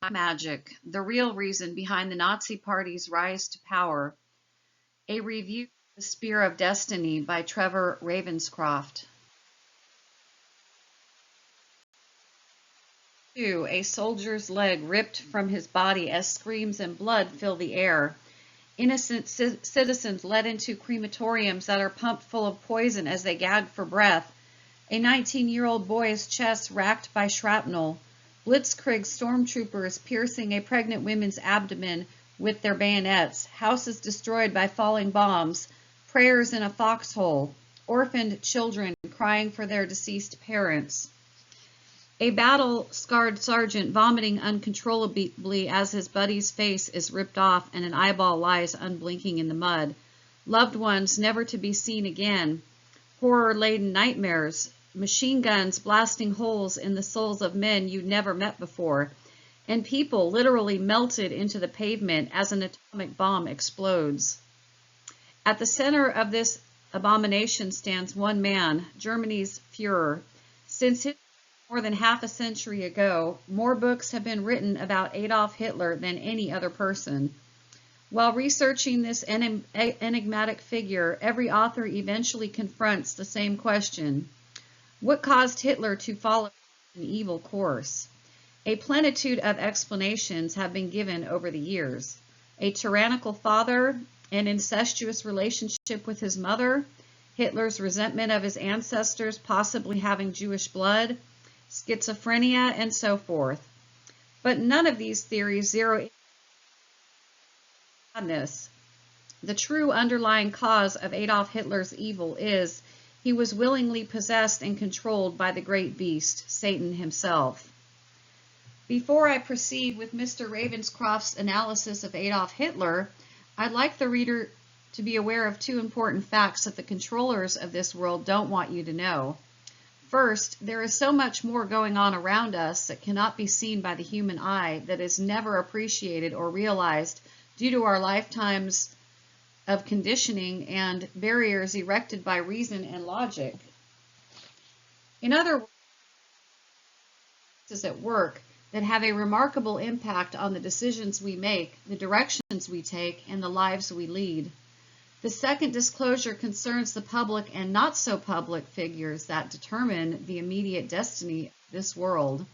Magic, the real reason behind the Nazi Party's rise to power. A review of The Spear of Destiny by Trevor Ravenscroft. 2. A soldier's leg ripped from his body as screams and blood fill the air. Innocent citizens led into crematoriums that are pumped full of poison as they gag for breath. A 19-year-old boy's chest racked by shrapnel. Blitzkrieg stormtroopers piercing a pregnant woman's abdomen with their bayonets. Houses destroyed by falling bombs. Prayers in a foxhole. Orphaned children crying for their deceased parents. A battle-scarred sergeant vomiting uncontrollably as his buddy's face is ripped off and an eyeball lies unblinking in the mud. Loved ones never to be seen again. Horror-laden nightmares. Machine guns blasting holes in the souls of men you'd never met before. And people literally melted into the pavement as an atomic bomb explodes. At the center of this abomination stands one man, Germany's Führer. Since his more than half a century ago, more books have been written about Adolf Hitler than any other person. While researching this enigmatic figure, every author eventually confronts the same question. What caused Hitler to follow an evil course? A plenitude of explanations have been given over the years. A tyrannical father, an incestuous relationship with his mother, Hitler's resentment of his ancestors possibly having Jewish blood, schizophrenia, and so forth. But none of these theories zero in on this. The true underlying cause of Adolf Hitler's evil is he was willingly possessed and controlled by the great beast, Satan himself. Before I proceed with Mr. Ravenscroft's analysis of Adolf Hitler, I'd like the reader to be aware of two important facts that the controllers of this world don't want you to know. First, there is so much more going on around us that cannot be seen by the human eye that is never appreciated or realized due to our lifetimes of conditioning and barriers erected by reason and logic. In other words, is at work that have a remarkable impact on the decisions we make, the directions we take, and the lives we lead. The second disclosure concerns the public and not so public figures that determine the immediate destiny of this world.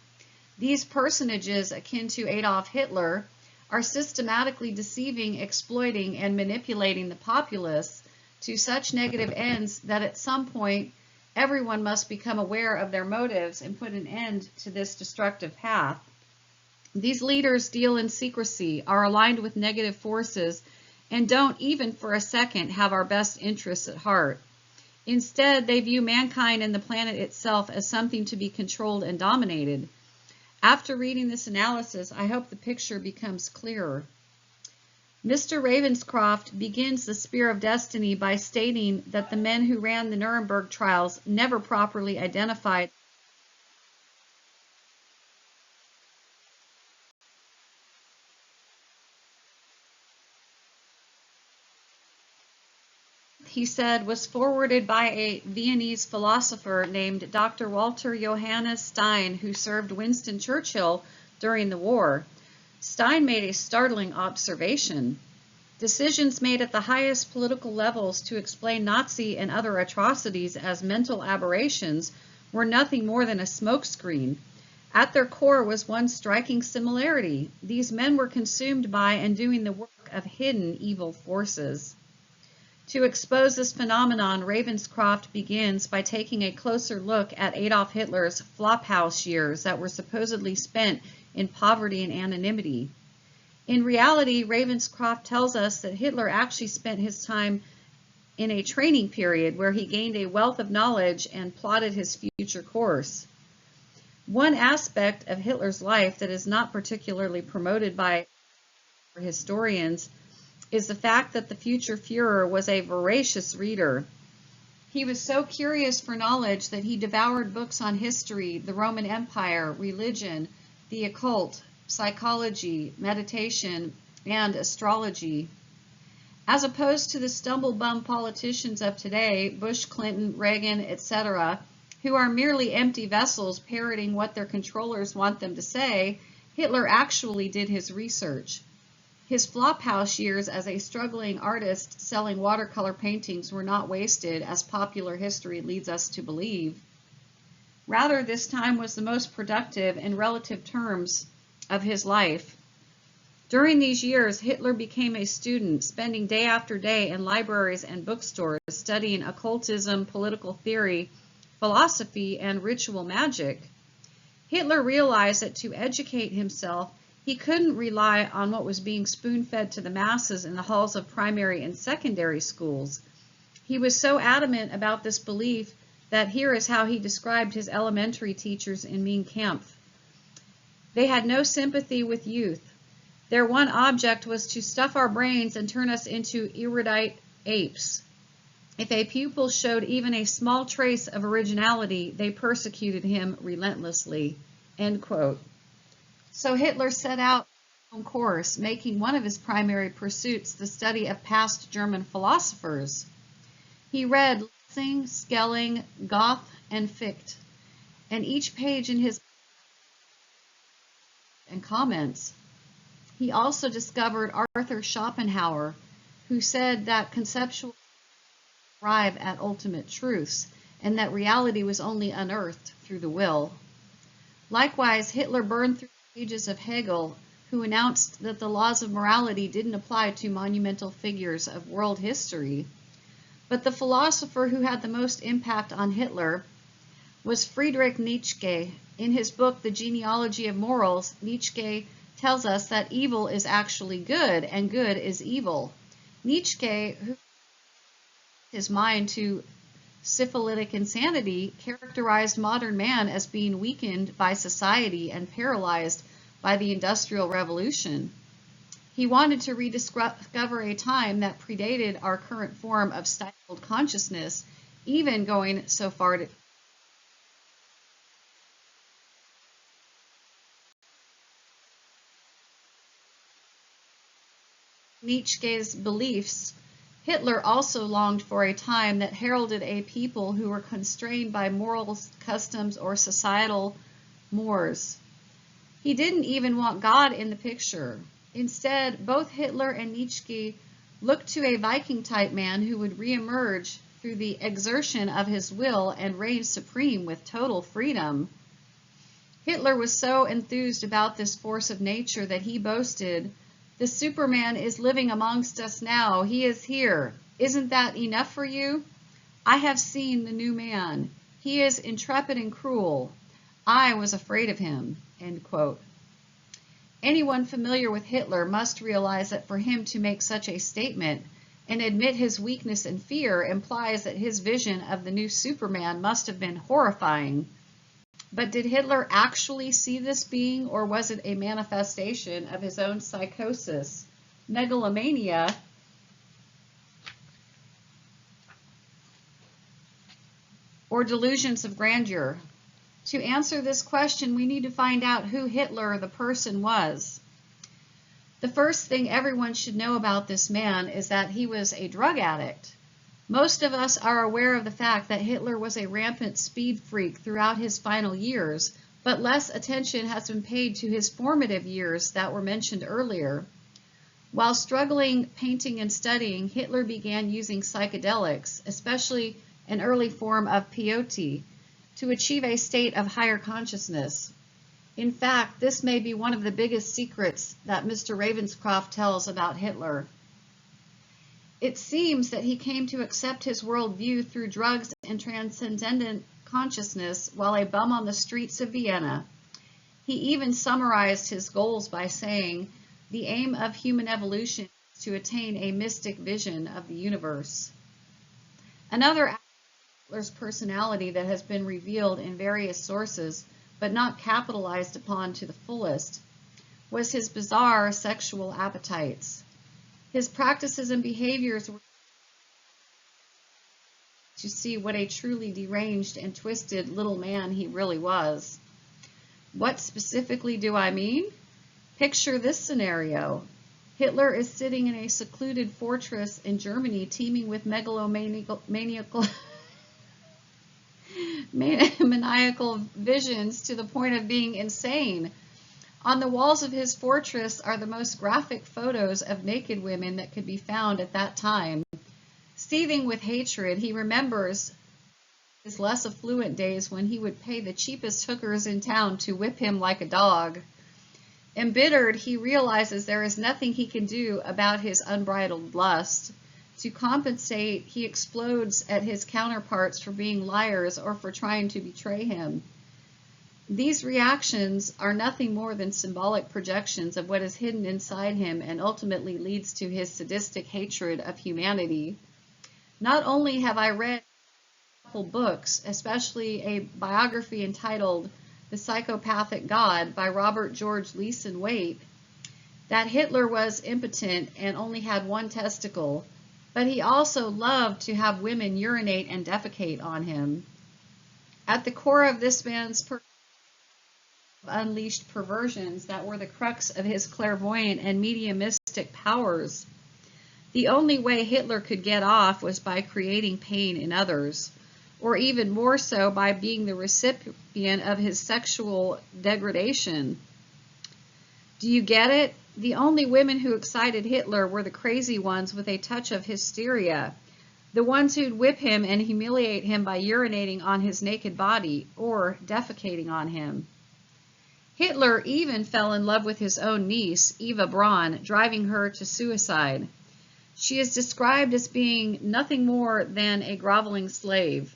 These personages, akin to Adolf Hitler, are systematically deceiving, exploiting, and manipulating the populace to such negative ends that at some point everyone must become aware of their motives and put an end to this destructive path. These leaders deal in secrecy, are aligned with negative forces, and don't even for a second have our best interests at heart. Instead, they view mankind and the planet itself as something to be controlled and dominated. After reading this analysis, I hope the picture becomes clearer. Mr. Ravenscroft begins The Spear of Destiny by stating that the men who ran the Nuremberg trials never properly identified he said was forwarded by a Viennese philosopher named Dr. Walter Johannes Stein, who served Winston Churchill during the war. Stein made a startling observation. Decisions made at the highest political levels to explain Nazi and other atrocities as mental aberrations were nothing more than a smokescreen. At their core was one striking similarity. These men were consumed by and doing the work of hidden evil forces. To expose this phenomenon, Ravenscroft begins by taking a closer look at Adolf Hitler's flophouse years that were supposedly spent in poverty and anonymity. In reality, Ravenscroft tells us that Hitler actually spent his time in a training period where he gained a wealth of knowledge and plotted his future course. One aspect of Hitler's life that is not particularly promoted by historians is the fact that the future Führer was a voracious reader. He was so curious for knowledge that he devoured books on history, the Roman Empire, religion, the occult, psychology, meditation, and astrology. As opposed to the stumble-bum politicians of today, Bush, Clinton, Reagan, etc., who are merely empty vessels parroting what their controllers want them to say, Hitler actually did his research. His flophouse years as a struggling artist selling watercolor paintings were not wasted, as popular history leads us to believe. Rather, this time was the most productive in relative terms of his life. During these years, Hitler became a student, spending day after day in libraries and bookstores studying occultism, political theory, philosophy, and ritual magic. Hitler realized that to educate himself, he couldn't rely on what was being spoon-fed to the masses in the halls of primary and secondary schools. He was so adamant about this belief that here is how he described his elementary teachers in Mein Kampf. They had no sympathy with youth. Their one object was to stuff our brains and turn us into erudite apes. If a pupil showed even a small trace of originality, they persecuted him relentlessly. End quote. So Hitler set out on course, making one of his primary pursuits the study of past German philosophers. He read Lessing, Schelling, Goethe, and Fichte, and each page in his and comments. He also discovered Arthur Schopenhauer, who said that conceptual arrive at ultimate truths, and that reality was only unearthed through the will. Likewise, Hitler burned through the pages of Hegel, who announced that the laws of morality didn't apply to monumental figures of world history. But the philosopher who had the most impact on Hitler was Friedrich Nietzsche. In his book, The Genealogy of Morals, Nietzsche tells us that evil is actually good and good is evil. Nietzsche, who his mind to syphilitic insanity, characterized modern man as being weakened by society and paralyzed by the Industrial Revolution. He wanted to rediscover a time that predated our current form of stifled consciousness, even going so far to Nietzsche's beliefs. Hitler also longed for a time that heralded a people who were constrained by moral customs or societal mores. He didn't even want God in the picture. Instead, both Hitler and Nietzsche looked to a Viking-type man who would reemerge through the exertion of his will and reign supreme with total freedom. Hitler was so enthused about this force of nature that he boasted, "The Superman is living amongst us now. He is here. Isn't that enough for you? I have seen the new man. He is intrepid and cruel. I was afraid of him." End quote. Anyone familiar with Hitler must realize that for him to make such a statement and admit his weakness and fear implies that his vision of the new Superman must have been horrifying. But did Hitler actually see this being, or was it a manifestation of his own psychosis, megalomania, or delusions of grandeur? To answer this question, we need to find out who Hitler, the person, was. The first thing everyone should know about this man is that he was a drug addict. Most of us are aware of the fact that Hitler was a rampant speed freak throughout his final years, but less attention has been paid to his formative years that were mentioned earlier. While struggling, painting, and studying, Hitler began using psychedelics, especially an early form of peyote, to achieve a state of higher consciousness. In fact, this may be one of the biggest secrets that Mr. Ravenscroft tells about Hitler. It seems that he came to accept his worldview through drugs and transcendent consciousness while a bum on the streets of Vienna. He even summarized his goals by saying, "The aim of human evolution is to attain a mystic vision of the universe." Another aspect of Hitler's personality that has been revealed in various sources, but not capitalized upon to the fullest, was his bizarre sexual appetites. His practices and behaviors were to see what a truly deranged and twisted little man he really was. What specifically do I mean? Picture this scenario. Hitler is sitting in a secluded fortress in Germany teeming with maniacal visions to the point of being insane. On the walls of his fortress are the most graphic photos of naked women that could be found at that time. Seething with hatred, he remembers his less affluent days when he would pay the cheapest hookers in town to whip him like a dog. Embittered, he realizes there is nothing he can do about his unbridled lust. To compensate, he explodes at his counterparts for being liars or for trying to betray him. These reactions are nothing more than symbolic projections of what is hidden inside him and ultimately leads to his sadistic hatred of humanity. Not only have I read a couple books, especially a biography entitled The Psychopathic God by Robert George Leeson Waite, that Hitler was impotent and only had one testicle, but he also loved to have women urinate and defecate on him. At the core of this man's unleashed perversions that were the crux of his clairvoyant and mediumistic powers. The only way Hitler could get off was by creating pain in others, or even more so by being the recipient of his sexual degradation. Do you get it? The only women who excited Hitler were the crazy ones with a touch of hysteria, the ones who'd whip him and humiliate him by urinating on his naked body or defecating on him. Hitler even fell in love with his own niece, Eva Braun, driving her to suicide. She is described as being nothing more than a groveling slave.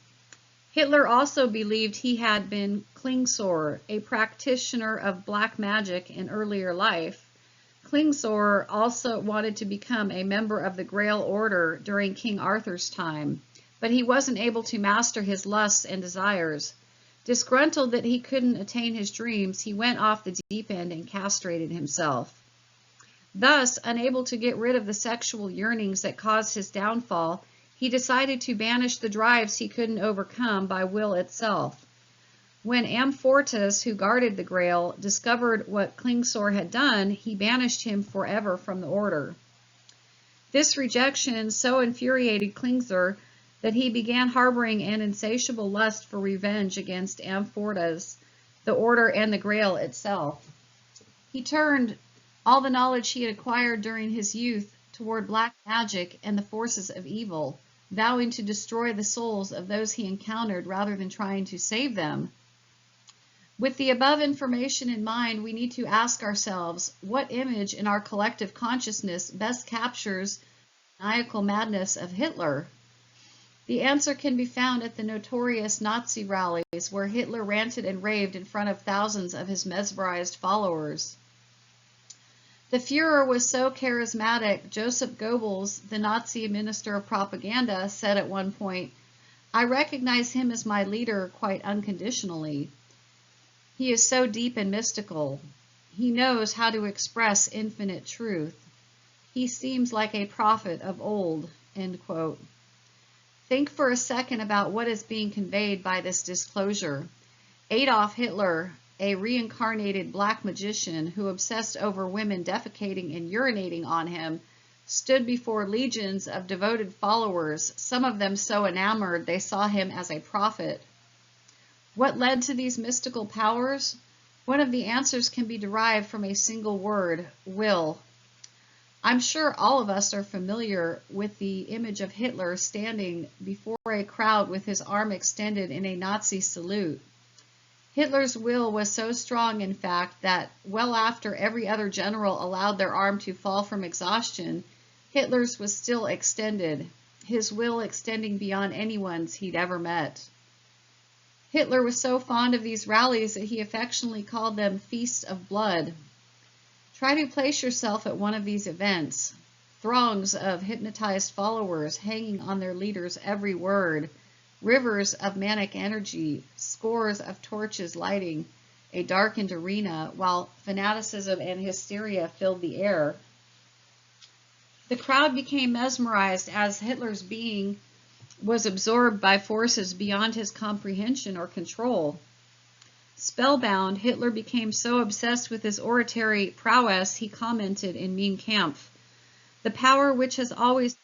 Hitler also believed he had been Klingsor, a practitioner of black magic in earlier life. Klingsor also wanted to become a member of the Grail Order during King Arthur's time, but he wasn't able to master his lusts and desires. Disgruntled that he couldn't attain his dreams, he went off the deep end and castrated himself. Thus, unable to get rid of the sexual yearnings that caused his downfall, he decided to banish the drives he couldn't overcome by will itself. When Amfortas, who guarded the Grail, discovered what Klingsor had done, he banished him forever from the order. This rejection so infuriated Klingsor that he began harboring an insatiable lust for revenge against Amfortas, the order, and the Grail itself. He turned all the knowledge he had acquired during his youth toward black magic and the forces of evil, vowing to destroy the souls of those he encountered rather than trying to save them. With the above information in mind, we need to ask ourselves, what image in our collective consciousness best captures the maniacal madness of Hitler? The answer can be found at the notorious Nazi rallies where Hitler ranted and raved in front of thousands of his mesmerized followers. The Führer was so charismatic, Joseph Goebbels, the Nazi minister of propaganda, said at one point, "I recognize him as my leader quite unconditionally. He is so deep and mystical. He knows how to express infinite truth. He seems like a prophet of old." End quote. Think for a second about what is being conveyed by this disclosure. Adolf Hitler, a reincarnated black magician who obsessed over women defecating and urinating on him, stood before legions of devoted followers, some of them so enamored they saw him as a prophet. What led to these mystical powers? One of the answers can be derived from a single word: will. I'm sure all of us are familiar with the image of Hitler standing before a crowd with his arm extended in a Nazi salute. Hitler's will was so strong, in fact, that well after every other general allowed their arm to fall from exhaustion, Hitler's was still extended, his will extending beyond anyone's he'd ever met. Hitler was so fond of these rallies that he affectionately called them feasts of blood. Try to place yourself at one of these events. Throngs of hypnotized followers hanging on their leader's every word, rivers of manic energy, scores of torches lighting a darkened arena while fanaticism and hysteria filled the air. The crowd became mesmerized as Hitler's being was absorbed by forces beyond his comprehension or control. Spellbound, Hitler became so obsessed with his oratory prowess, he commented in Mein Kampf, "The power which has always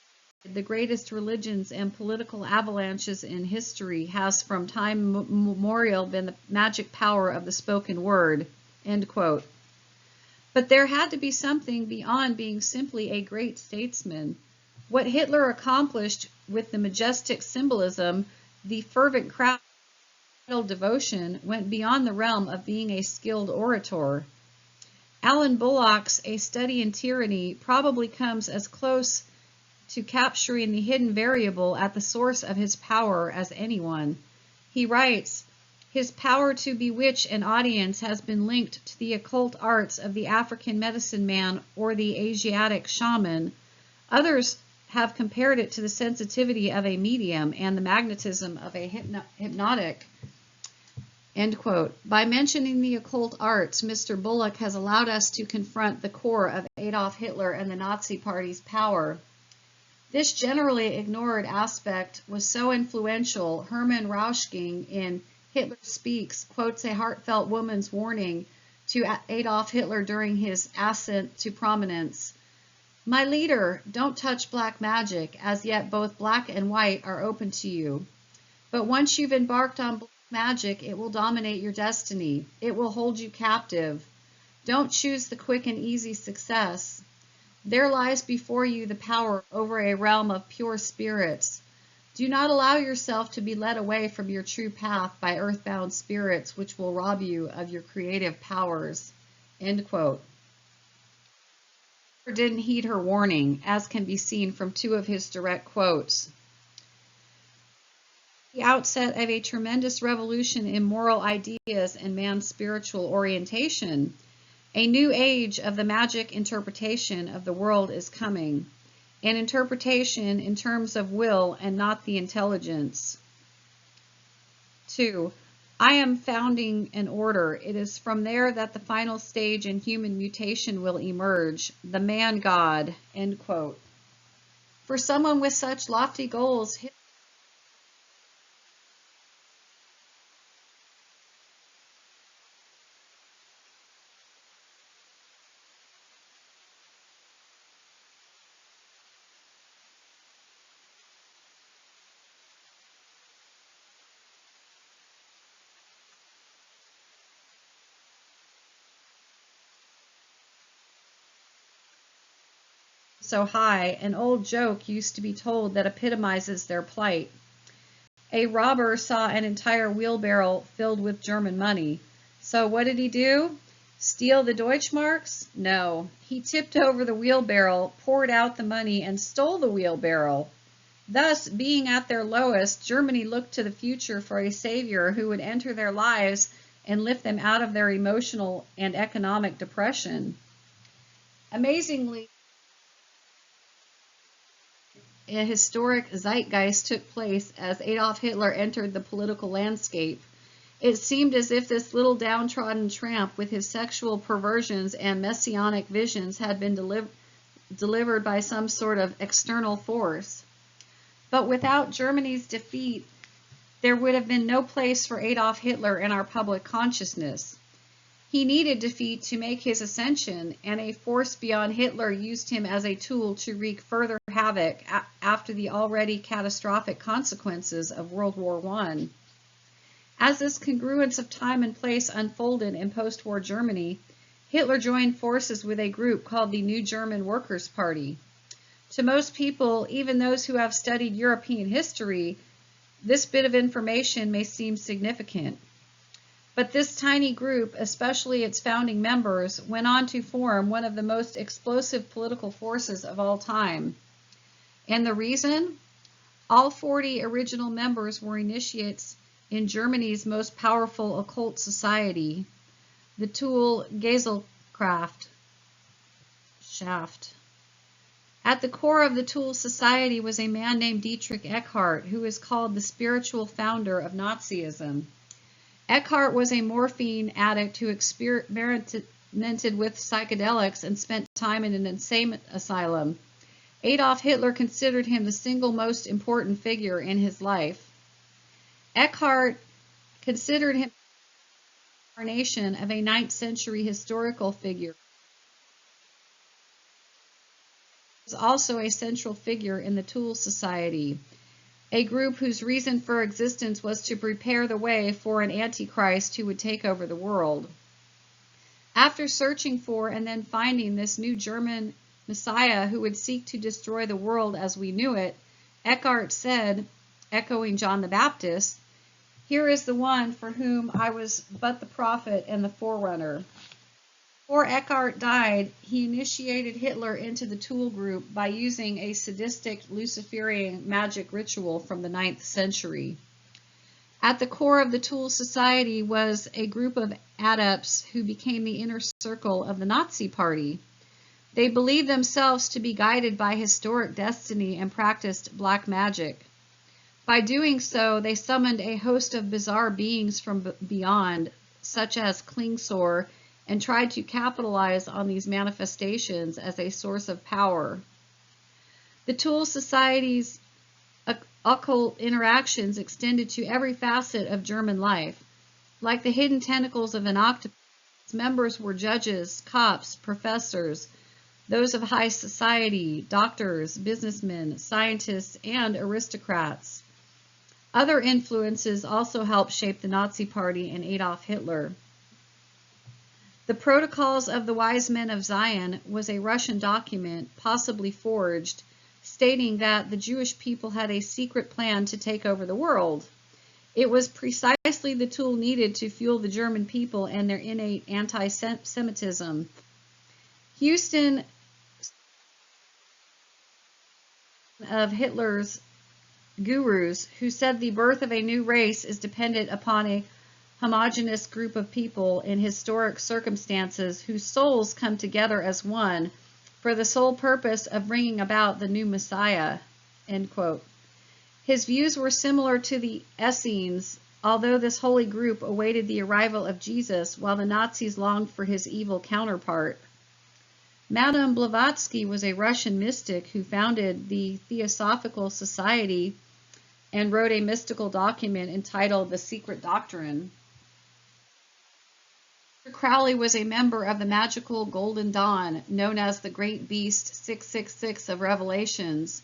the greatest religions and political avalanches in history has from time memorial been the magic power of the spoken word." End quote. But there had to be something beyond being simply a great statesman. What Hitler accomplished with the majestic symbolism, the fervent crowd devotion, went beyond the realm of being a skilled orator. Alan Bullock's A Study in Tyranny probably comes as close to capturing the hidden variable at the source of his power as anyone. He writes, "His power to bewitch an audience has been linked to the occult arts of the African medicine man or the Asiatic shaman. Others have compared it to the sensitivity of a medium and the magnetism of a hypnotic." End quote. By mentioning the occult arts, Mr. Bullock has allowed us to confront the core of Adolf Hitler and the Nazi Party's power. This generally ignored aspect was so influential. Hermann Rauschking in Hitler Speaks quotes a heartfelt woman's warning to Adolf Hitler during his ascent to prominence. "My leader, don't touch black magic. As yet both black and white are open to you. But once you've embarked on black magic, it will dominate your destiny. It will hold you captive. Don't choose the quick and easy success. There lies before you the power over a realm of pure spirits. Do not allow yourself to be led away from your true path by earthbound spirits which will rob you of your creative powers." End quote. Hitler didn't heed her warning, as can be seen from two of his direct quotes. The outset of a tremendous revolution in moral ideas and man's spiritual orientation. A new age of the magic interpretation of the world is coming. An interpretation in terms of will and not the intelligence. 2. I am founding an order. It is from there that the final stage in human mutation will emerge. The man-God. End quote. For someone with such lofty goals, so high, an old joke used to be told that epitomizes their plight. A robber saw an entire wheelbarrow filled with German money. So what did he do? Steal the Deutschmarks? No. He tipped over the wheelbarrow, poured out the money, and stole the wheelbarrow. Thus, being at their lowest, Germany looked to the future for a savior who would enter their lives and lift them out of their emotional and economic depression. Amazingly, a historic zeitgeist took place as Adolf Hitler entered the political landscape. It seemed as if this little downtrodden tramp with his sexual perversions and messianic visions had been delivered by some sort of external force. But without Germany's defeat, there would have been no place for Adolf Hitler in our public consciousness. He needed defeat to make his ascension, and a force beyond Hitler used him as a tool to wreak further havoc after the already catastrophic consequences of World War I. As this congruence of time and place unfolded in post-war Germany, Hitler joined forces with a group called the New German Workers' Party. To most people, even those who have studied European history, this bit of information may seem significant. But this tiny group, especially its founding members, went on to form one of the most explosive political forces of all time. And the reason? All 40 original members were initiates in Germany's most powerful occult society, the Thule Gesellschaft. At the core of the Thule Society was a man named Dietrich Eckart, who is called the spiritual founder of Nazism. Eckart was a morphine addict who experimented with psychedelics and spent time in an insane asylum. Adolf Hitler considered him the single most important figure in his life. Eckart considered him the incarnation of a 9th century historical figure. He was also a central figure in the Thule Society, a group whose reason for existence was to prepare the way for an antichrist who would take over the world. After searching for and then finding this new German Messiah who would seek to destroy the world as we knew it, Eckhart said, echoing John the Baptist, "Here is the one for whom I was but the prophet and the forerunner." Before Eckhart died, he initiated Hitler into the Tool Group by using a sadistic Luciferian magic ritual from the 9th century. At the core of the Tool Society was a group of adepts who became the inner circle of the Nazi Party. They believed themselves to be guided by historic destiny and practiced black magic. By doing so, they summoned a host of bizarre beings from beyond, such as Klingsor, and tried to capitalize on these manifestations as a source of power. The Tool Society's occult interactions extended to every facet of German life. Like the hidden tentacles of an octopus, members were judges, cops, professors, those of high society, doctors, businessmen, scientists, and aristocrats. Other influences also helped shape the Nazi Party and Adolf Hitler. The Protocols of the Wise Men of Zion was a Russian document, possibly forged, stating that the Jewish people had a secret plan to take over the world. It was precisely the tool needed to fuel the German people and their innate anti-Semitism. Houston, of Hitler's gurus, who said the birth of a new race is dependent upon a homogeneous group of people in historic circumstances whose souls come together as one for the sole purpose of bringing about the new Messiah, end quote. His views were similar to the Essenes, although this holy group awaited the arrival of Jesus while the Nazis longed for his evil counterpart. Madame Blavatsky was a Russian mystic who founded the Theosophical Society and wrote a mystical document entitled The Secret Doctrine. Crowley was a member of the magical Golden Dawn, known as the Great Beast 666 of Revelations.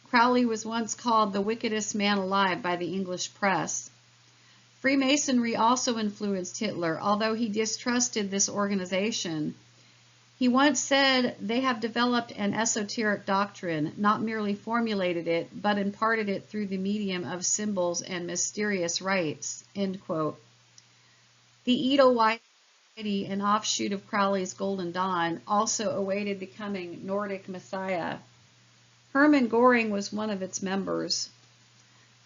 Crowley was once called the wickedest man alive by the English press. Freemasonry also influenced Hitler, although he distrusted this organization. He once said, "They have developed an esoteric doctrine, not merely formulated it, but imparted it through the medium of symbols and mysterious rites," end quote. The Edelweiss, an offshoot of Crowley's Golden Dawn, also awaited the coming Nordic Messiah. Hermann Göring was one of its members.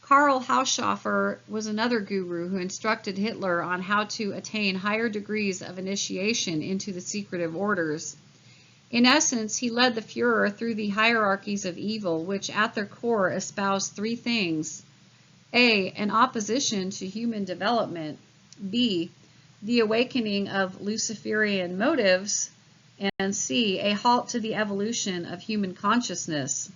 Karl Haushofer was another guru who instructed Hitler on how to attain higher degrees of initiation into the secretive orders. In essence, he led the Führer through the hierarchies of evil, which at their core espoused three things: A, an opposition to human development; B, the awakening of Luciferian motives; and C, a halt to the evolution of human consciousness.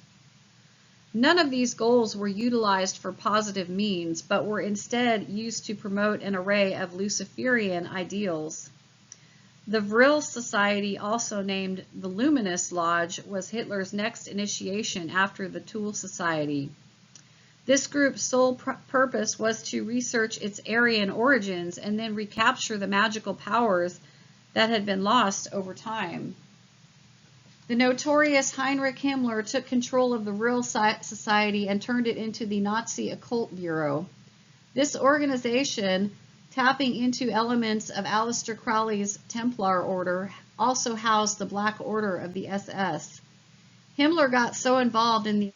None of these goals were utilized for positive means, but were instead used to promote an array of Luciferian ideals. The Vril Society, also named the Luminous Lodge, was Hitler's next initiation after the Tool Society. This group's sole purpose was to research its Aryan origins and then recapture the magical powers that had been lost over time. The notorious Heinrich Himmler took control of the Vril Society and turned it into the Nazi Occult Bureau. This organization, tapping into elements of Aleister Crowley's Templar Order, also housed the Black Order of the SS. Himmler got so involved in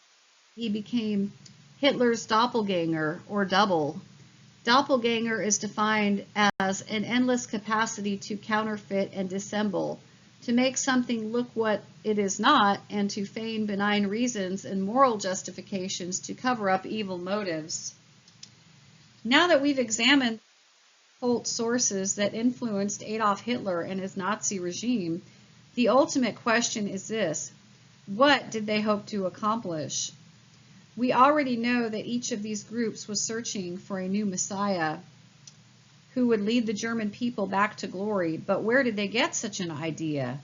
he became Hitler's doppelganger, or double. Doppelganger is defined as an endless capacity to counterfeit and dissemble, to make something look what it is not, and to feign benign reasons and moral justifications to cover up evil motives. Now that we've examined occult sources that influenced Adolf Hitler and his Nazi regime, the ultimate question is this: what did they hope to accomplish? We already know that each of these groups was searching for a new Messiah who would lead the German people back to glory, but where did they get such an idea?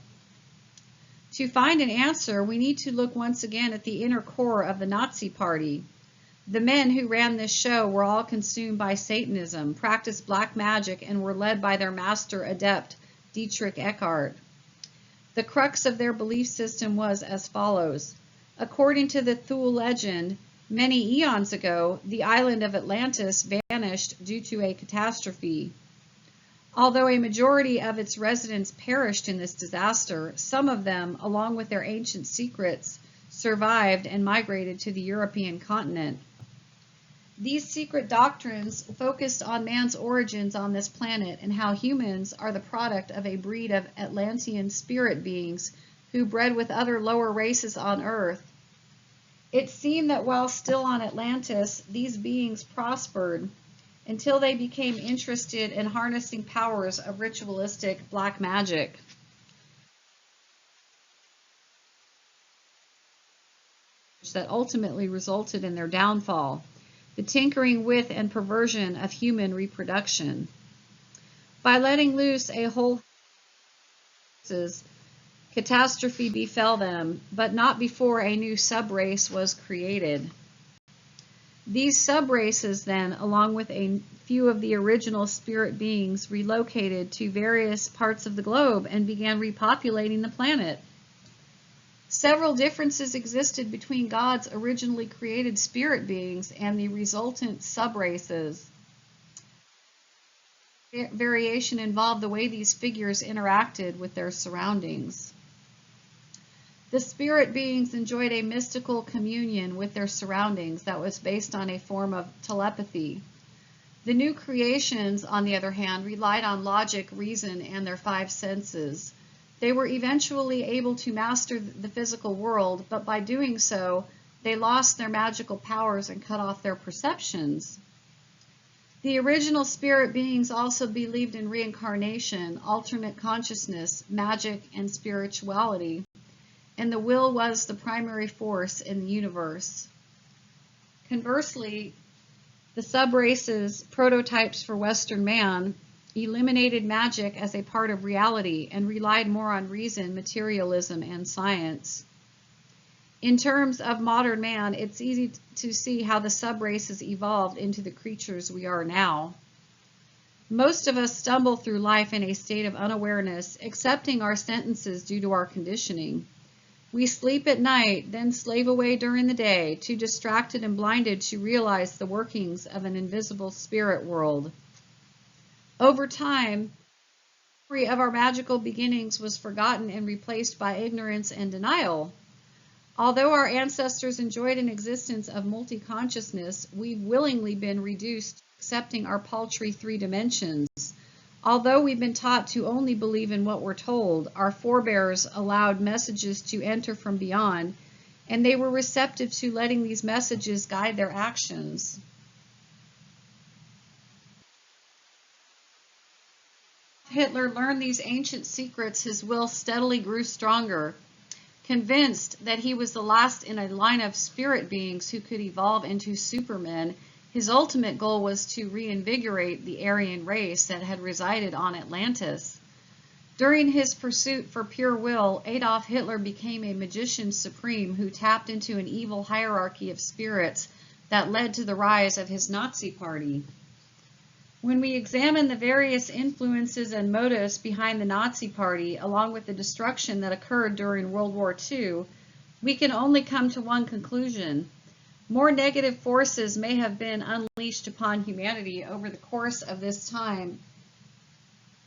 To find an answer, we need to look once again at the inner core of the Nazi Party. The men who ran this show were all consumed by Satanism, practiced black magic, and were led by their master adept, Dietrich Eckart. The crux of their belief system was as follows. According to the Thule legend, many eons ago, the island of Atlantis vanished due to a catastrophe. Although a majority of its residents perished in this disaster, some of them, along with their ancient secrets, survived and migrated to the European continent. These secret doctrines focused on man's origins on this planet and how humans are the product of a breed of Atlantean spirit beings who bred with other lower races on Earth. It seemed that while still on Atlantis, these beings prospered until they became interested in harnessing powers of ritualistic black magic. That ultimately resulted in their downfall, the tinkering with and perversion of human reproduction. By letting loose a whole catastrophe befell them, but not before a new subrace was created. These subraces then, along with a few of the original spirit beings, relocated to various parts of the globe and began repopulating the planet. Several differences existed between God's originally created spirit beings and the resultant subraces. Variation involved the way these figures interacted with their surroundings. The spirit beings enjoyed a mystical communion with their surroundings that was based on a form of telepathy. The new creations, on the other hand, relied on logic, reason, and their five senses. They were eventually able to master the physical world, but by doing so, they lost their magical powers and cut off their perceptions. The original spirit beings also believed in reincarnation, alternate consciousness, magic, and spirituality, and the will was the primary force in the universe. Conversely, the subraces, prototypes for Western man, eliminated magic as a part of reality and relied more on reason, materialism, and science. In terms of modern man, it's easy to see how the subraces evolved into the creatures we are now. Most of us stumble through life in a state of unawareness, accepting our sentences due to our conditioning. We sleep at night, then slave away during the day, too distracted and blinded to realize the workings of an invisible spirit world. Over time, the memory of our magical beginnings was forgotten and replaced by ignorance and denial. Although our ancestors enjoyed an existence of multi-consciousness, we've willingly been reduced to accepting our paltry three dimensions. Although we've been taught to only believe in what we're told, our forebears allowed messages to enter from beyond, and they were receptive to letting these messages guide their actions. Hitler learned these ancient secrets, his will steadily grew stronger. Convinced that he was the last in a line of spirit beings who could evolve into supermen, his ultimate goal was to reinvigorate the Aryan race that had resided on Atlantis. During his pursuit for pure will, Adolf Hitler became a magician supreme who tapped into an evil hierarchy of spirits that led to the rise of his Nazi party. When we examine the various influences and motives behind the Nazi Party, along with the destruction that occurred during World War II, we can only come to one conclusion. More negative forces may have been unleashed upon humanity over the course of this time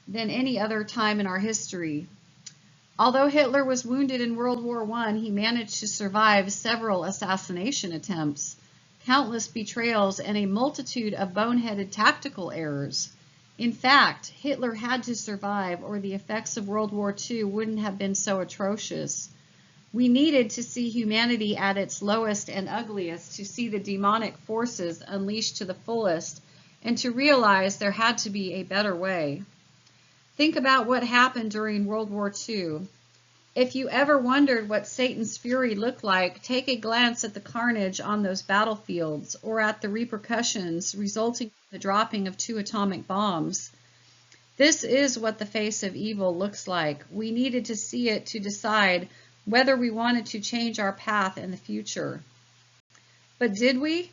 than any other time in our history. Although Hitler was wounded in World War I, he managed to survive several assassination attempts, countless betrayals, and a multitude of boneheaded tactical errors. In fact, Hitler had to survive, or the effects of World War II wouldn't have been so atrocious. We needed to see humanity at its lowest and ugliest to see the demonic forces unleashed to the fullest, and to realize there had to be a better way. Think about what happened during World War II. If you ever wondered what Satan's fury looked like, take a glance at the carnage on those battlefields, or at the repercussions resulting from the dropping of 2 atomic bombs. This is what the face of evil looks like. We needed to see it to decide whether we wanted to change our path in the future. But did we?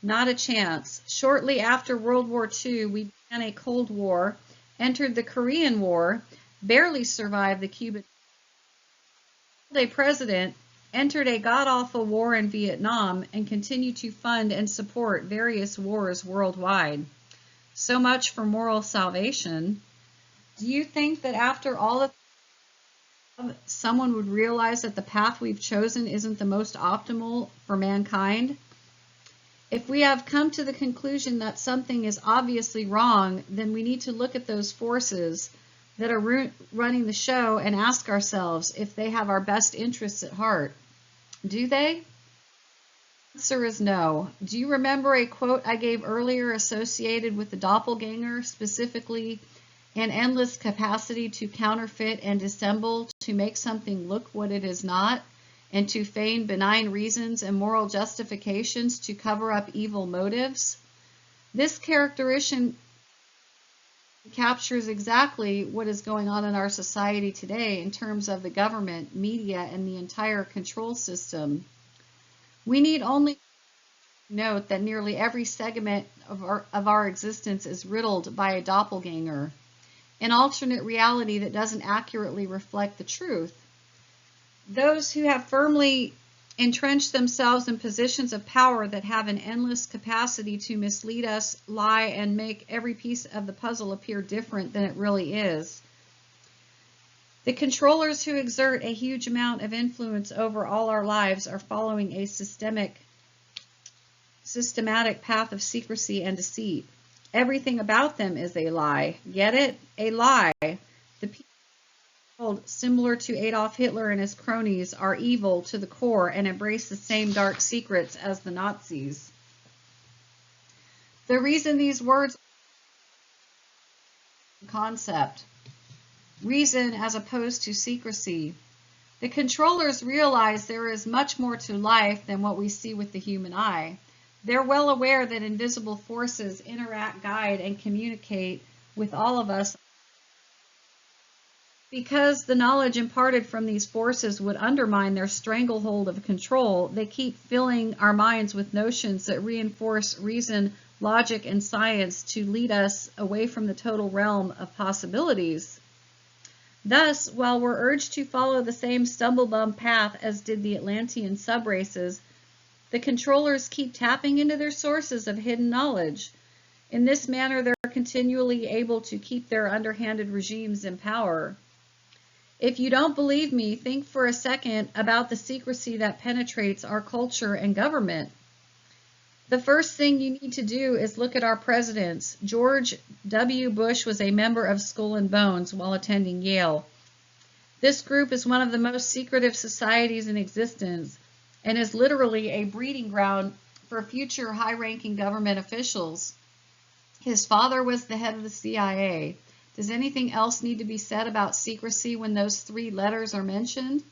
Not a chance. Shortly after World War II, we began a Cold War, entered the Korean War, barely survived the Cuban Day president, entered a god-awful war in Vietnam, and continued to fund and support various wars worldwide. So much for moral salvation. Do you think that after all of someone would realize that the path we've chosen isn't the most optimal for mankind? If we have come to the conclusion that something is obviously wrong, then we need to look at those forces that are running the show and ask ourselves if they have our best interests at heart. Do they? The answer is no. Do you remember a quote I gave earlier associated with the doppelganger, specifically an endless capacity to counterfeit and dissemble to make something look what it is not, and to feign benign reasons and moral justifications to cover up evil motives? This characterization captures exactly what is going on in our society today in terms of the government, media, and the entire control system. We need only note that nearly every segment of our existence is riddled by a doppelganger, an alternate reality that doesn't accurately reflect the truth. Those who have firmly entrenched themselves in positions of power that have an endless capacity to mislead us, lie, and make every piece of the puzzle appear different than it really is. The controllers who exert a huge amount of influence over all our lives are following a systematic path of secrecy and deceit. Everything about them is a lie. Get it? A lie. The people, similar to Adolf Hitler and his cronies, are evil to the core and embrace the same dark secrets as the Nazis. The reason these words concept. Reason as opposed to secrecy. The controllers realize there is much more to life than what we see with the human eye. They're well aware that invisible forces interact, guide, and communicate with all of us. Because the knowledge imparted from these forces would undermine their stranglehold of control, they keep filling our minds with notions that reinforce reason, logic, and science to lead us away from the total realm of possibilities. Thus, while we're urged to follow the same stumble-bum path as did the Atlantean subraces, the controllers keep tapping into their sources of hidden knowledge. In this manner, they're continually able to keep their underhanded regimes in power. If you don't believe me, think for a second about the secrecy that penetrates our culture and government. The first thing you need to do is look at our presidents. George W. Bush was a member of Skull and Bones while attending Yale. This group is one of the most secretive societies in existence and is literally a breeding ground for future high-ranking government officials. His father was the head of the CIA. Does anything else need to be said about secrecy when those three letters are mentioned?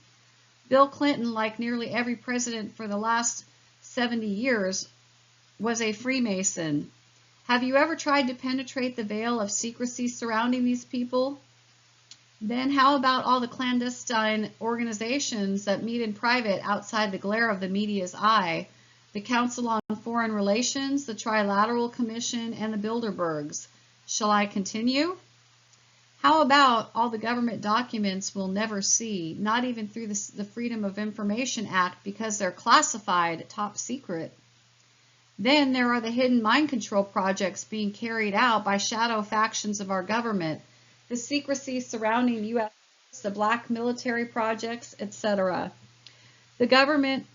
Bill Clinton, like nearly every president for the last 70 years, was a Freemason. Have you ever tried to penetrate the veil of secrecy surrounding these people? Then how about all the clandestine organizations that meet in private outside the glare of the media's eye? The Council on Foreign Relations, the Trilateral Commission, and the Bilderbergs. Shall I continue? How about all the government documents we'll never see, not even through the Freedom of Information Act, because they're classified top secret? Then there are the hidden mind control projects being carried out by shadow factions of our government, the secrecy surrounding U.S., the black military projects, etc. The government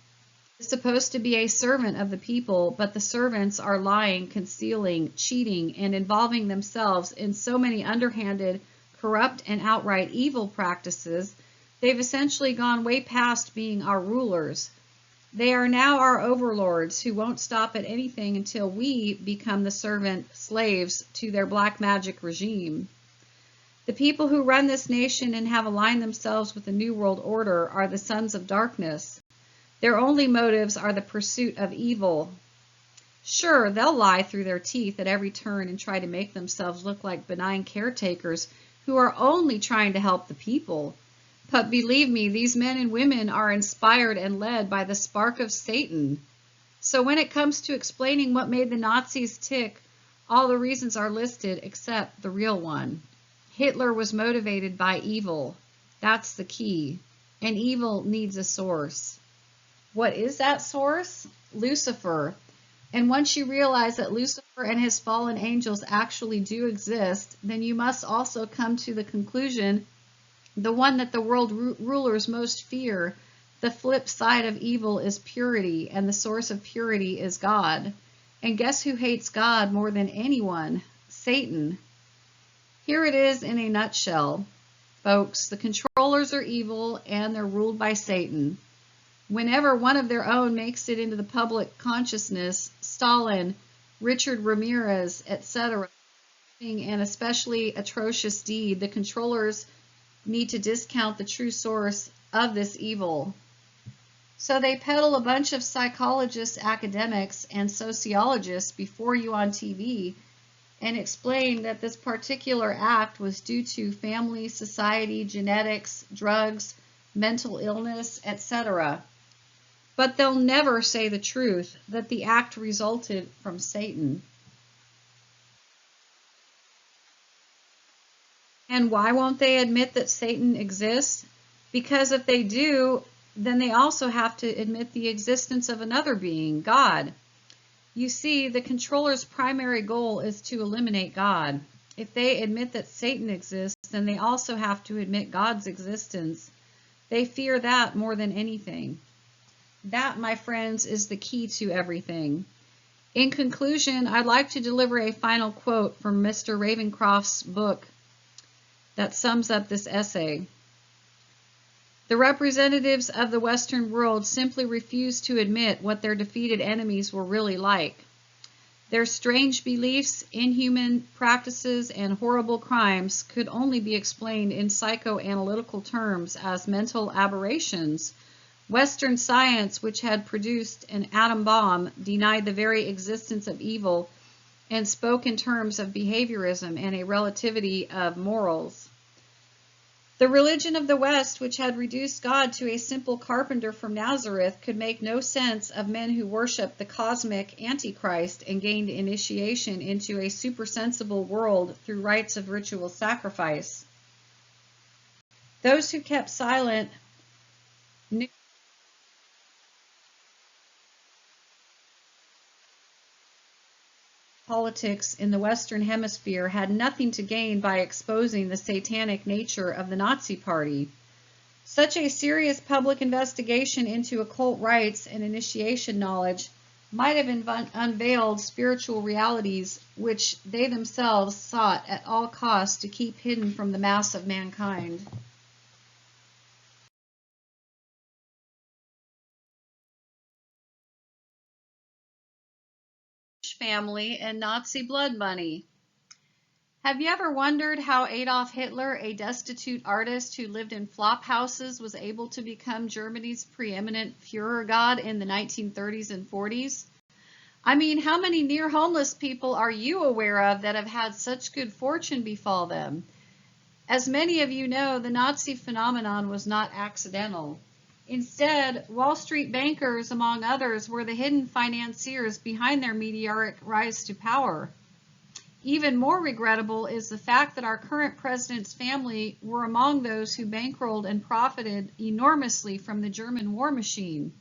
is supposed to be a servant of the people, but the servants are lying, concealing, cheating, and involving themselves in so many underhanded, corrupt, and outright evil practices, they've essentially gone way past being our rulers. They are now our overlords who won't stop at anything until we become the servant slaves to their black magic regime. The people who run this nation and have aligned themselves with the New World Order are the sons of darkness. Their only motives are the pursuit of evil. Sure, they'll lie through their teeth at every turn and try to make themselves look like benign caretakers who are only trying to help the people. But believe me, these men and women are inspired and led by the spark of Satan. So when it comes to explaining what made the Nazis tick, all the reasons are listed except the real one: Hitler was motivated by evil. That's the key. And evil needs a source. What is that source? Lucifer. And once you realize that Lucifer and his fallen angels actually do exist, then you must also come to the conclusion, the one that the world rulers most fear, the flip side of evil is purity, and the source of purity is God. And guess who hates God more than anyone? Satan. Here it is in a nutshell. Folks, the controllers are evil and they're ruled by Satan. Whenever one of their own makes it into the public consciousness, Stalin, Richard Ramirez, etc., an especially atrocious deed, the controllers need to discount the true source of this evil. So they peddle a bunch of psychologists, academics, and sociologists before you on TV and explain that this particular act was due to family, society, genetics, drugs, mental illness, etc. But they'll never say the truth, that the act resulted from Satan. And why won't they admit that Satan exists? Because if they do, then they also have to admit the existence of another being, God. You see, the controller's primary goal is to eliminate God. If they admit that Satan exists, then they also have to admit God's existence. They fear that more than anything. That, my friends, is the key to everything. In conclusion, I'd like to deliver a final quote from Mr. Ravencroft's book that sums up this essay. The representatives of the Western world simply refuse to admit what their defeated enemies were really like. Their strange beliefs, inhuman practices, and horrible crimes could only be explained in psychoanalytical terms as mental aberrations. Western science, which had produced an atom bomb, denied the very existence of evil and spoke in terms of behaviorism and a relativity of morals. The religion of the West, which had reduced God to a simple carpenter from Nazareth, could make no sense of men who worshiped the cosmic Antichrist and gained initiation into a supersensible world through rites of ritual sacrifice. Those who kept silent knew politics in the Western Hemisphere had nothing to gain by exposing the satanic nature of the Nazi Party. Such a serious public investigation into occult rites and initiation knowledge might have unveiled spiritual realities which they themselves sought at all costs to keep hidden from the mass of mankind. Family and Nazi blood money. Have you ever wondered how Adolf Hitler, a destitute artist who lived in flop houses, was able to become Germany's preeminent Führer god in the 1930s and 40s? I mean, how many near homeless people are you aware of that have had such good fortune befall them? As many of you know, the Nazi phenomenon was not accidental. Instead, Wall Street bankers, among others, were the hidden financiers behind their meteoric rise to power. Even more regrettable is the fact that our current president's family were among those who bankrolled and profited enormously from the German war machine.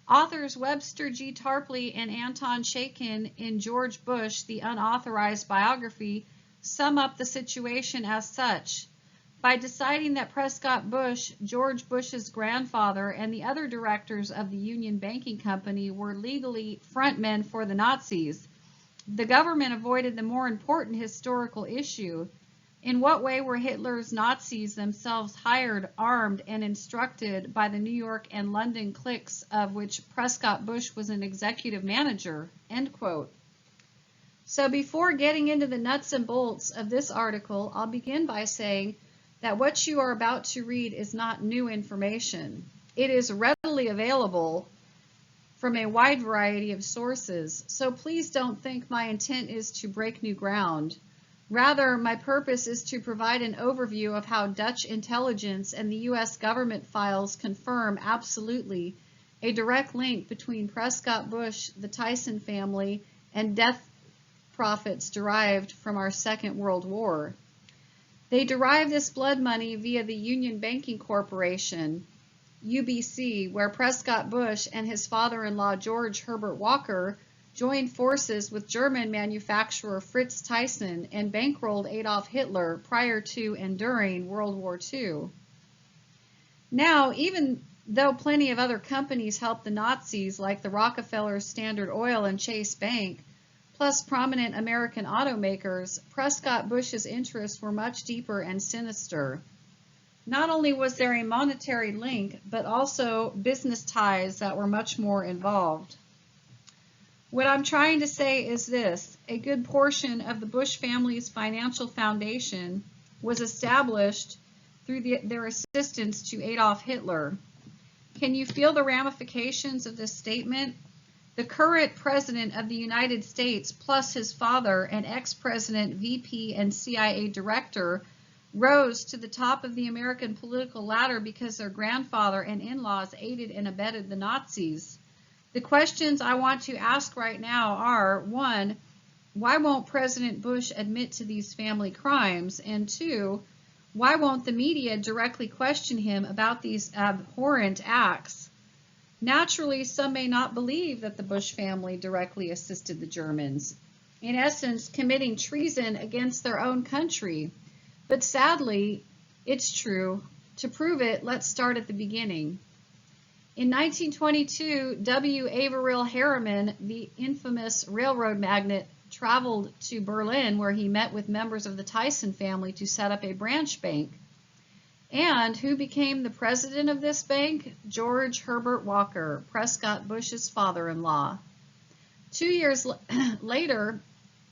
Authors Webster G. Tarpley and Anton Chaikin in George Bush, the unauthorized biography, sum up the situation as such. By deciding that Prescott Bush, George Bush's grandfather, and the other directors of the Union Banking Company were legally frontmen for the Nazis, the government avoided the more important historical issue. In what way were Hitler's Nazis themselves hired, armed, and instructed by the New York and London cliques of which Prescott Bush was an executive manager? End quote. So before getting into the nuts and bolts of this article, I'll begin by saying that what you are about to read is not new information. It is readily available from a wide variety of sources, so please don't think my intent is to break new ground. Rather, my purpose is to provide an overview of how Dutch intelligence and the U.S. government files confirm absolutely a direct link between Prescott Bush, the Tyson family, and death profits derived from our Second World War. They derived this blood money via the Union Banking Corporation, UBC, where Prescott Bush and his father-in-law George Herbert Walker joined forces with German manufacturer Fritz Thyssen and bankrolled Adolf Hitler prior to and during World War II. Now, even though plenty of other companies helped the Nazis, like the Rockefellers, Standard Oil, and Chase Bank, plus prominent American automakers, Prescott Bush's interests were much deeper and sinister. Not only was there a monetary link, but also business ties that were much more involved. What I'm trying to say is this: a good portion of the Bush family's financial foundation was established through their assistance to Adolf Hitler. Can you feel the ramifications of this statement? The current President of the United States, plus his father, an ex-president, VP, and CIA director, rose to the top of the American political ladder because their grandfather and in-laws aided and abetted the Nazis. The questions I want to ask right now are, 1, why won't President Bush admit to these family crimes? And 2, why won't the media directly question him about these abhorrent acts? Naturally, some may not believe that the Bush family directly assisted the Germans, in essence, committing treason against their own country. But sadly, it's true. To prove it, let's start at the beginning. In 1922, W. Averill Harriman, the infamous railroad magnate, traveled to Berlin, where he met with members of the Thyssen family to set up a branch bank. And who became the president of this bank? George Herbert Walker, Prescott Bush's father-in-law. 2 years later,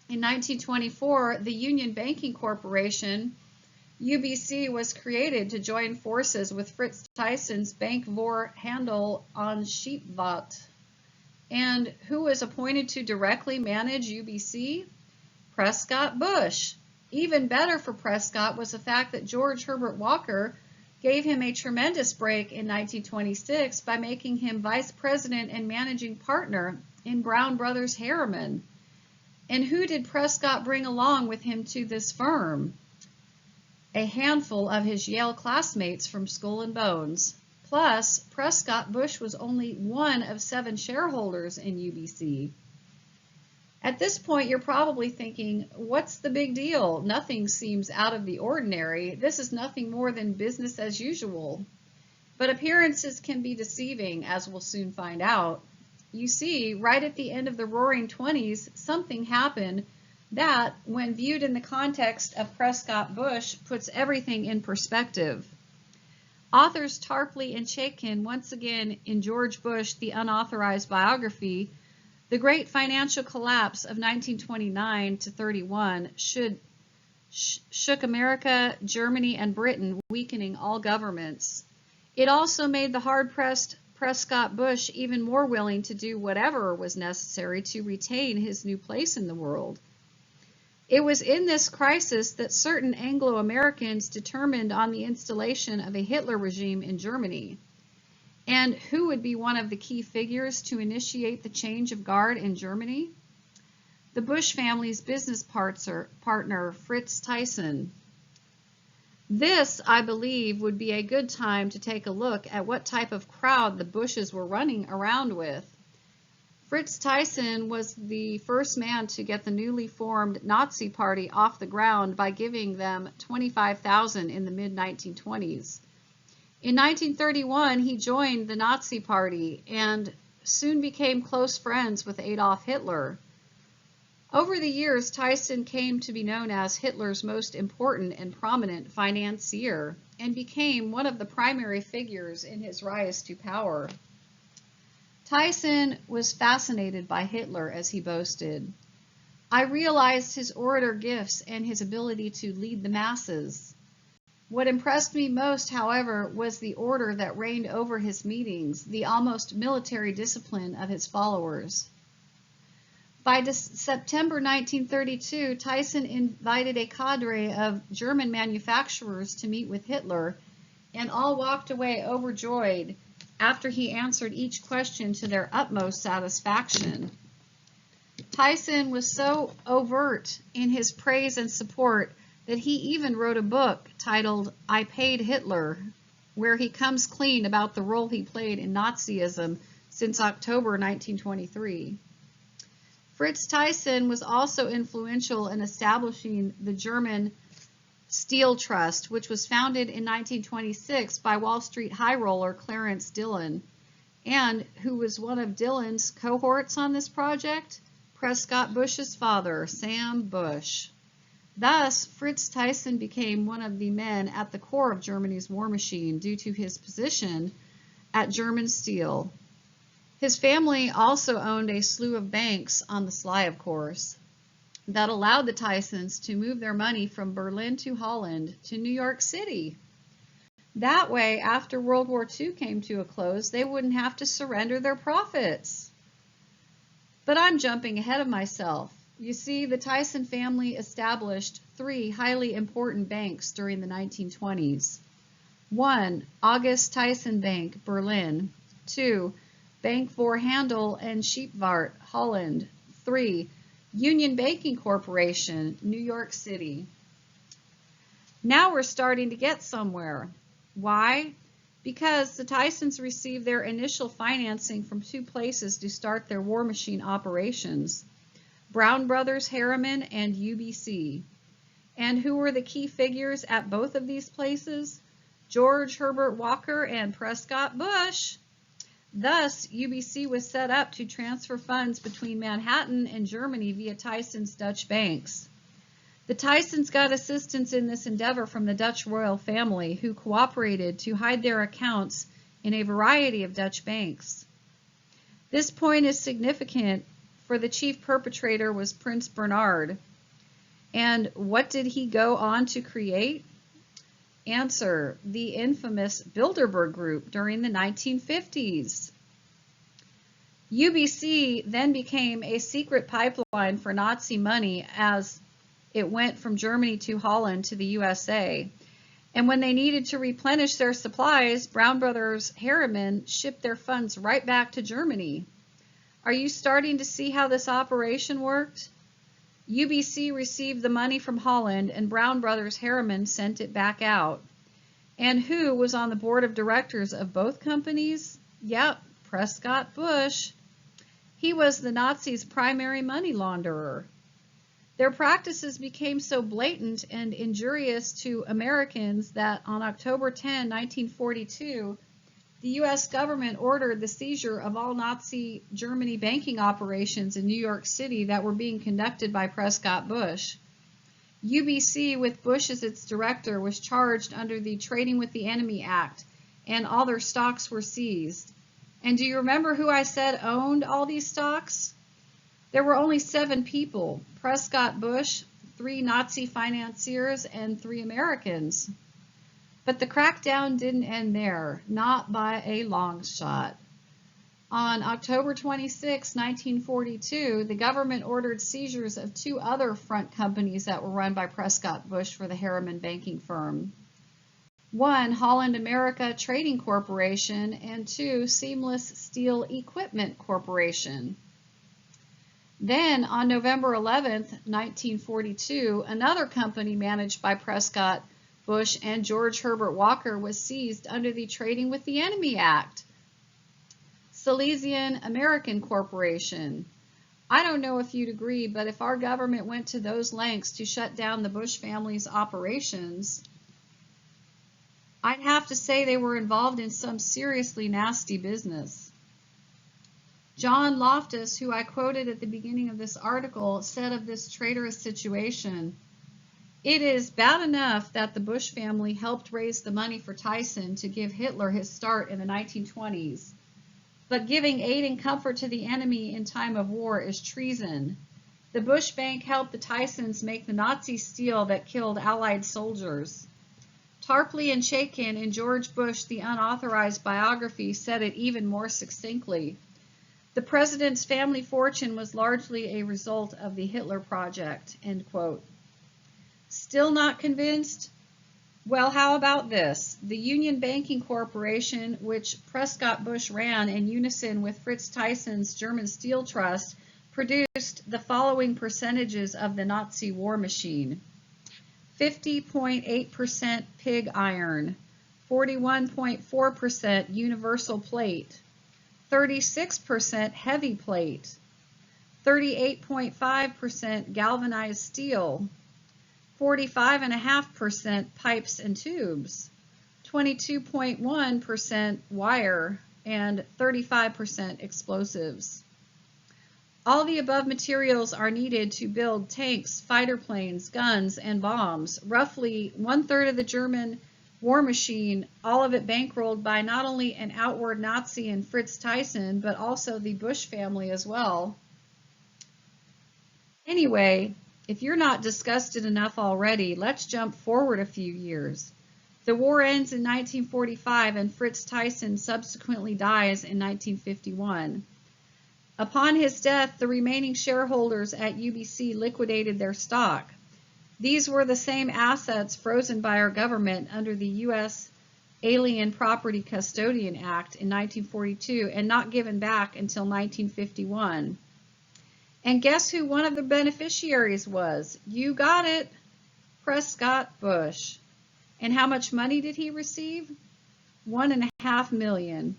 in 1924, the Union Banking Corporation, UBC, was created to join forces with Fritz Thyssen's Bank vor Handel on Scheepvaart. And who was appointed to directly manage UBC? Prescott Bush. Even better for Prescott was the fact that George Herbert Walker gave him a tremendous break in 1926 by making him vice president and managing partner in Brown Brothers Harriman. And who did Prescott bring along with him to this firm? A handful of his Yale classmates from Skull and Bones. Plus, Prescott Bush was only one of 7 shareholders in UBC. At this point, you're probably thinking, what's the big deal? Nothing seems out of the ordinary. This is nothing more than business as usual. But appearances can be deceiving, as we'll soon find out. You see, right at the end of the Roaring '20s, something happened that, when viewed in the context of Prescott Bush, puts everything in perspective. Authors Tarpley and Chaikin, once again in George Bush, the Unauthorized Biography, the great financial collapse of 1929 to 31 shook America, Germany, and Britain, weakening all governments. It also made the hard-pressed Prescott Bush even more willing to do whatever was necessary to retain his new place in the world. It was in this crisis that certain Anglo-Americans determined on the installation of a Hitler regime in Germany. And who would be one of the key figures to initiate the change of guard in Germany? The Bush family's business partner, Fritz Thyssen. This, I believe, would be a good time to take a look at what type of crowd the Bushes were running around with. Fritz Thyssen was the first man to get the newly formed Nazi Party off the ground by giving them $25,000 in the mid-1920s. In 1931, he joined the Nazi Party and soon became close friends with Adolf Hitler. Over the years, Thyssen came to be known as Hitler's most important and prominent financier and became one of the primary figures in his rise to power. Thyssen was fascinated by Hitler, as he boasted. I realized his orator gifts and his ability to lead the masses. What impressed me most, however, was the order that reigned over his meetings, the almost military discipline of his followers. By September 1932, Thyssen invited a cadre of German manufacturers to meet with Hitler, and all walked away overjoyed after he answered each question to their utmost satisfaction. Thyssen was so overt in his praise and support that he even wrote a book titled I Paid Hitler, where he comes clean about the role he played in Nazism since October 1923. Fritz Thyssen was also influential in establishing the German Steel Trust, which was founded in 1926 by Wall Street high roller Clarence Dillon, and who was one of Dillon's cohorts on this project, Prescott Bush's father, Sam Bush. Thus, Fritz Thyssen became one of the men at the core of Germany's war machine due to his position at German Steel. His family also owned a slew of banks, on the sly of course, that allowed the Thyssens to move their money from Berlin to Holland to New York City. That way, after World War II came to a close, they wouldn't have to surrender their profits. But I'm jumping ahead of myself. You see, the Thyssen family established 3 highly important banks during the 1920s. 1. August Thyssen Bank, Berlin. 2. Bank voor Handel en Scheepvaart, Holland. 3. Union Banking Corporation, New York City. Now we're starting to get somewhere. Why? Because the Thyssens received their initial financing from 2 places to start their war machine operations: Brown Brothers Harriman and UBC. And who were the key figures at both of these places? George Herbert Walker and Prescott Bush. Thus, UBC was set up to transfer funds between Manhattan and Germany via Thyssen's Dutch banks. The Thyssens got assistance in this endeavor from the Dutch royal family, who cooperated to hide their accounts in a variety of Dutch banks. This point is significant, for the chief perpetrator was Prince Bernhard. And what did he go on to create? Answer: the infamous Bilderberg Group during the 1950s. UBC then became a secret pipeline for Nazi money as it went from Germany to Holland to the USA. And when they needed to replenish their supplies, Brown Brothers Harriman shipped their funds right back to Germany. Are you starting to see how this operation worked? UBC received the money from Holland, and Brown Brothers Harriman sent it back out. And who was on the board of directors of both companies? Yep, Prescott Bush. He was the Nazis' primary money launderer. Their practices became so blatant and injurious to Americans that on October 10, 1942, the U.S. government ordered the seizure of all Nazi Germany banking operations in New York City that were being conducted by Prescott Bush. UBC, with Bush as its director, was charged under the Trading with the Enemy Act, and all their stocks were seized. And do you remember who I said owned all these stocks? There were only 7 people: Prescott Bush, 3 Nazi financiers, and 3 Americans. But the crackdown didn't end there, not by a long shot. On October 26, 1942, the government ordered seizures of 2 other front companies that were run by Prescott Bush for the Harriman banking firm. 1, Holland America Trading Corporation, and 2, Seamless Steel Equipment Corporation. Then, on November 11, 1942, another company managed by Prescott Bush and George Herbert Walker was seized under the Trading with the Enemy Act. Silesian American Corporation. I don't know if you'd agree, but if our government went to those lengths to shut down the Bush family's operations, I'd have to say they were involved in some seriously nasty business. John Loftus, who I quoted at the beginning of this article, said of this traitorous situation, "It is bad enough that the Bush family helped raise the money for Thyssen to give Hitler his start in the 1920s. But giving aid and comfort to the enemy in time of war is treason. The Bush Bank helped the Thyssens make the Nazi steel that killed Allied soldiers." Tarpley and Chaikin in George Bush, the unauthorized biography, said it even more succinctly. The president's family fortune was largely a result of the Hitler Project, end quote. Still not convinced? Well, how about this? The Union Banking Corporation, which Prescott Bush ran in unison with Fritz Thyssen's German Steel Trust, produced the following percentages of the Nazi war machine. 50.8% pig iron, 41.4% universal plate, 36% heavy plate, 38.5% galvanized steel, 45.5% pipes and tubes, 22.1% wire, and 35% explosives. All the above materials are needed to build tanks, fighter planes, guns, and bombs. Roughly 1/3 of the German war machine, all of it bankrolled by not only an outward Nazi and Fritz Thyssen, but also the Bush family as well. Anyway, if you're not disgusted enough already, let's jump forward a few years. The war ends in 1945 and Fritz Thyssen subsequently dies in 1951. Upon his death, the remaining shareholders at UBC liquidated their stock. These were the same assets frozen by our government under the U.S. Alien Property Custodian Act in 1942 and not given back until 1951. And guess who one of the beneficiaries was? You got it, Prescott Bush. And how much money did he receive? $1.5 million.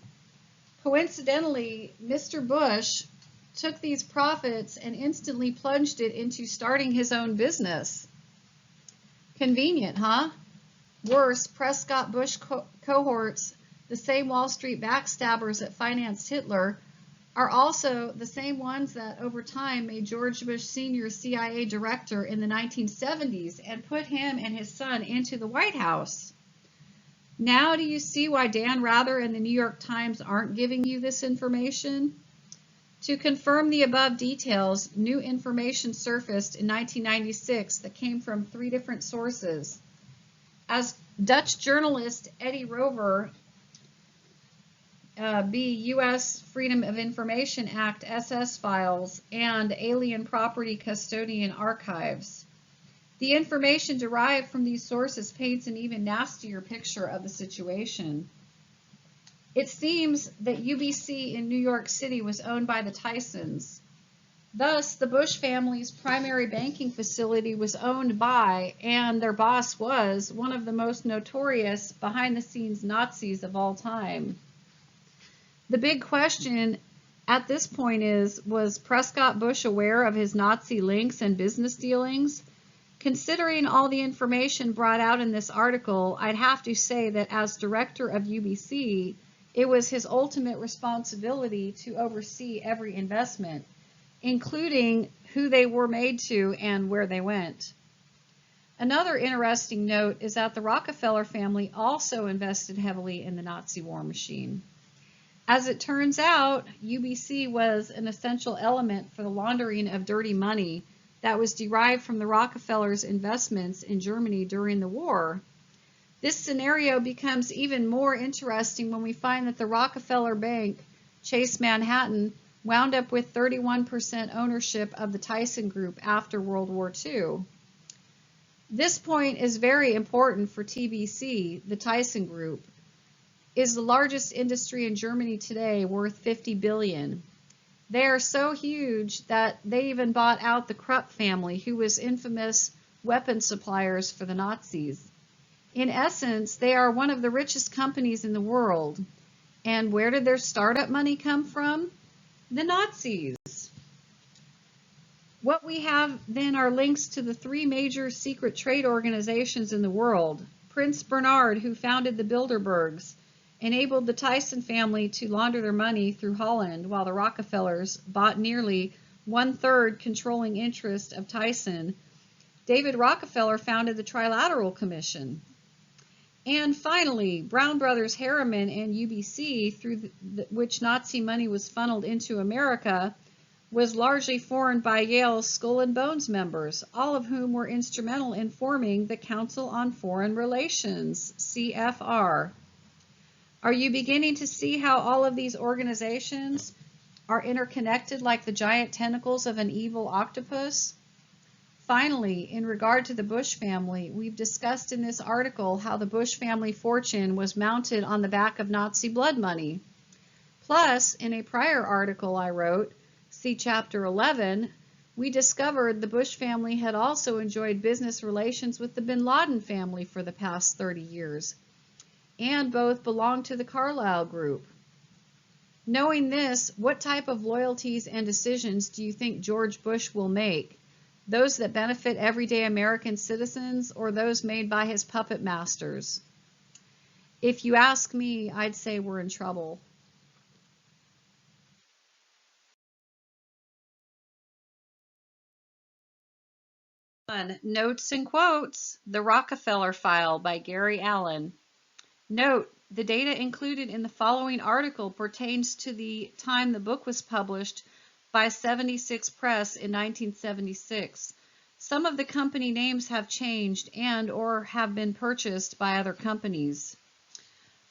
Coincidentally, Mr. Bush took these profits and instantly plunged it into starting his own business. Convenient, huh? Worse, Prescott Bush cohorts, the same Wall Street backstabbers that financed Hitler, are also the same ones that over time made George Bush Sr. CIA director in the 1970s and put him and his son into the White House. Now do you see why Dan Rather and the New York Times aren't giving you this information? To confirm the above details, new information surfaced in 1996 that came from 3 different sources. As Dutch journalist Eddie Rover, U.S. Freedom of Information Act SS files, and Alien Property Custodian archives. The information derived from these sources paints an even nastier picture of the situation. It seems that UBC in New York City was owned by the Tysons. Thus, the Bush family's primary banking facility was owned by, and their boss was, one of the most notorious behind-the-scenes Nazis of all time. The big question at this point is, was Prescott Bush aware of his Nazi links and business dealings? Considering all the information brought out in this article, I'd have to say that as director of UBC, it was his ultimate responsibility to oversee every investment, including who they were made to and where they went. Another interesting note is that the Rockefeller family also invested heavily in the Nazi war machine. As it turns out, UBC was an essential element for the laundering of dirty money that was derived from the Rockefellers' investments in Germany during the war. This scenario becomes even more interesting when we find that the Rockefeller Bank, Chase Manhattan, wound up with 31% ownership of the Thyssen Group after World War II. This point is very important for TBC, the Thyssen Group, is the largest industry in Germany today, worth $50 billion. They are so huge that they even bought out the Krupp family, who was infamous weapon suppliers for the Nazis. In essence, they are one of the richest companies in the world. And where did their startup money come from? The Nazis. What we have then are links to the 3 major secret trade organizations in the world. Prince Bernhard, who founded the Bilderbergs, enabled the Thyssen family to launder their money through Holland, while the Rockefellers bought nearly 1/3 controlling interest of Thyssen. David Rockefeller founded the Trilateral Commission. And finally, Brown Brothers Harriman and UBC, through which Nazi money was funneled into America, was largely formed by Yale's Skull and Bones members, all of whom were instrumental in forming the Council on Foreign Relations, CFR. Are you beginning to see how all of these organizations are interconnected like the giant tentacles of an evil octopus? Finally, in regard to the Bush family, we've discussed in this article how the Bush family fortune was mounted on the back of Nazi blood money. Plus, in a prior article I wrote, see Chapter 11, We discovered the Bush family had also enjoyed business relations with the Bin Laden family for the past 30 years, and both belonged to the Carlyle Group. Knowing this, what type of loyalties and decisions do you think George Bush will make? Those that benefit everyday American citizens, or those made by his puppet masters? If you ask me, I'd say we're in trouble. Notes and Quotes, The Rockefeller File by Gary Allen. Note, the data included in the following article pertains to the time the book was published by 76 Press in 1976. Some of the company names have changed and or have been purchased by other companies.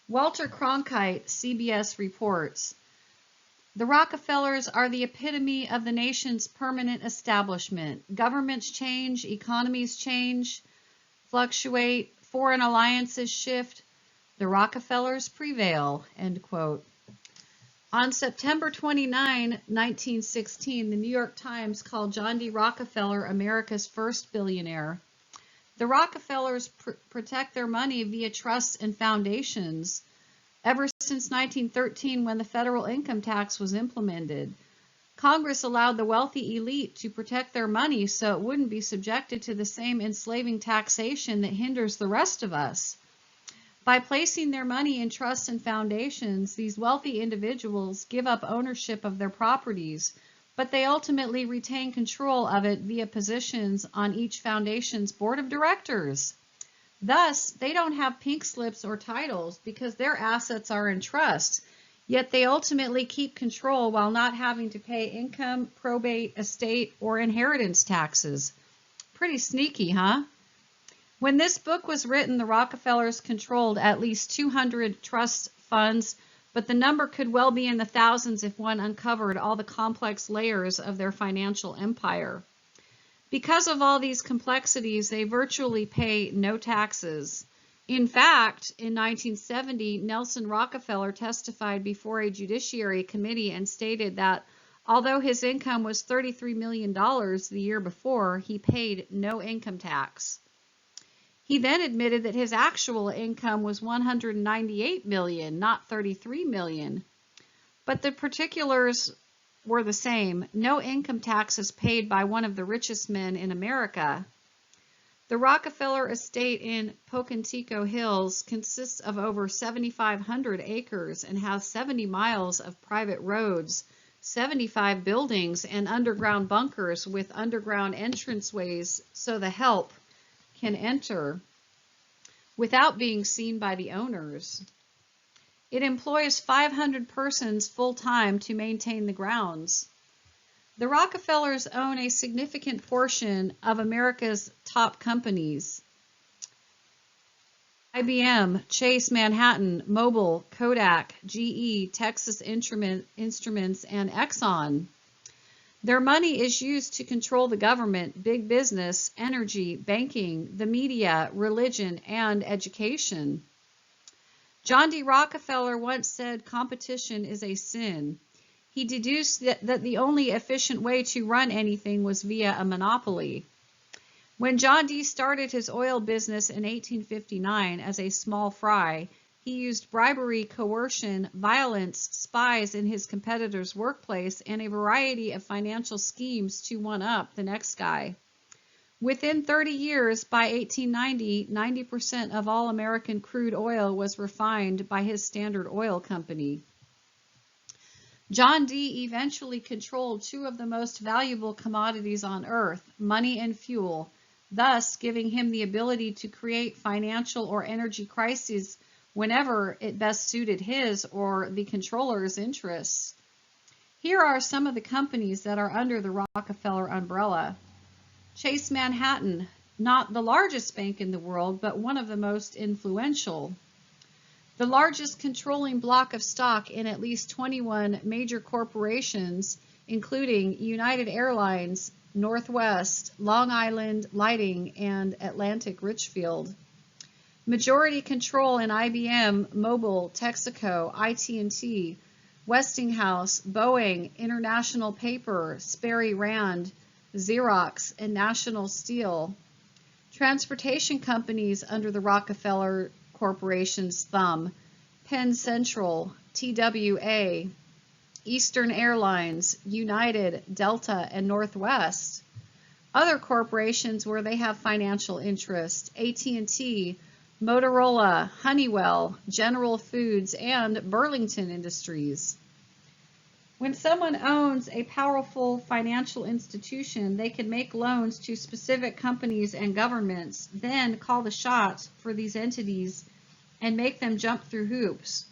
Walter Cronkite, CBS reports, the Rockefellers are the epitome of the nation's permanent establishment. Governments change, economies change, fluctuate, foreign alliances shift. The Rockefellers prevail, end quote. On September 29, 1916, the New York Times called John D. Rockefeller America's first billionaire. The Rockefellers protect their money via trusts and foundations ever since 1913, when the federal income tax was implemented. Congress allowed the wealthy elite to protect their money so it wouldn't be subjected to the same enslaving taxation that hinders the rest of us. By placing their money in trusts and foundations, these wealthy individuals give up ownership of their properties, but they ultimately retain control of it via positions on each foundation's board of directors. Thus, they don't have pink slips or titles because their assets are in trust, yet they ultimately keep control while not having to pay income, probate, estate, or inheritance taxes. Pretty sneaky, huh? When this book was written, the Rockefellers controlled at least 200 trust funds, but the number could well be in the thousands if one uncovered all the complex layers of their financial empire. Because of all these complexities, they virtually pay no taxes. In fact, in 1970, Nelson Rockefeller testified before a judiciary committee and stated that although his income was $33 million the year before, he paid no income tax. He then admitted that his actual income was $198 million, not $33 million. But the particulars were the same. No income taxes paid by one of the richest men in America. The Rockefeller estate in Pocantico Hills consists of over 7,500 acres and has 70 miles of private roads, 75 buildings, and underground bunkers with underground entranceways so the help can enter without being seen by the owners. It employs 500 persons full-time to maintain the grounds. The Rockefellers own a significant portion of America's top companies: IBM, Chase Manhattan, Mobil, Kodak, GE, Texas Instruments, and Exxon. Their money is used to control the government, big business, energy, banking, the media, religion, and education. John D. Rockefeller once said competition is a sin. He deduced that the only efficient way to run anything was via a monopoly. When John D. started his oil business in 1859 as a small fry, he used bribery, coercion, violence, spies in his competitor's workplace, and a variety of financial schemes to one-up the next guy. Within 30 years, by 1890, 90% of all American crude oil was refined by his Standard Oil Company. John D. eventually controlled two of the most valuable commodities on earth, money and fuel, thus giving him the ability to create financial or energy crises whenever it best suited his or the controller's interests. Here are some of the companies that are under the Rockefeller umbrella. Chase Manhattan, not the largest bank in the world, but one of the most influential. The largest controlling block of stock in at least 21 major corporations, including United Airlines, Northwest, Long Island Lighting, and Atlantic Richfield. Majority control in IBM, Mobil, Texaco, IT&T, Westinghouse, Boeing, International Paper, Sperry Rand, Xerox, and National Steel. Transportation companies under the Rockefeller Corporation's thumb: Penn Central, TWA, Eastern Airlines, United, Delta, and Northwest. Other corporations where they have financial interest: AT&T, Motorola, Honeywell, General Foods, and Burlington Industries. When someone owns a powerful financial institution, they can make loans to specific companies and governments, then call the shots for these entities and make them jump through hoops.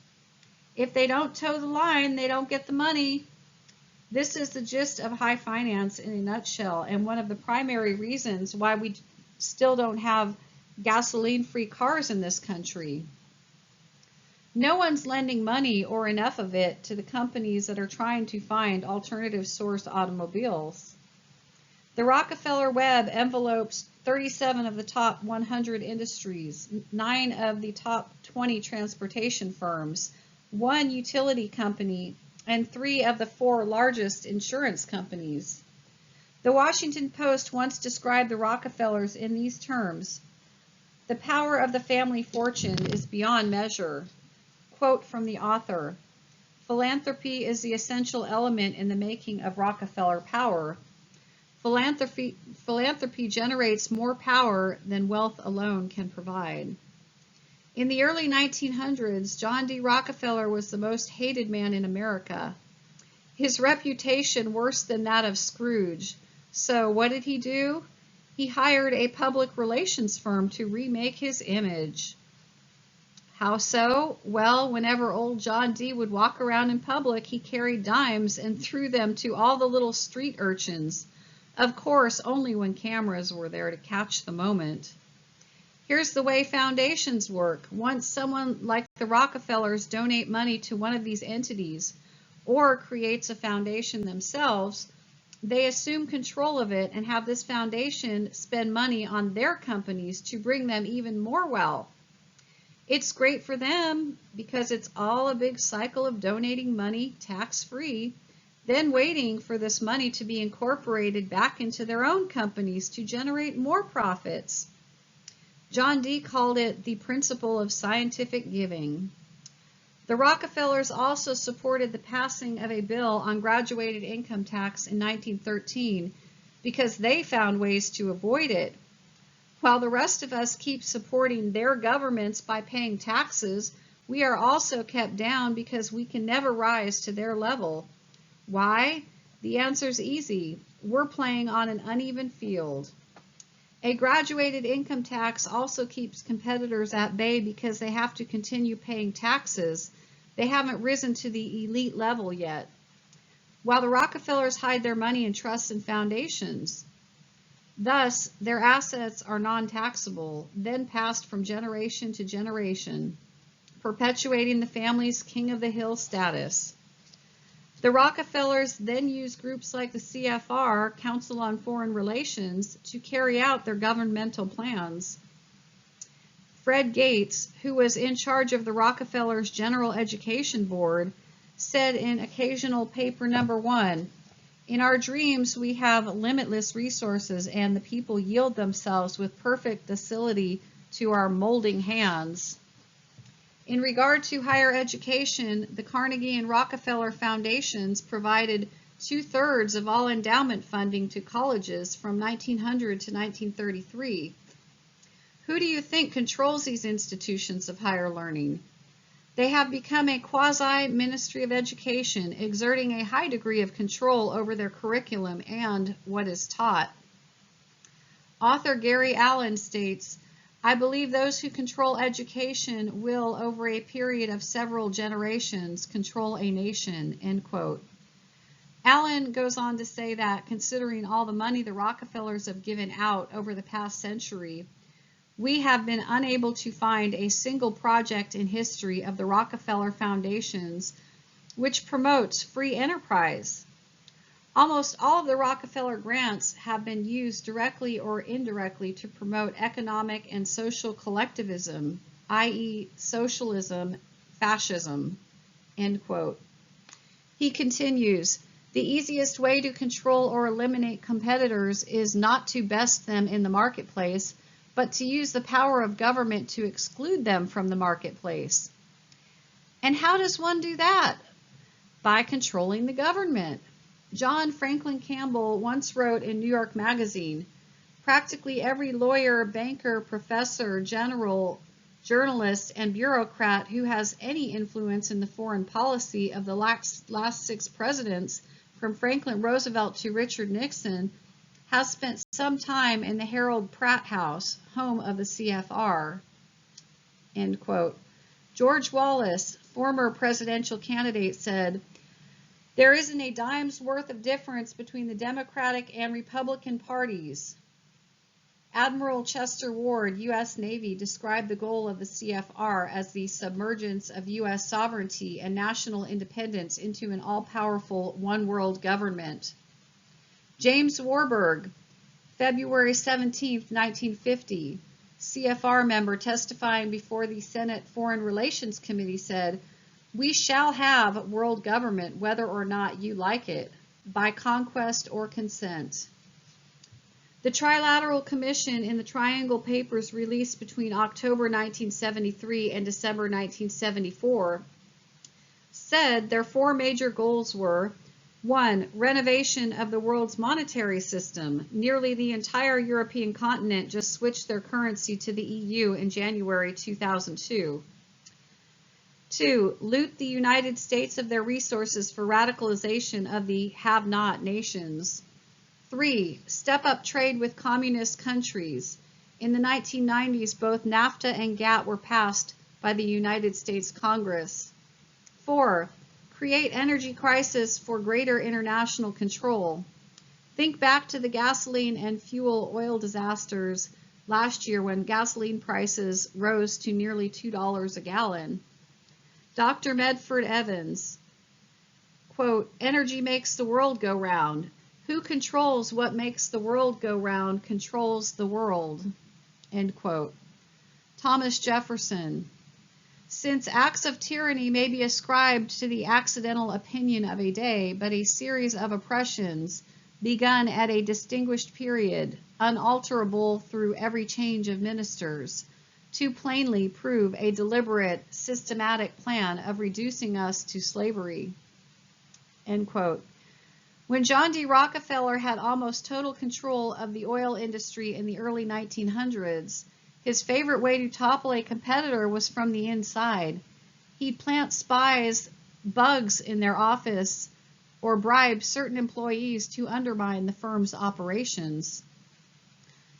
If they don't toe the line, they don't get the money. This is the gist of high finance in a nutshell, and one of the primary reasons why we still don't have gasoline-free cars in this country. No one's lending money or enough of it to the companies that are trying to find alternative source automobiles. The Rockefeller Web envelopes 37 of the top 100 industries, 9 of the top 20 transportation firms, 1 utility company, and 3 of the 4 largest insurance companies. The Washington Post once described the Rockefellers in these terms: "The power of the family fortune is beyond measure." Quote from the author: "Philanthropy is the essential element in the making of Rockefeller power. Philanthropy generates more power than wealth alone can provide." In the early 1900s, John D. Rockefeller was the most hated man in America. His reputation worse than that of Scrooge. So what did he do? He hired a public relations firm to remake his image. How so? Well, whenever old John D. would walk around in public, he carried dimes and threw them to all the little street urchins. Of course, only when cameras were there to catch the moment. Here's the way foundations work. Once someone like the Rockefellers donate money to one of these entities or creates a foundation themselves, they assume control of it and have this foundation spend money on their companies to bring them even more wealth. It's great for them because it's all a big cycle of donating money tax-free, then waiting for this money to be incorporated back into their own companies to generate more profits. John D. called it the principle of scientific giving. The Rockefellers also supported the passing of a bill on graduated income tax in 1913 because they found ways to avoid it. While the rest of us keep supporting their governments by paying taxes, we are also kept down because we can never rise to their level. Why? The answer's easy. We're playing on an uneven field. A graduated income tax also keeps competitors at bay because they have to continue paying taxes. They haven't risen to the elite level yet. While the Rockefellers hide their money in trusts and foundations. Thus, their assets are non-taxable, then passed from generation to generation, perpetuating the family's king of the hill status. The Rockefellers then use groups like the CFR, Council on Foreign Relations, to carry out their governmental plans. Fred Gates, who was in charge of the Rockefellers' General Education Board, said in Occasional Paper Number 1, "In our dreams we have limitless resources and the people yield themselves with perfect docility to our molding hands." In regard to higher education, the Carnegie and Rockefeller Foundations provided 2/3 of all endowment funding to colleges from 1900 to 1933. Who do you think controls these institutions of higher learning? They have become a quasi-Ministry of Education, exerting a high degree of control over their curriculum and what is taught. Author Gary Allen states, "I believe those who control education will, over a period of several generations, control a nation." End quote. Allen goes on to say that, considering all the money the Rockefellers have given out over the past century, we have been unable to find a single project in history of the Rockefeller Foundations which promotes free enterprise. Almost all of the Rockefeller grants have been used directly or indirectly to promote economic and social collectivism, i.e. socialism, fascism. End quote. He continues, The easiest way to control or eliminate competitors is not to best them in the marketplace, but to use the power of government to exclude them from the marketplace. And how does one do that? By controlling the government. John Franklin Campbell once wrote in New York Magazine, "Practically every lawyer, banker, professor, general, journalist, and bureaucrat who has any influence in the foreign policy of the last 6 presidents, from Franklin Roosevelt to Richard Nixon, has spent some time in the Harold Pratt House, home of the CFR." End quote. George Wallace, former presidential candidate, said, "There isn't a dime's worth of difference between the Democratic and Republican parties." Admiral Chester Ward, U.S. Navy, described the goal of the CFR as the submergence of U.S. sovereignty and national independence into an all-powerful one-world government. James Warburg, February 17, 1950, CFR member testifying before the Senate Foreign Relations Committee, said, "We shall have world government whether or not you like it, by conquest or consent." The Trilateral Commission in the Triangle Papers released between October 1973 and December 1974 said their 4 major goals were: 1. Renovation of the world's monetary system. Nearly the entire European continent just switched their currency to the EU in January 2002. 2. Loot the United States of their resources for radicalization of the have-not nations. 3. Step up trade with communist countries. In the 1990s, both NAFTA and GATT were passed by the United States Congress. 4. Create energy crisis for greater international control. Think back to the gasoline and fuel oil disasters last year when gasoline prices rose to nearly $2 a gallon. Dr. Medford Evans, quote, "Energy makes the world go round. Who controls what makes the world go round controls the world." End quote. Thomas Jefferson, "Since acts of tyranny may be ascribed to the accidental opinion of a day, but a series of oppressions, begun at a distinguished period, unalterable through every change of ministers, too plainly prove a deliberate, systematic plan of reducing us to slavery." End quote. When John D. Rockefeller had almost total control of the oil industry in the early 1900s, his favorite way to topple a competitor was from the inside. He'd plant bugs in their office, or bribe certain employees to undermine the firm's operations.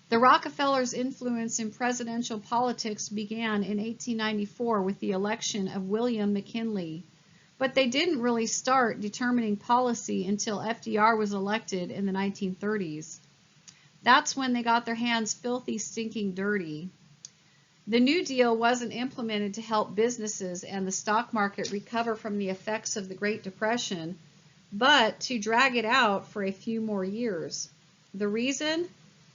The Rockefellers' influence in presidential politics began in 1894 with the election of William McKinley. But they didn't really start determining policy until FDR was elected in the 1930s. That's when they got their hands filthy, stinking dirty. The New Deal wasn't implemented to help businesses and the stock market recover from the effects of the Great Depression, but to drag it out for a few more years. The reason?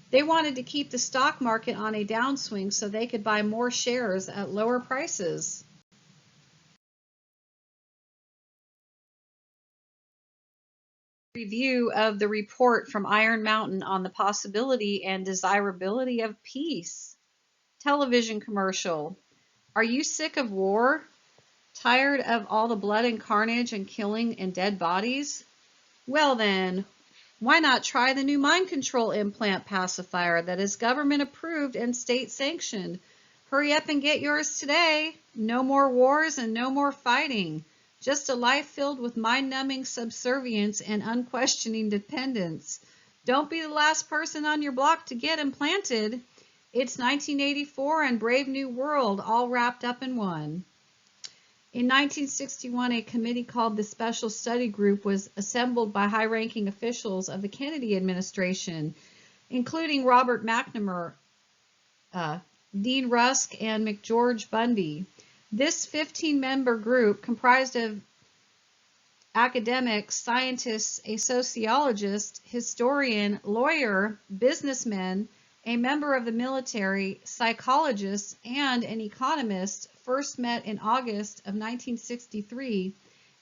They wanted to keep the stock market on a downswing so they could buy more shares at lower prices. Review of the report from Iron Mountain on the possibility and desirability of peace. Television commercial. Are you sick of war? Tired of all the blood and carnage and killing and dead bodies? Well then, why not try the new mind control implant pacifier that is government approved and state sanctioned? Hurry up and get yours today. No more wars and no more fighting. Just a life filled with mind-numbing subservience and unquestioning dependence. Don't be the last person on your block to get implanted. It's 1984 and Brave New World all wrapped up in one. In 1961, a committee called the Special Study Group was assembled by high-ranking officials of the Kennedy administration, including Robert McNamara, Dean Rusk, and McGeorge Bundy. This 15-member group, comprised of academics, scientists, a sociologist, historian, lawyer, businessmen, a member of the military, psychologists, and an economist, first met in August of 1963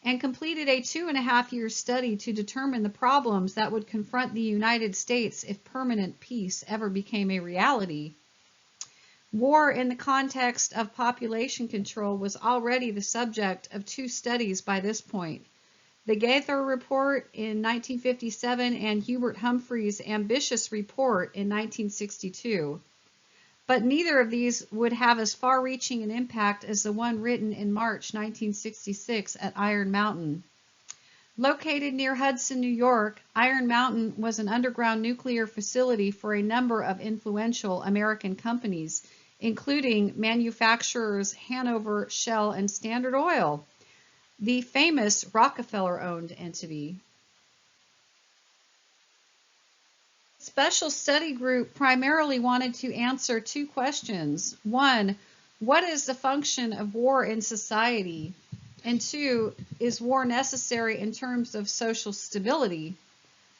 and completed a 2.5-year study to determine the problems that would confront the United States if permanent peace ever became a reality. War in the context of population control was already the subject of 2 studies by this point. The Gaither Report in 1957 and Hubert Humphrey's ambitious report in 1962. But neither of these would have as far-reaching an impact as the one written in March 1966 at Iron Mountain. Located near Hudson, New York, Iron Mountain was an underground nuclear facility for a number of influential American companies, including manufacturers Hanover, Shell, and Standard Oil, the famous Rockefeller-owned entity. The Special Study Group primarily wanted to answer 2 questions. 1, what is the function of war in society? And 2, is war necessary in terms of social stability?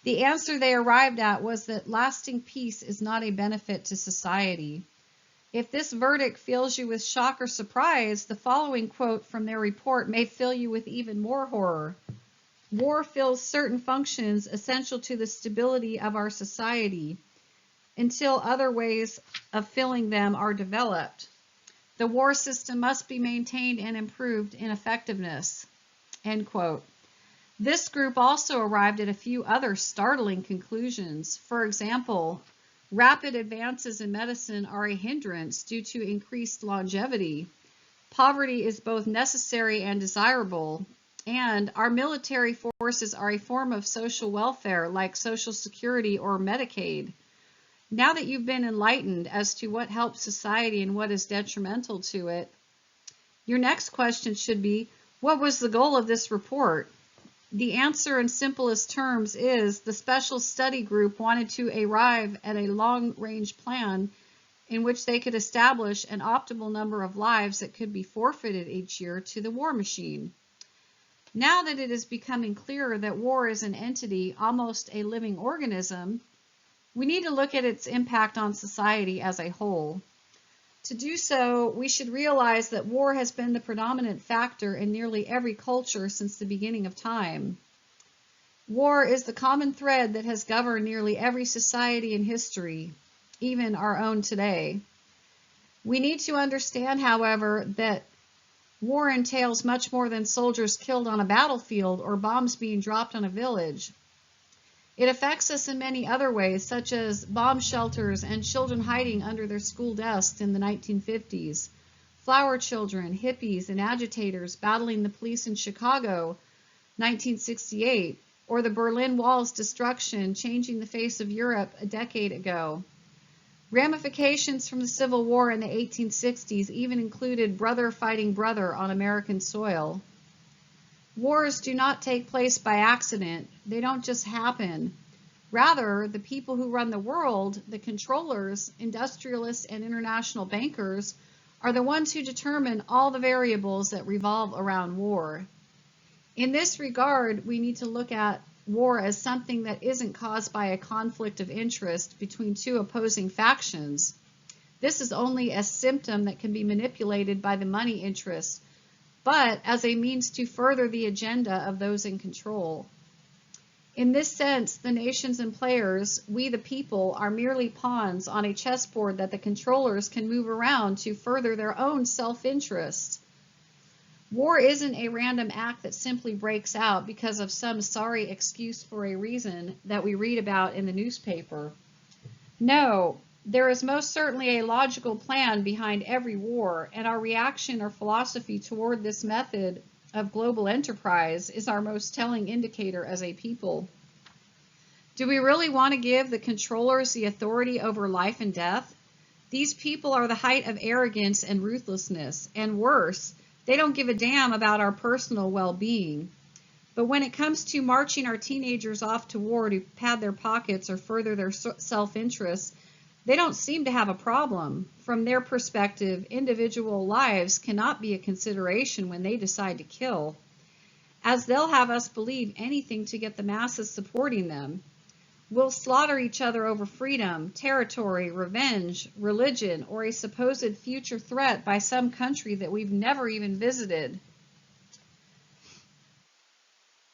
The answer they arrived at was that lasting peace is not a benefit to society. If this verdict fills you with shock or surprise, the following quote from their report may fill you with even more horror. War fills certain functions essential to the stability of our society until other ways of filling them are developed. The war system must be maintained and improved in effectiveness. End quote. This group also arrived at a few other startling conclusions. For example, rapid advances in medicine are a hindrance due to increased longevity. Poverty is both necessary and desirable. And our military forces are a form of social welfare like Social Security or Medicaid. Now that you've been enlightened as to what helps society and what is detrimental to it, your next question should be, what was the goal of this report? The answer in simplest terms is the Special Study Group wanted to arrive at a long-range plan in which they could establish an optimal number of lives that could be forfeited each year to the war machine. Now that it is becoming clearer that war is an entity, almost a living organism, we need to look at its impact on society as a whole. To do so, we should realize that war has been the predominant factor in nearly every culture since the beginning of time. War is the common thread that has governed nearly every society in history, even our own today. We need to understand, however, that war entails much more than soldiers killed on a battlefield or bombs being dropped on a village. It affects us in many other ways, such as bomb shelters and children hiding under their school desks in the 1950s, flower children, hippies, and agitators battling the police in Chicago, 1968, or the Berlin Wall's destruction changing the face of Europe a decade ago. Ramifications from the Civil War in the 1860s even included brother fighting brother on American soil. Wars do not take place by accident. They don't just happen. Rather, the people who run the world, the controllers, industrialists, and international bankers, are the ones who determine all the variables that revolve around war. In this regard, we need to look at war as something that isn't caused by a conflict of interest between 2 opposing factions. This is only a symptom that can be manipulated by the money interests, but as a means to further the agenda of those in control. In this sense, the nations and players, we the people, are merely pawns on a chessboard that the controllers can move around to further their own self-interest. War isn't a random act that simply breaks out because of some sorry excuse for a reason that we read about in the newspaper. No, there is most certainly a logical plan behind every war, and our reaction or philosophy toward this method of global enterprise is our most telling indicator as a people. Do we really want to give the controllers the authority over life and death? These people are the height of arrogance and ruthlessness, and worse, they don't give a damn about our personal well-being. But when it comes to marching our teenagers off to war to pad their pockets or further their self-interest, they don't seem to have a problem. From their perspective, individual lives cannot be a consideration when they decide to kill, as they'll have us believe anything to get the masses supporting them. We'll slaughter each other over freedom, territory, revenge, religion, or a supposed future threat by some country that we've never even visited.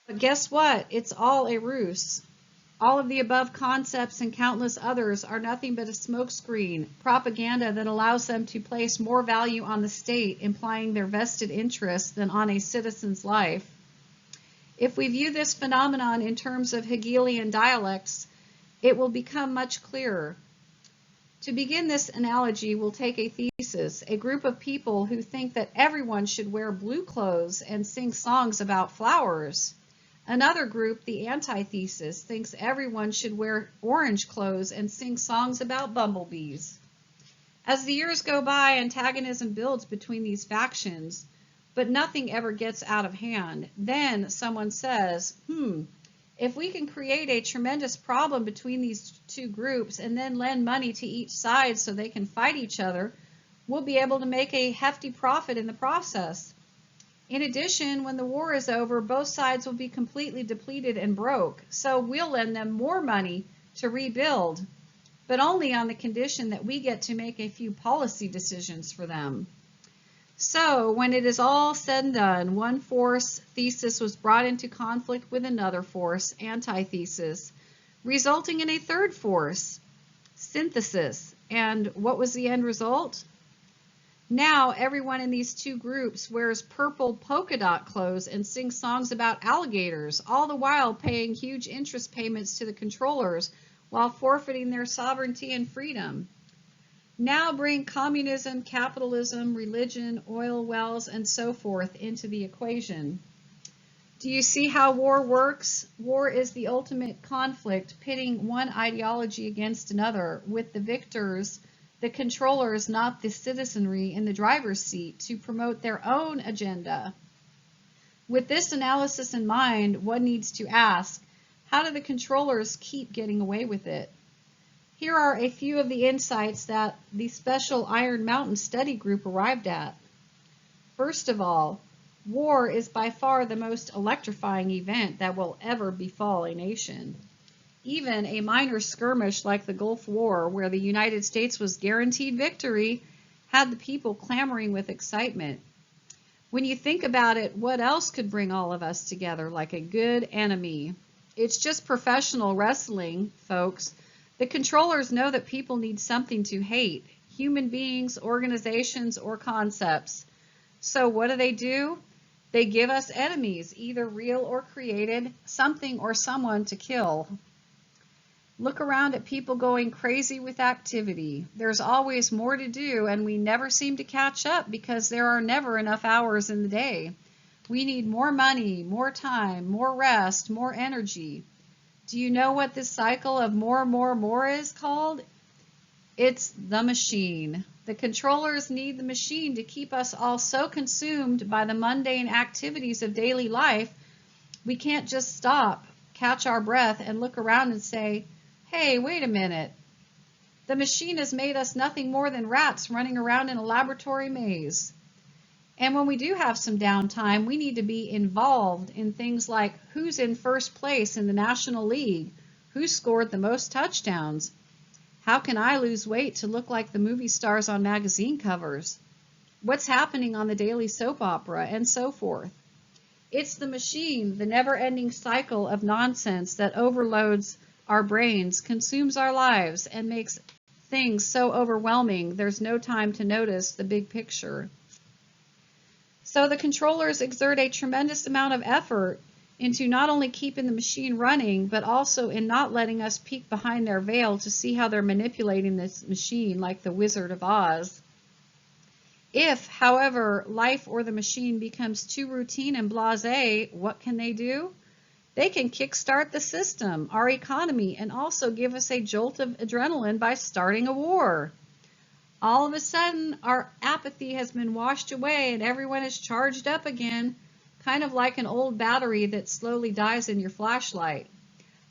But guess what? It's all a ruse. All of the above concepts and countless others are nothing but a smokescreen, propaganda that allows them to place more value on the state, implying their vested interest, than on a citizen's life. If we view this phenomenon in terms of Hegelian dialectics, it will become much clearer. To begin this analogy, we'll take a thesis, a group of people who think that everyone should wear blue clothes and sing songs about flowers. Another group, the antithesis, thinks everyone should wear orange clothes and sing songs about bumblebees. As the years go by, antagonism builds between these factions, but nothing ever gets out of hand. Then someone says, if we can create a tremendous problem between these two groups and then lend money to each side so they can fight each other, we'll be able to make a hefty profit in the process. In addition, when the war is over, both sides will be completely depleted and broke, so we'll lend them more money to rebuild, but only on the condition that we get to make a few policy decisions for them. So, when it is all said and done, one force, thesis, was brought into conflict with another force, antithesis, resulting in a third force, synthesis. And what was the end result? Now, everyone in these two groups wears purple polka dot clothes and sings songs about alligators, all the while paying huge interest payments to the controllers while forfeiting their sovereignty and freedom. Now bring communism, capitalism, religion, oil wells, and so forth into the equation. Do you see how war works? War is the ultimate conflict, pitting one ideology against another, with the victors, the controllers, not the citizenry, in the driver's seat to promote their own agenda. With this analysis in mind, one needs to ask, how do the controllers keep getting away with it? Here are a few of the insights that the Special Iron Mountain Study Group arrived at. First of all, war is by far the most electrifying event that will ever befall a nation. Even a minor skirmish like the Gulf War, where the United States was guaranteed victory, had the people clamoring with excitement. When you think about it, what else could bring all of us together like a good enemy? It's just professional wrestling, folks. The controllers know that people need something to hate, human beings, organizations, or concepts. So what do? They give us enemies, either real or created, something or someone to kill. Look around at people going crazy with activity. There's always more to do, and we never seem to catch up because there are never enough hours in the day. We need more money, more time, more rest, more energy. Do you know what this cycle of more is called? It's the machine. The controllers need the machine to keep us all so consumed by the mundane activities of daily life, we can't just stop, catch our breath, and look around and say, hey, wait a minute. The machine has made us nothing more than rats running around in a laboratory maze. And when we do have some downtime, we need to be involved in things like who's in first place in the National League, who scored the most touchdowns, how can I lose weight to look like the movie stars on magazine covers, what's happening on the daily soap opera, and so forth. It's the machine, the never-ending cycle of nonsense that overloads our brains, consumes our lives, and makes things so overwhelming there's no time to notice the big picture. So the controllers exert a tremendous amount of effort into not only keeping the machine running, but also in not letting us peek behind their veil to see how they're manipulating this machine like the Wizard of Oz. If, however, life or the machine becomes too routine and blasé, what can they do? They can kickstart the system, our economy, and also give us a jolt of adrenaline by starting a war. All of a sudden, our apathy has been washed away and everyone is charged up again, kind of like an old battery that slowly dies in your flashlight.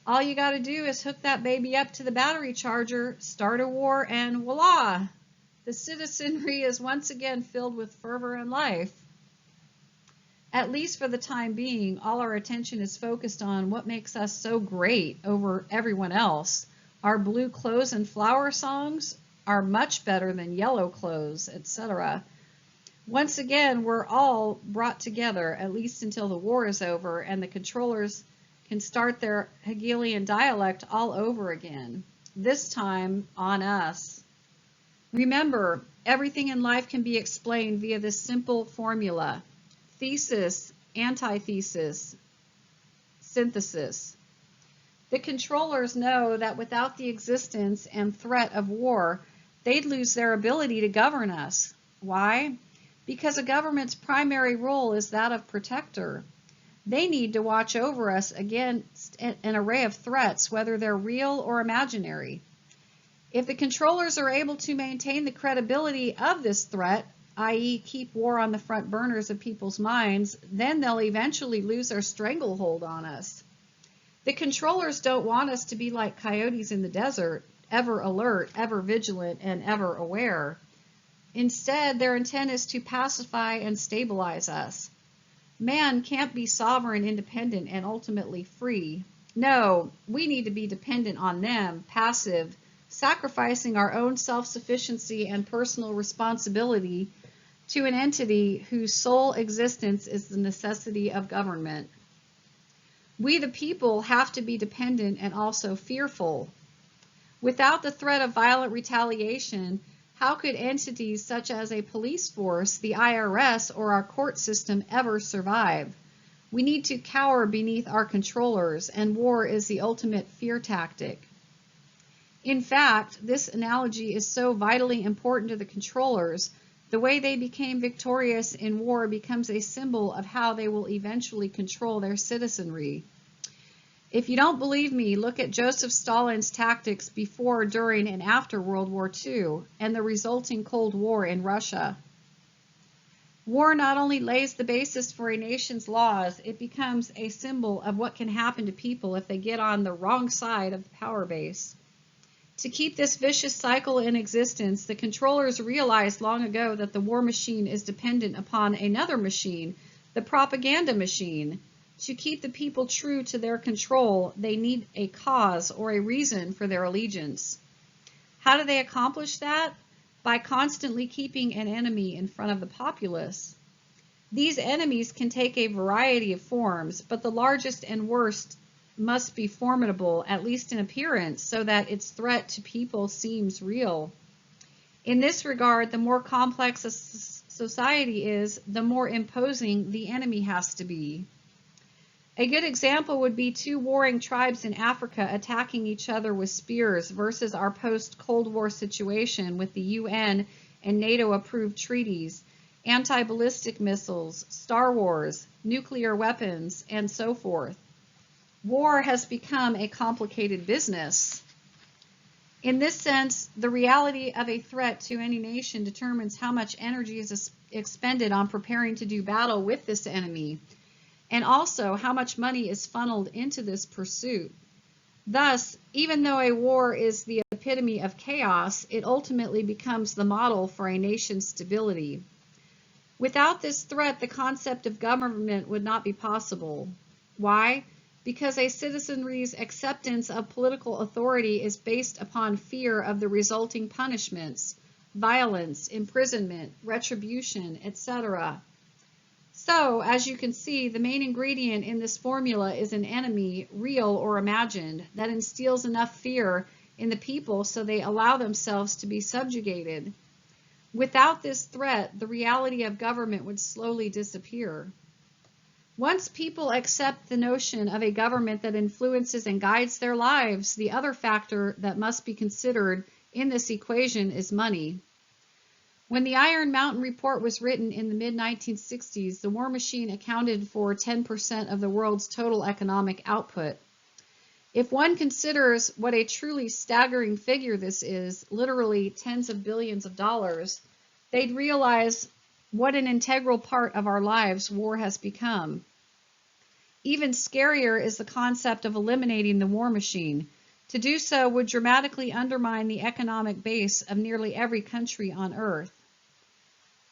All you got to do is hook that baby up to the battery charger, start a war, and voila! The citizenry is once again filled with fervor and life. At least for the time being, all our attention is focused on what makes us so great over everyone else. Our blue clothes and flower songs are much better than yellow clothes, etc. Once again, we're all brought together, at least until the war is over and the controllers can start their Hegelian dialect all over again, this time on us. Remember, everything in life can be explained via this simple formula: thesis, antithesis, synthesis. The controllers know that without the existence and threat of war, they'd lose their ability to govern us. Why? Because a government's primary role is that of protector. They need to watch over us against an array of threats, whether they're real or imaginary. If the controllers are able to maintain the credibility of this threat, i.e. keep war on the front burners of people's minds, then they'll eventually lose their stranglehold on us. The controllers don't want us to be like coyotes in the desert, ever alert, ever vigilant, and ever aware. Instead, their intent is to pacify and stabilize us. Man can't be sovereign, independent, and ultimately free. No, we need to be dependent on them, passive, sacrificing our own self-sufficiency and personal responsibility to an entity whose sole existence is the necessity of government. We, the people, have to be dependent and also fearful. Without the threat of violent retaliation, how could entities such as a police force, the IRS, or our court system ever survive? We need to cower beneath our controllers, and war is the ultimate fear tactic. In fact, this analogy is so vitally important to the controllers, the way they became victorious in war becomes a symbol of how they will eventually control their citizenry. If you don't believe me, look at Joseph Stalin's tactics before, during, and after World War II and the resulting Cold War in Russia. War not only lays the basis for a nation's laws, it becomes a symbol of what can happen to people if they get on the wrong side of the power base. To keep this vicious cycle in existence, the controllers realized long ago that the war machine is dependent upon another machine, the propaganda machine. To keep the people true to their control, they need a cause or a reason for their allegiance. How do they accomplish that? By constantly keeping an enemy in front of the populace. These enemies can take a variety of forms, but the largest and worst must be formidable, at least in appearance, so that its threat to people seems real. In this regard, the more complex a society is, the more imposing the enemy has to be. A good example would be two warring tribes in Africa attacking each other with spears versus our post-Cold War situation with the UN and NATO-approved treaties, anti-ballistic missiles, Star Wars, nuclear weapons, and so forth. War has become a complicated business. In this sense, the reality of a threat to any nation determines how much energy is expended on preparing to do battle with this enemy, and also how much money is funneled into this pursuit. Thus, even though a war is the epitome of chaos, it ultimately becomes the model for a nation's stability. Without this threat, the concept of government would not be possible. Why? Because a citizenry's acceptance of political authority is based upon fear of the resulting punishments, violence, imprisonment, retribution, etc. So, as you can see, the main ingredient in this formula is an enemy, real or imagined, that instills enough fear in the people so they allow themselves to be subjugated. Without this threat, the reality of government would slowly disappear. Once people accept the notion of a government that influences and guides their lives, the other factor that must be considered in this equation is money. When the Iron Mountain Report was written in the mid-1960s, the war machine accounted for 10% of the world's total economic output. If one considers what a truly staggering figure this is, literally tens of billions of dollars, they'd realize what an integral part of our lives war has become. Even scarier is the concept of eliminating the war machine. To do so would dramatically undermine the economic base of nearly every country on earth.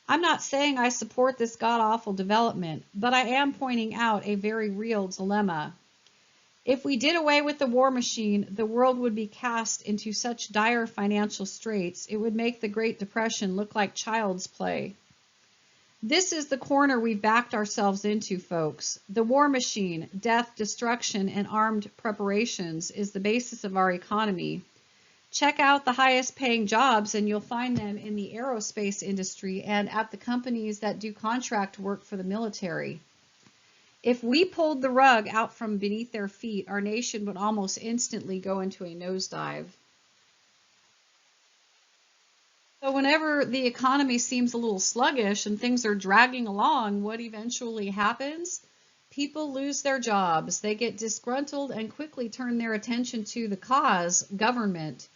I'm not saying I support this god-awful development, but I am pointing out a very real dilemma. If we did away with the war machine, the world would be cast into such dire financial straits, it would make the Great Depression look like child's play. This is the corner we've backed ourselves into, folks. The war machine, death, destruction, and armed preparations is the basis of our economy. Check out the highest paying jobs and you'll find them in the aerospace industry and at the companies that do contract work for the military. If we pulled the rug out from beneath their feet, our nation would almost instantly go into a nosedive. So whenever the economy seems a little sluggish and things are dragging along, what eventually happens? People lose their jobs. They get disgruntled and quickly turn their attention to the cause, government.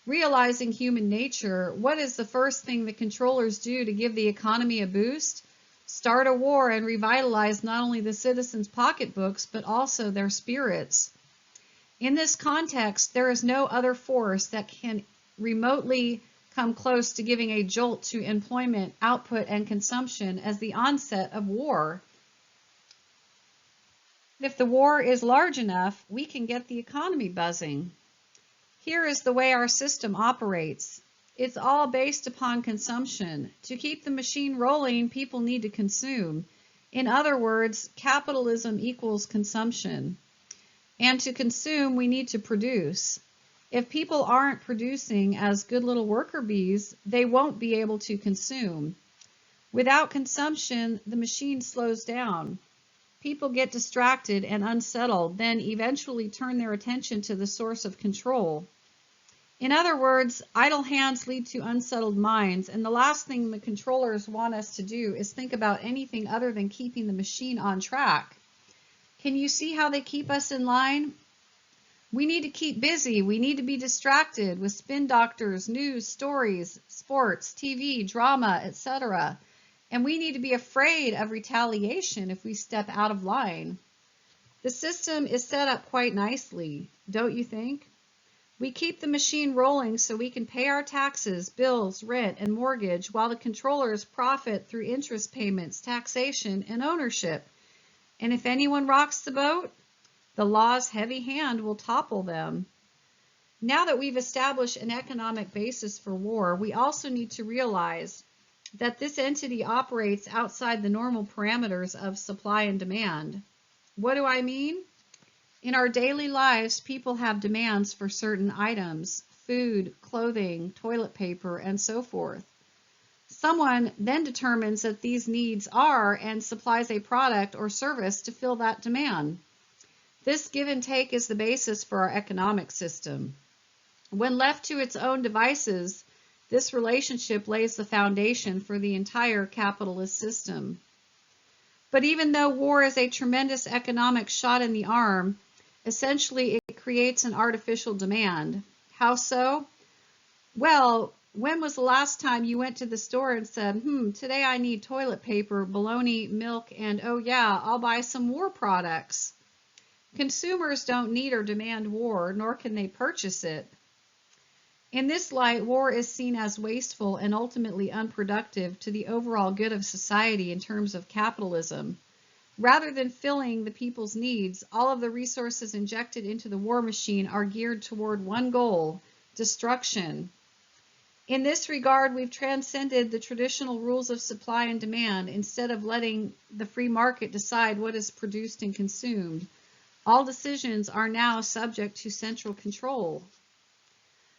Realizing human nature, what is the first thing the controllers do to give the economy a boost? Start a war and revitalize not only the citizens' pocketbooks, but also their spirits. In this context, there is no other force that can remotely come close to giving a jolt to employment, output, and consumption as the onset of war. If the war is large enough, we can get the economy buzzing. Here is the way our system operates. It's all based upon consumption. To keep the machine rolling, people need to consume. In other words, capitalism equals consumption. And to consume, we need to produce. If people aren't producing as good little worker bees, they won't be able to consume. Without consumption, the machine slows down. People get distracted and unsettled, then eventually turn their attention to the source of control. In other words, idle hands lead to unsettled minds, and the last thing the controllers want us to do is think about anything other than keeping the machine on track. Can you see how they keep us in line? We need to keep busy. We need to be distracted with spin doctors, news, stories, sports, TV, drama, etc. And we need to be afraid of retaliation if we step out of line. The system is set up quite nicely, don't you think? We keep the machine rolling so we can pay our taxes, bills, rent, and mortgage, while the controllers profit through interest payments, taxation, and ownership. And if anyone rocks the boat, the law's heavy hand will topple them. Now that we've established an economic basis for war, we also need to realize that this entity operates outside the normal parameters of supply and demand. What do I mean? In our daily lives, people have demands for certain items, food, clothing, toilet paper, and so forth. Someone then determines that these needs are and supplies a product or service to fill that demand. This give and take is the basis for our economic system. When left to its own devices, this relationship lays the foundation for the entire capitalist system. But even though war is a tremendous economic shot in the arm, essentially it creates an artificial demand. How so? Well, when was the last time you went to the store and said, today I need toilet paper, bologna, milk, and oh yeah, I'll buy some war products? Consumers don't need or demand war, nor can they purchase it. In this light, war is seen as wasteful and ultimately unproductive to the overall good of society in terms of capitalism. Rather than filling the people's needs, all of the resources injected into the war machine are geared toward one goal: destruction. In this regard, we've transcended the traditional rules of supply and demand. Instead of letting the free market decide what is produced and consumed, all decisions are now subject to central control.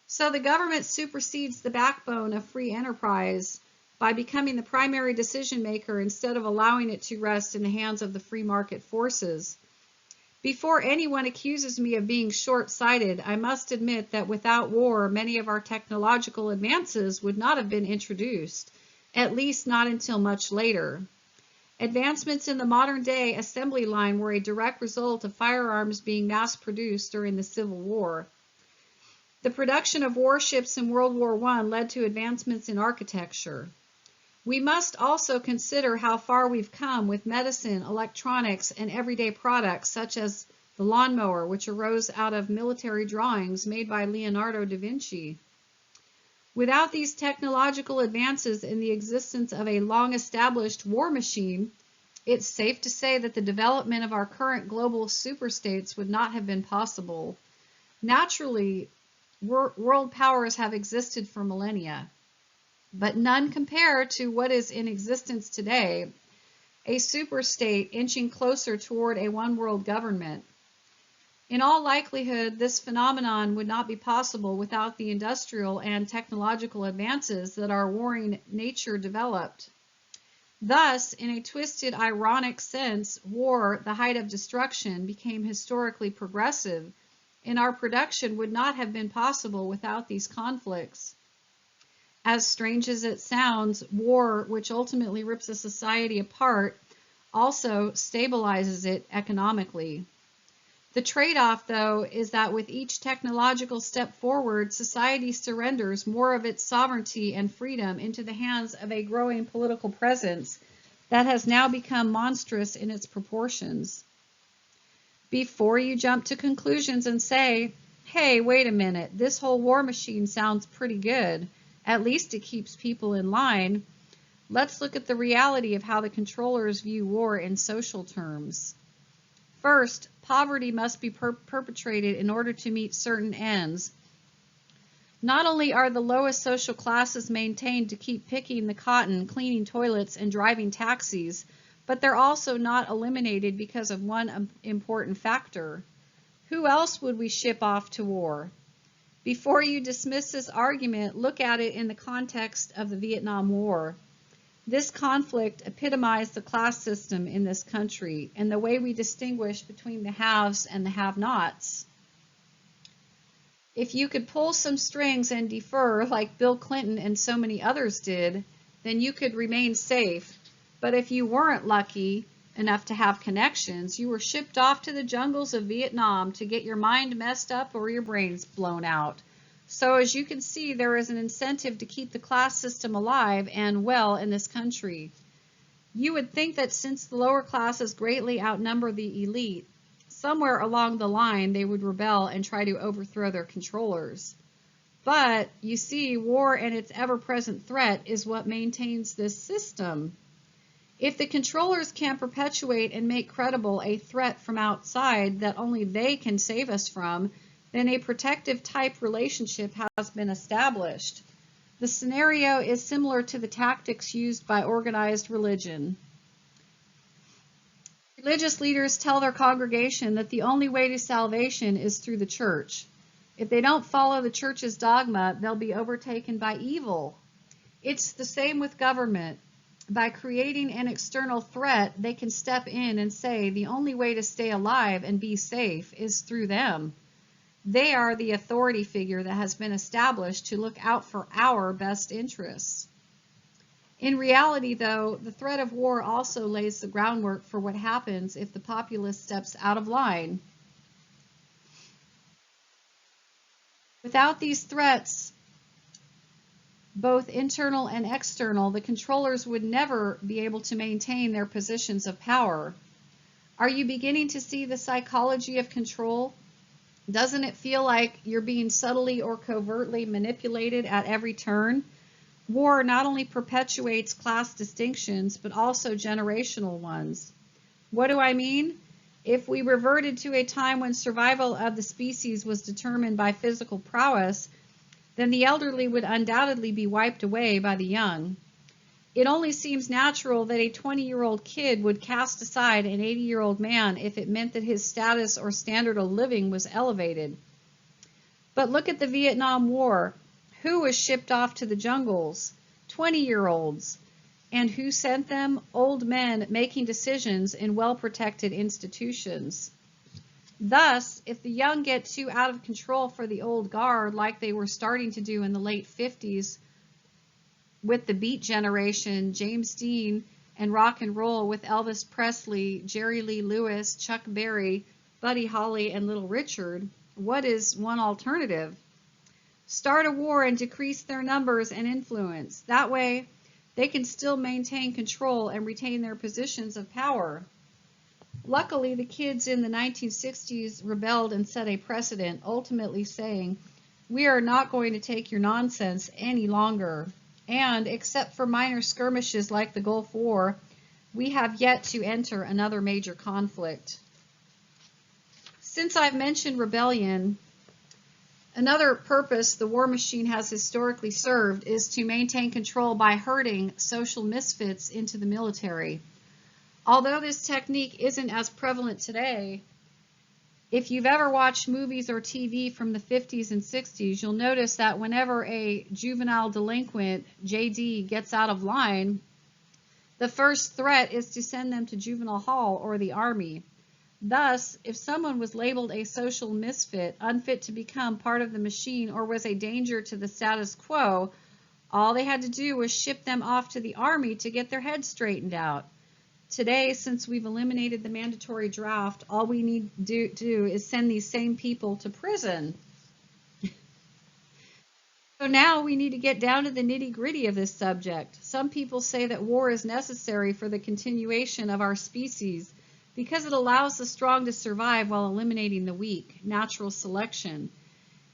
So the government supersedes the backbone of free enterprise by becoming the primary decision maker instead of allowing it to rest in the hands of the free market forces. Before anyone accuses me of being short-sighted, I must admit that without war, many of our technological advances would not have been introduced, at least not until much later. Advancements in the modern-day assembly line were a direct result of firearms being mass-produced during the Civil War. The production of warships in World War I led to advancements in architecture. We must also consider how far we've come with medicine, electronics, and everyday products such as the lawnmower, which arose out of military drawings made by Leonardo da Vinci. Without these technological advances in the existence of a long-established war machine, it's safe to say that the development of our current global superstates would not have been possible. Naturally, world powers have existed for millennia. but none compare to what is in existence today, a superstate inching closer toward a one-world government. In all likelihood, this phenomenon would not be possible without the industrial and technological advances that our warring nature developed. Thus, in a twisted, ironic sense, war, the height of destruction, became historically progressive, and our production would not have been possible without these conflicts. As strange as it sounds, war, which ultimately rips a society apart, also stabilizes it economically. The trade-off, though, is that with each technological step forward, society surrenders more of its sovereignty and freedom into the hands of a growing political presence that has now become monstrous in its proportions. Before you jump to conclusions and say, hey, wait a minute, this whole war machine sounds pretty good, at least it keeps people in line, let's look at the reality of how the controllers view war in social terms. First, poverty must be perpetrated in order to meet certain ends. Not only are the lowest social classes maintained to keep picking the cotton, cleaning toilets, and driving taxis, but they're also not eliminated because of one important factor. Who else would we ship off to war? Before you dismiss this argument, look at it in the context of the Vietnam War. This conflict epitomized the class system in this country and the way we distinguish between the haves and the have-nots. If you could pull some strings and defer like Bill Clinton and so many others did, then you could remain safe. But if you weren't lucky enough to have connections, you were shipped off to the jungles of Vietnam to get your mind messed up or your brains blown out. So as you can see, there is an incentive to keep the class system alive and well in this country. You would think that since the lower classes greatly outnumber the elite, somewhere along the line they would rebel and try to overthrow their controllers. But, you see, war and its ever-present threat is what maintains this system. If the controllers can perpetuate and make credible a threat from outside that only they can save us from, then a protective type relationship has been established. The scenario is similar to the tactics used by organized religion. Religious leaders tell their congregation that the only way to salvation is through the church. If they don't follow the church's dogma, they'll be overtaken by evil. It's the same with government. By creating an external threat, they can step in and say the only way to stay alive and be safe is through them. They are the authority figure that has been established to look out for our best interests. In reality, though, the threat of war also lays the groundwork for what happens if the populace steps out of line. Without these threats, both internal and external, the controllers would never be able to maintain their positions of power. Are you beginning to see the psychology of control? Doesn't it feel like you're being subtly or covertly manipulated at every turn? War not only perpetuates class distinctions, but also generational ones. What do I mean? If we reverted to a time when survival of the species was determined by physical prowess, then the elderly would undoubtedly be wiped away by the young. It only seems natural that a 20-year-old kid would cast aside an 80-year-old man if it meant that his status or standard of living was elevated. But look at the Vietnam War. Who was shipped off to the jungles? 20-year-olds. And who sent them? Old men making decisions in well-protected institutions. Thus, if the young get too out of control for the old guard, like they were starting to do in the late 50s, with the Beat Generation, James Dean, and rock and roll with Elvis Presley, Jerry Lee Lewis, Chuck Berry, Buddy Holly, and Little Richard, what is one alternative? Start a war and decrease their numbers and influence. That way, they can still maintain control and retain their positions of power. Luckily, the kids in the 1960s rebelled and set a precedent, ultimately saying, "We are not going to take your nonsense any longer." And, except for minor skirmishes like the Gulf War, we have yet to enter another major conflict. Since I've mentioned rebellion, Another purpose the war machine has historically served is to maintain control by herding social misfits into the military. Although this technique isn't as prevalent today, if you've ever watched movies or TV from the 50s and 60s, you'll notice that whenever a juvenile delinquent, JD, gets out of line, the first threat is to send them to juvenile hall or the army. Thus, if someone was labeled a social misfit, unfit to become part of the machine, or was a danger to the status quo, all they had to do was ship them off to the army to get their heads straightened out. Today, since we've eliminated the mandatory draft, all we need to do is send these same people to prison. So now we need to get down to the nitty-gritty of this subject. Some people say that war is necessary for the continuation of our species because it allows the strong to survive while eliminating the weak, natural selection.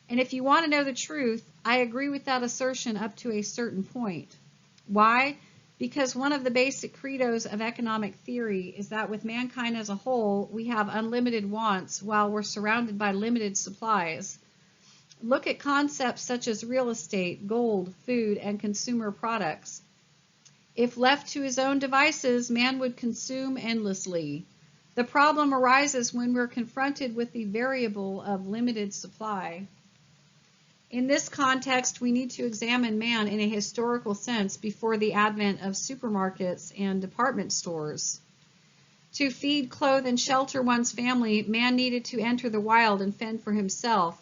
And if you want to know the truth, I agree with that assertion up to a certain point. Why? Because one of the basic credos of economic theory is that with mankind as a whole, we have unlimited wants while we're surrounded by limited supplies. Look at concepts such as real estate, gold, food, and consumer products. If left to his own devices, man would consume endlessly. The problem arises when we're confronted with the variable of limited supply. In this context, we need to examine man in a historical sense before the advent of supermarkets and department stores. To feed, clothe, and shelter one's family, man needed to enter the wild and fend for himself.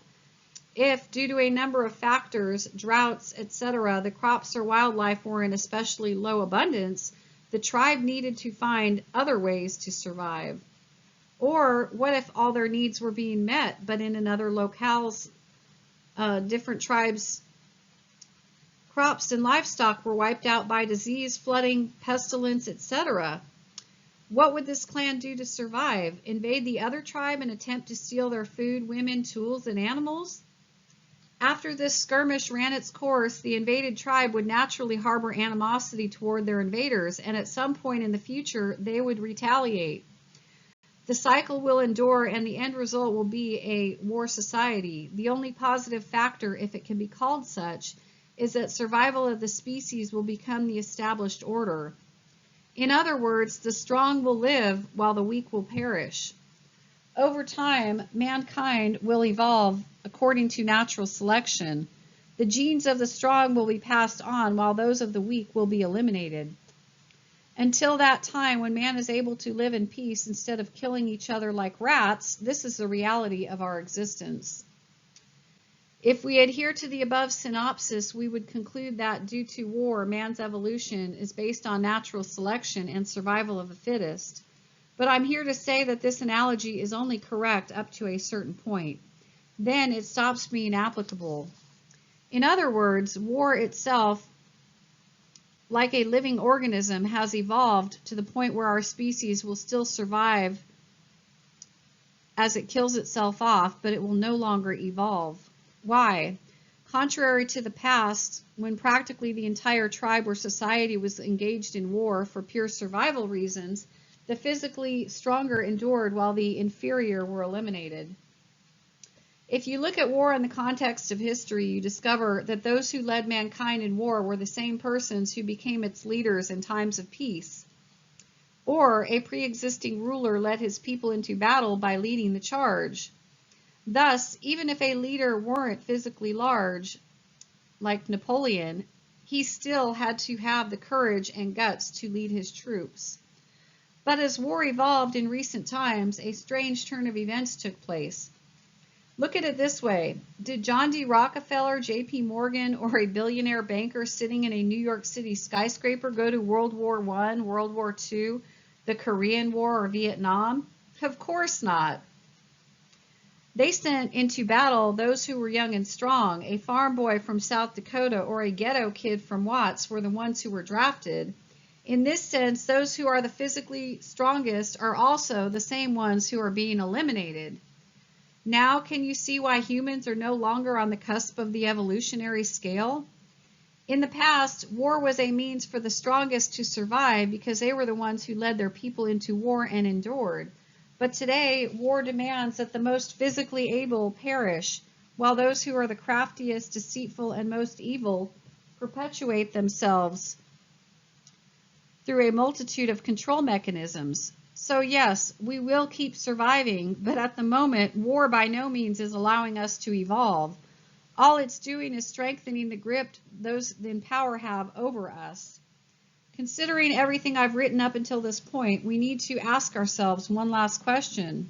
If, due to a number of factors, droughts, etc., the crops or wildlife were in especially low abundance, the tribe needed to find other ways to survive. Or what if all their needs were being met, but in another locales, different tribes' crops and livestock were wiped out by disease, flooding, pestilence, etc.? What would this clan do to survive? Invade the other tribe and attempt to steal their food, women, tools, and animals? After this skirmish ran its course, the invaded tribe would naturally harbor animosity toward their invaders, and at some point in the future, they would retaliate. The cycle will endure, and the end result will be a war society. The only positive factor, if it can be called such, is that survival of the species will become the established order. In other words, the strong will live while the weak will perish. Over time, mankind will evolve according to natural selection. The genes of the strong will be passed on while those of the weak will be eliminated. Until that time when man is able to live in peace instead of killing each other like rats, this is the reality of our existence. If we adhere to the above synopsis, we would conclude that due to war, man's evolution is based on natural selection and survival of the fittest. But I'm here to say that this analogy is only correct up to a certain point. Then it stops being applicable. In other words, war itself, like a living organism, has evolved to the point where our species will still survive as it kills itself off, but it will no longer evolve. Why? Contrary to the past, when practically the entire tribe or society was engaged in war for pure survival reasons, the physically stronger endured while the inferior were eliminated. If you look at war in the context of history, you discover that those who led mankind in war were the same persons who became its leaders in times of peace. Or a pre-existing ruler led his people into battle by leading the charge. Thus, even if a leader weren't physically large, like Napoleon, he still had to have the courage and guts to lead his troops. But as war evolved in recent times, a strange turn of events took place. Look at it this way. Did John D. Rockefeller, J.P. Morgan, or a billionaire banker sitting in a New York City skyscraper go to World War I, World War II, the Korean War, or Vietnam? Of course not. They sent into battle those who were young and strong. A farm boy from South Dakota or a ghetto kid from Watts were the ones who were drafted. In this sense, those who are the physically strongest are also the same ones who are being eliminated. Now, can you see why humans are no longer on the cusp of the evolutionary scale? In the past, war was a means for the strongest to survive because they were the ones who led their people into war and endured. But today, war demands that the most physically able perish. while those who are the craftiest, deceitful, and most evil perpetuate themselves through a multitude of control mechanisms. So yes, we will keep surviving, but at the moment, war by no means is allowing us to evolve. All it's doing is strengthening the grip those in power have over us. Considering everything I've written up until this point, we need to ask ourselves one last question.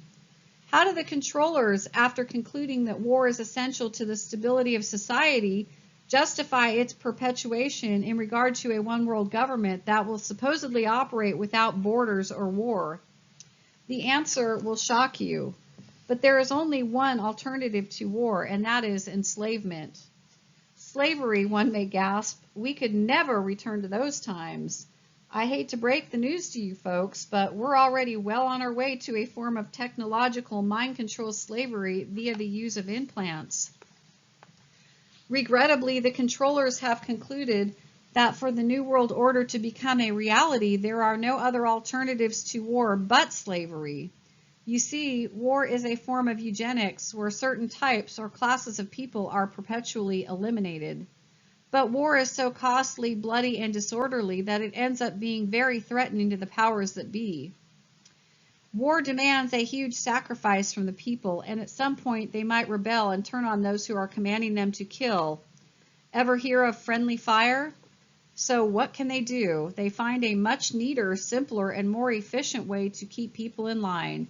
How do the controllers, after concluding that war is essential to the stability of society, justify its perpetuation in regard to a one-world government that will supposedly operate without borders or war? The answer will shock you, but there is only one alternative to war, and that is enslavement. Slavery, one may gasp. We could never return to those times. I hate to break the news to you folks, but we're already well on our way to a form of technological mind control slavery via the use of implants. Regrettably, the controllers have concluded that for the New World Order to become a reality, there are no other alternatives to war but slavery. You see, war is a form of eugenics where certain types or classes of people are perpetually eliminated. But war is so costly, bloody, and disorderly that it ends up being very threatening to the powers that be. War demands a huge sacrifice from the people, and at some point they might rebel and turn on those who are commanding them to kill. Ever hear of friendly fire? So what can they do? They find a much neater, simpler, and more efficient way to keep people in line.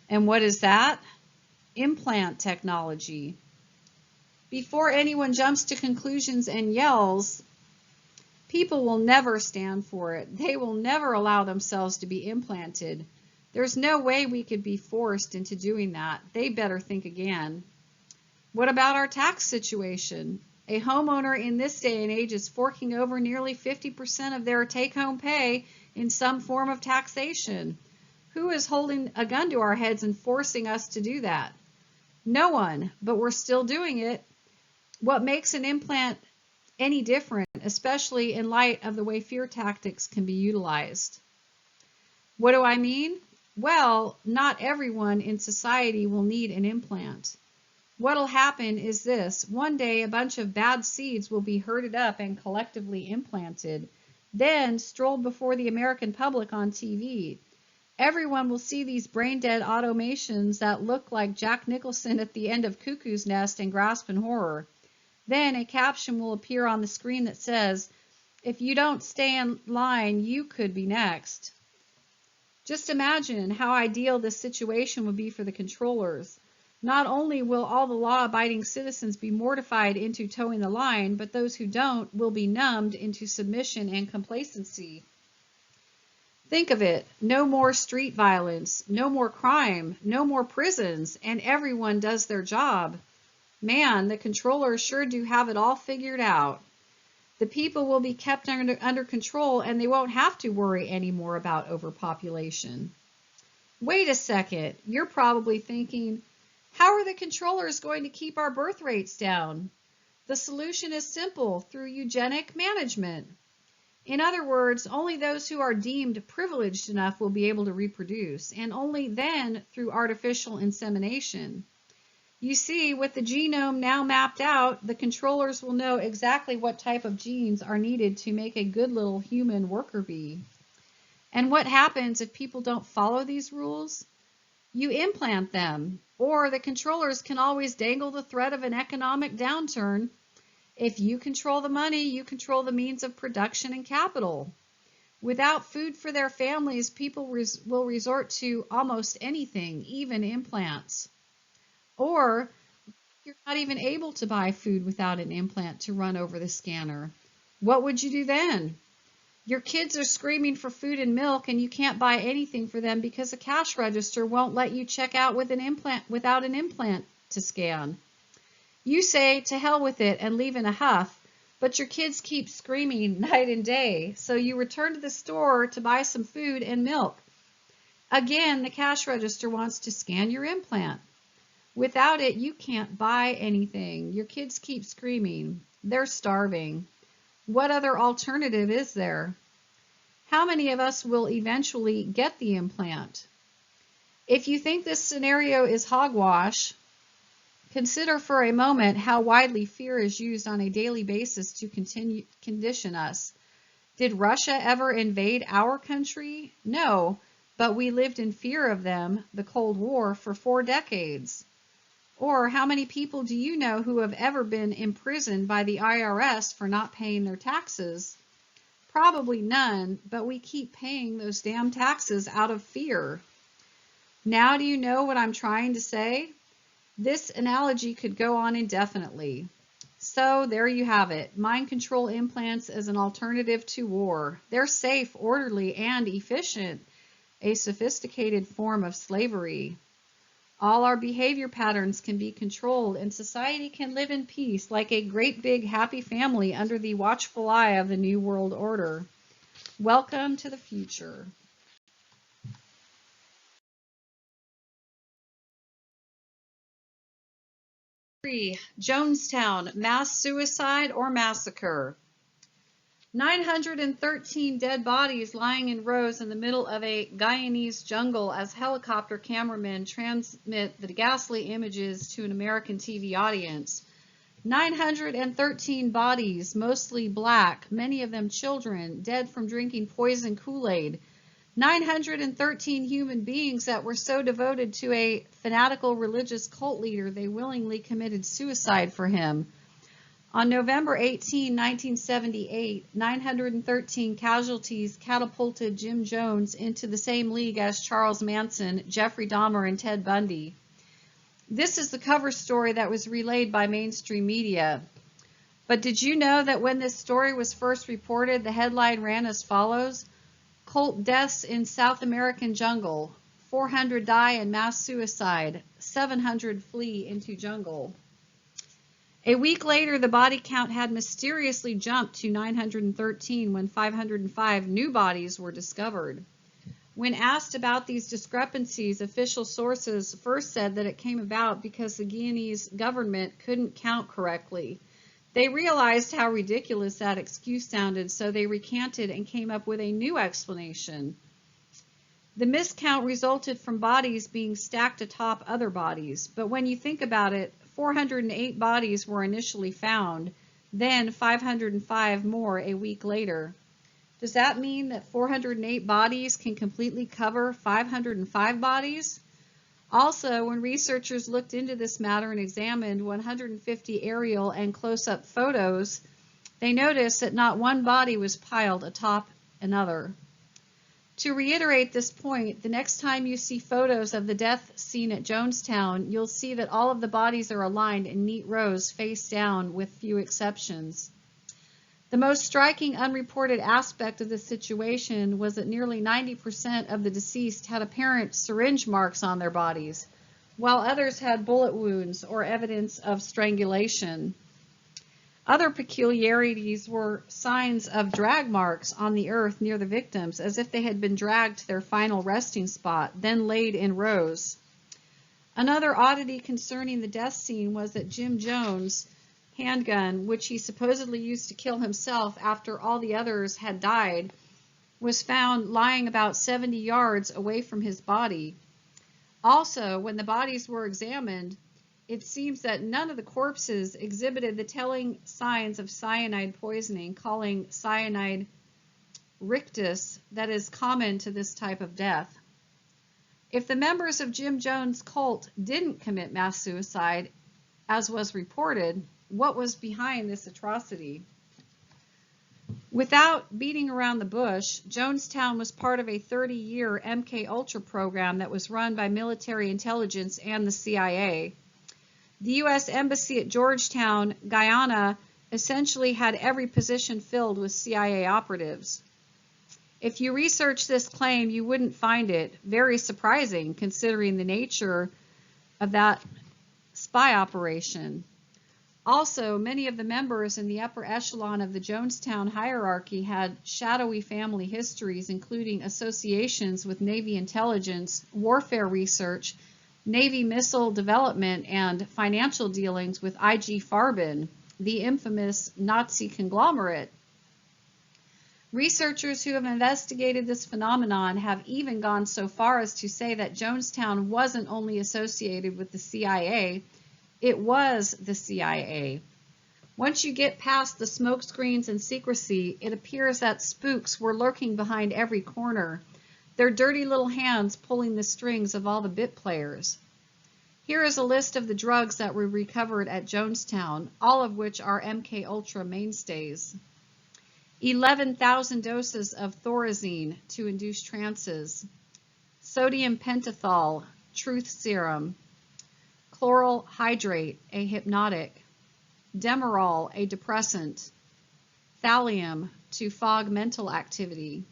And what is that? Implant technology. Before anyone jumps to conclusions and yells, people will never stand for it. They will never allow themselves to be implanted. There's no way we could be forced into doing that. They better think again. What about our tax situation? A homeowner in this day and age is forking over nearly 50% of their take-home pay in some form of taxation. Who is holding a gun to our heads and forcing us to do that? No one, but we're still doing it. What makes an implant any different, especially in light of the way fear tactics can be utilized? What do I mean? Well, not everyone in society will need an implant. What'll happen is this. One day, a bunch of bad seeds will be herded up and collectively implanted, then strolled before the American public on TV. Everyone will see these brain-dead automations that look like Jack Nicholson at the end of Cuckoo's Nest and grasp in horror. Then a caption will appear on the screen that says, "If you don't stay in line, you could be next." Just imagine how ideal this situation would be for the controllers. Not only will all the law-abiding citizens be mortified into towing the line, but those who don't will be numbed into submission and complacency. Think of it. No more street violence, no more crime, no more prisons, and everyone does their job. Man, the controllers sure do have it all figured out. The people will be kept under control, and they won't have to worry anymore about overpopulation. Wait a second. You're probably thinking, how are the controllers going to keep our birth rates down? The solution is simple, through eugenic management. In other words, only those who are deemed privileged enough will be able to reproduce, and only then through artificial insemination. You see, with the genome now mapped out, the controllers will know exactly what type of genes are needed to make a good little human worker bee. And what happens if people don't follow these rules? You implant them, or the controllers can always dangle the threat of an economic downturn. If you control the money, you control the means of production and capital. Without food for their families, people will resort to almost anything, even implants. Or you're not even able to buy food without an implant to run over the scanner. What would you do then? Your kids are screaming for food and milk, and you can't buy anything for them because the cash register won't let you check out with an implant without an implant to scan. You say, to hell with it, and leave in a huff, but your kids keep screaming night and day, so you return to the store to buy some food and milk. Again, the cash register wants to scan your implant. Without it, you can't buy anything. Your kids keep screaming. They're starving. What other alternative is there? How many of us will eventually get the implant? If you think this scenario is hogwash, Consider for a moment how widely fear is used on a daily basis to condition us. Did Russia ever invade our country? No, but we lived in fear of them, the Cold War, for 4 decades. Or how many people do you know who have ever been imprisoned by the IRS for not paying their taxes? Probably none, but we keep paying those damn taxes out of fear. Now do you know what I'm trying to say? This analogy could go on indefinitely. So there you have it. Mind control implants as an alternative to war. They're safe, orderly, and efficient. A sophisticated form of slavery. All our behavior patterns can be controlled, and society can live in peace like a great big happy family under the watchful eye of the New World Order. Welcome to the future. Jonestown, mass suicide or massacre? 913 dead bodies lying in rows in the middle of a Guyanese jungle as helicopter cameramen transmit the ghastly images to an American TV audience. 913 bodies, mostly black, many of them children, dead from drinking poison Kool-Aid. 913 human beings that were so devoted to a fanatical religious cult leader they willingly committed suicide for him. On November 18, 1978, 913 casualties catapulted Jim Jones into the same league as Charles Manson, Jeffrey Dahmer, and Ted Bundy. This is the cover story that was relayed by mainstream media. But did you know that when this story was first reported, the headline ran as follows: Cult deaths in South American jungle. 400 die in mass suicide. 700 flee into jungle. A week later, the body count had mysteriously jumped to 913 when 505 new bodies were discovered. When asked about these discrepancies, official sources first said that it came about because the Guyanese government couldn't count correctly. They realized how ridiculous that excuse sounded, so they recanted and came up with a new explanation. The miscount resulted from bodies being stacked atop other bodies, but when you think about it, 408 bodies were initially found, then 505 more a week later. Does that mean that 408 bodies can completely cover 505 bodies? Also, when researchers looked into this matter and examined 150 aerial and close-up photos, they noticed that not one body was piled atop another. To reiterate this point, the next time you see photos of the death scene at Jonestown, you'll see that all of the bodies are aligned in neat rows face down with few exceptions. The most striking unreported aspect of this situation was that nearly 90% of the deceased had apparent syringe marks on their bodies, while others had bullet wounds or evidence of strangulation. Other peculiarities were signs of drag marks on the earth near the victims, as if they had been dragged to their final resting spot, then laid in rows. Another oddity concerning the death scene was that Jim Jones' handgun, which he supposedly used to kill himself after all the others had died, was found lying about 70 yards away from his body. Also, when the bodies were examined, it seems that none of the corpses exhibited the telling signs of cyanide poisoning, calling cyanide rictus, that is common to this type of death. If the members of Jim Jones' cult didn't commit mass suicide, as was reported, what was behind this atrocity? Without beating around the bush, Jonestown was part of a 30-year MK-Ultra program that was run by military intelligence and the CIA. The U.S. Embassy at Georgetown, Guyana, essentially had every position filled with CIA operatives. If you research this claim, you wouldn't find it very surprising considering the nature of that spy operation. Also, many of the members in the upper echelon of the Jonestown hierarchy had shadowy family histories, including associations with Navy intelligence, warfare research, Navy missile development, and financial dealings with IG Farben, the infamous Nazi conglomerate. Researchers who have investigated this phenomenon have even gone so far as to say that Jonestown wasn't only associated with the CIA, It was the CIA. Once you get past the smokescreens and secrecy, it appears that spooks were lurking behind every corner, their dirty little hands pulling the strings of all the bit players. Here is a list of the drugs that were recovered at Jonestown, all of which are MK Ultra mainstays. 11,000 doses of thorazine to induce trances, sodium pentothal, truth serum, chloral hydrate, a hypnotic, Demerol, a depressant, thallium to fog mental activity.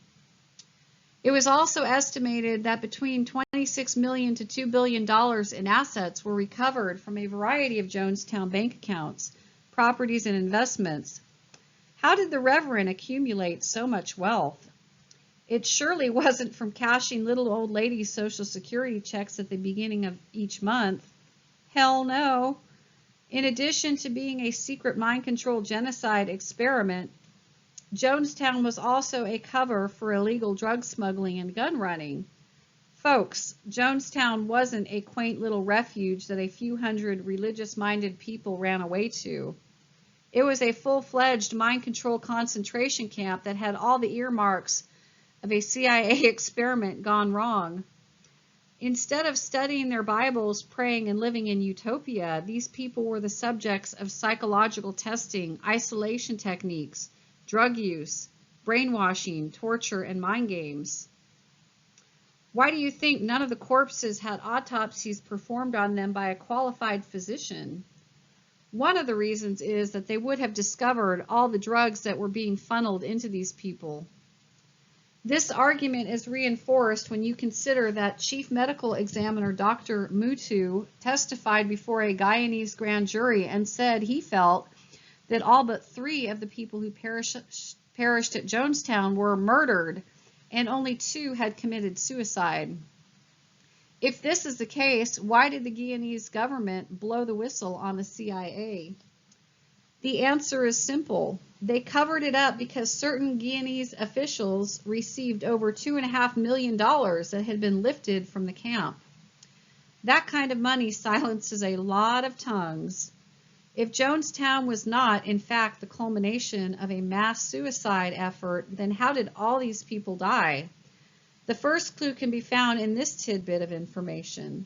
It was also estimated that between $26 million to $2 billion in assets were recovered from a variety of Jonestown bank accounts, properties, and investments. How did the Reverend accumulate so much wealth? It surely wasn't from cashing little old ladies' Social Security checks at the beginning of each month. Hell no. In addition to being a secret mind control genocide experiment, Jonestown was also a cover for illegal drug smuggling and gun running. Folks, Jonestown wasn't a quaint little refuge that a few hundred religious-minded people ran away to. It was a full-fledged mind control concentration camp that had all the earmarks of a CIA experiment gone wrong. Instead of studying their Bibles, praying, and living in utopia, these people were the subjects of psychological testing, isolation techniques, drug use, brainwashing, torture, and mind games. Why do you think none of the corpses had autopsies performed on them by a qualified physician? One of the reasons is that they would have discovered all the drugs that were being funneled into these people. This argument is reinforced when you consider that Chief Medical Examiner Dr. Mutu testified before a Guyanese grand jury and said he felt that all but 3 of the people who perished at Jonestown were murdered and only 2 had committed suicide. If this is the case, why did the Guyanese government blow the whistle on the CIA? The answer is simple. They covered it up because certain Guyanese officials received over $2.5 million that had been lifted from the camp. That kind of money silences a lot of tongues. If Jonestown was not, in fact, the culmination of a mass suicide effort, then how did all these people die? The first clue can be found in this tidbit of information.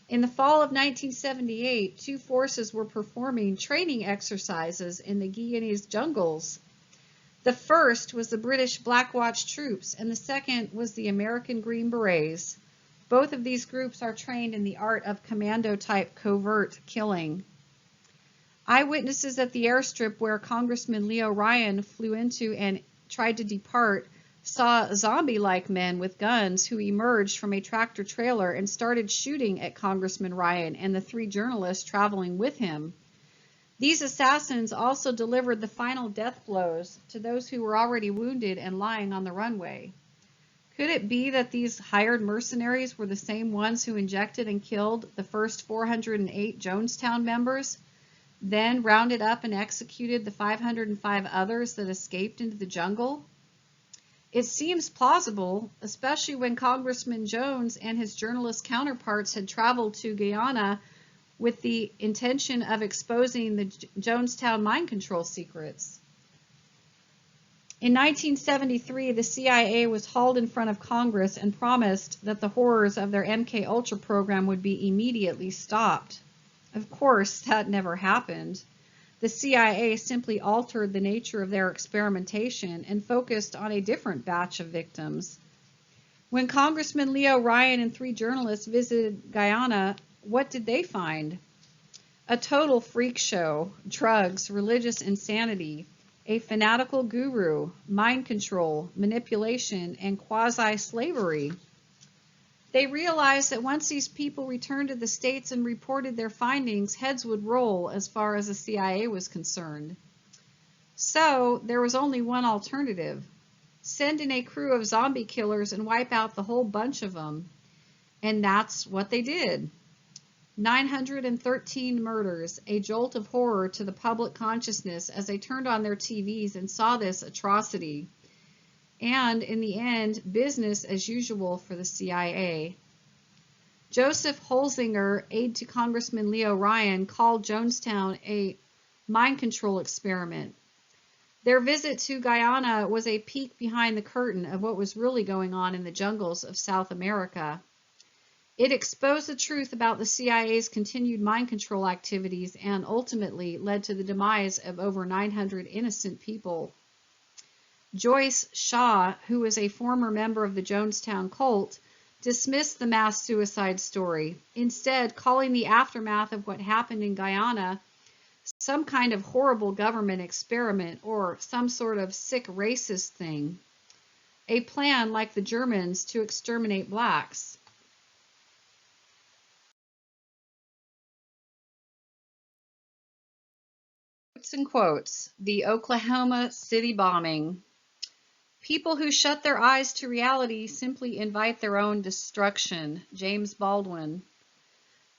In the fall of 1978, 2 forces were performing training exercises in the Guyanese jungles. The first was the British Black Watch troops, and the second was the American Green Berets. Both of these groups are trained in the art of commando-type covert killing. Eyewitnesses at the airstrip where Congressman Leo Ryan flew into and tried to depart saw zombie-like men with guns who emerged from a tractor-trailer and started shooting at Congressman Ryan and the 3 journalists traveling with him. These assassins also delivered the final death blows to those who were already wounded and lying on the runway. Could it be that these hired mercenaries were the same ones who injected and killed the first 408 Jonestown members, then rounded up and executed the 505 others that escaped into the jungle? It seems plausible, especially when Congressman Jones and his journalist counterparts had traveled to Guyana with the intention of exposing the Jonestown mind control secrets. In 1973, the CIA was hauled in front of Congress and promised that the horrors of their MK Ultra program would be immediately stopped. Of course, that never happened. The CIA simply altered the nature of their experimentation and focused on a different batch of victims. When Congressman Leo Ryan and 3 journalists visited Guyana, what did they find? A total freak show, drugs, religious insanity, a fanatical guru, mind control, manipulation, and quasi-slavery. They realized that once these people returned to the States and reported their findings, heads would roll as far as the CIA was concerned. So there was only one alternative. Send in a crew of zombie killers and wipe out the whole bunch of them. And that's what they did. 913 murders, a jolt of horror to the public consciousness as they turned on their TVs and saw this atrocity. And in the end, business as usual for the CIA. Joseph Holzinger, aide to Congressman Leo Ryan, called Jonestown a mind control experiment. Their visit to Guyana was a peek behind the curtain of what was really going on in the jungles of South America. It exposed the truth about the CIA's continued mind control activities and ultimately led to the demise of over 900 innocent people. Joyce Shaw, who was a former member of the Jonestown cult, dismissed the mass suicide story, instead calling the aftermath of what happened in Guyana some kind of horrible government experiment or some sort of sick racist thing, a plan like the Germans to exterminate blacks. Quotes and quotes. The Oklahoma City bombing. People who shut their eyes to reality simply invite their own destruction. James Baldwin.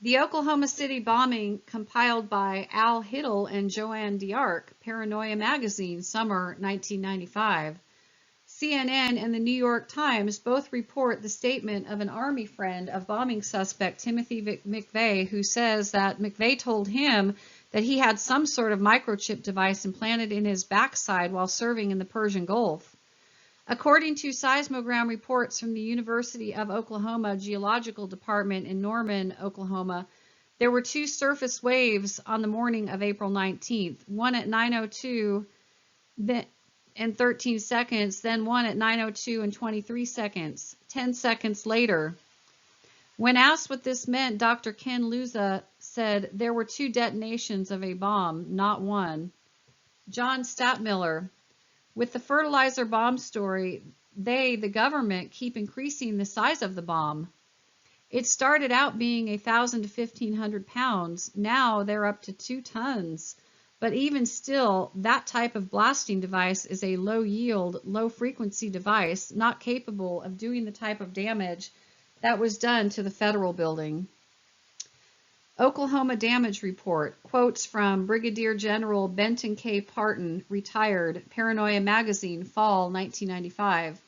The Oklahoma City bombing, compiled by Al Hiddle and Joanne D'Arc, Paranoia Magazine, summer 1995. CNN and the New York Times both report the statement of an Army friend of bombing suspect Timothy McVeigh, who says that McVeigh told him that he had some sort of microchip device implanted in his backside while serving in the Persian Gulf. According to seismogram reports from the University of Oklahoma Geological Department in Norman, Oklahoma, there were 2 surface waves on the morning of April 19th, one at 9:02 and 13 seconds, then one at 9:02 and 23 seconds, 10 seconds later. When asked what this meant, Dr. Ken Luza said there were 2 detonations of a bomb, not one. John Statmiller. With the fertilizer bomb story, the government, keep increasing the size of the bomb. It started out being 1,000 to 1,500 pounds. Now they're up to 2 tons. But even still, that type of blasting device is a low-yield, low-frequency device, not capable of doing the type of damage that was done to the federal building. Oklahoma Damage Report. Quotes from Brigadier General Benton K. Parton, retired, Paranoia Magazine, fall 1995.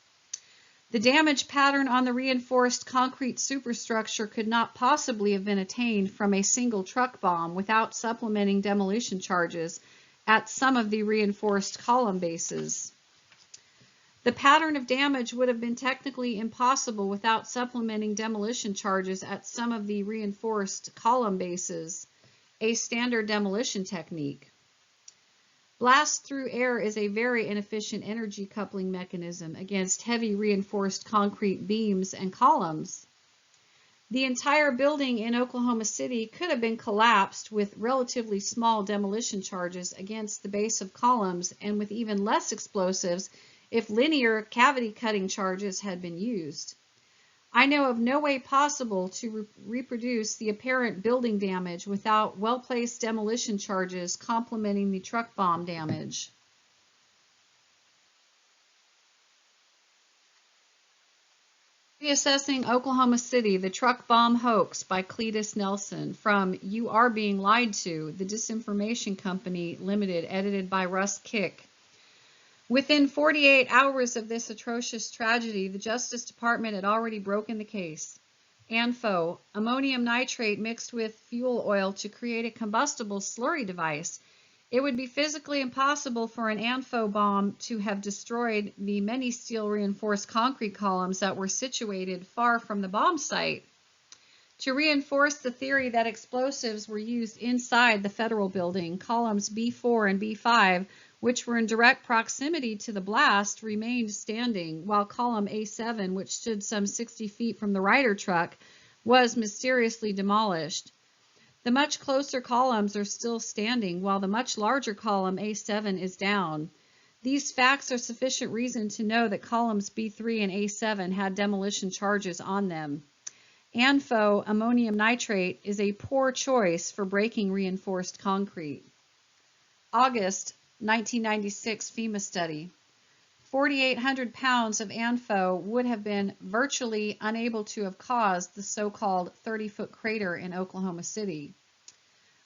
The damage pattern on the reinforced concrete superstructure could not possibly have been attained from a single truck bomb without supplementing demolition charges at some of the reinforced column bases. The pattern of damage would have been technically impossible without supplementing demolition charges at some of the reinforced column bases, a standard demolition technique. Blast through air is a very inefficient energy coupling mechanism against heavy reinforced concrete beams and columns. The entire building in Oklahoma City could have been collapsed with relatively small demolition charges against the base of columns and with even less explosives if linear cavity cutting charges had been used. I know of no way possible to reproduce the apparent building damage without well-placed demolition charges complementing the truck bomb damage. Reassessing Oklahoma City, the Truck Bomb Hoax by Cletus Nelson, from You Are Being Lied To, The Disinformation Company Limited, edited by Russ Kick. Within 48 hours of this atrocious tragedy, the Justice Department had already broken the case. ANFO, ammonium nitrate mixed with fuel oil to create a combustible slurry device. It would be physically impossible for an ANFO bomb to have destroyed the many steel reinforced concrete columns that were situated far from the bomb site. To reinforce the theory that explosives were used inside the federal building, columns B4 and B5, which were in direct proximity to the blast, remained standing, while column A7, which stood some 60 feet from the Ryder truck, was mysteriously demolished. The much closer columns are still standing, while the much larger column A7 is down. These facts are sufficient reason to know that columns B3 and A7 had demolition charges on them. ANFO, ammonium nitrate, is a poor choice for breaking reinforced concrete. August 1996 FEMA study. 4,800 pounds of ANFO would have been virtually unable to have caused the so-called 30-foot crater in Oklahoma City.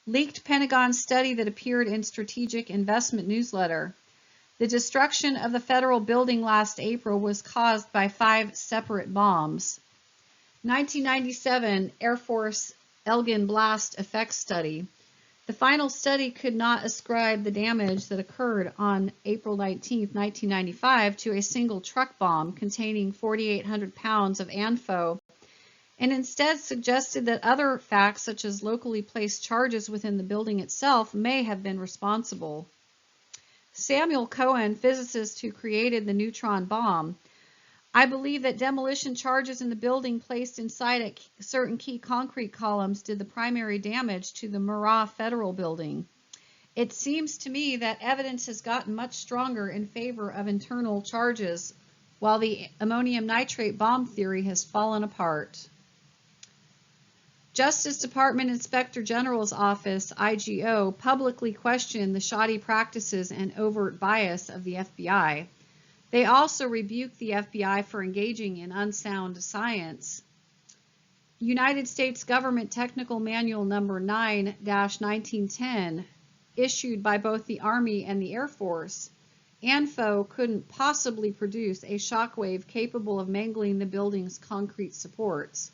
Leaked Pentagon study that appeared in Strategic Investment Newsletter. The destruction of the federal building last April was caused by 5 separate bombs. 1997 Air Force Elgin Blast Effects Study. The final study could not ascribe the damage that occurred on April 19, 1995 to a single truck bomb containing 4,800 pounds of ANFO, and instead suggested that other facts such as locally placed charges within the building itself may have been responsible. Samuel Cohen, physicist who created the neutron bomb, I believe that demolition charges in the building placed inside certain key concrete columns did the primary damage to the Murrah Federal Building. It seems to me that evidence has gotten much stronger in favor of internal charges, while the ammonium nitrate bomb theory has fallen apart. Justice Department Inspector General's Office, IGO, publicly questioned the shoddy practices and overt bias of the FBI. They also rebuked the FBI for engaging in unsound science. United States Government Technical Manual number 9-1910, issued by both the Army and the Air Force, ANFO couldn't possibly produce a shockwave capable of mangling the building's concrete supports.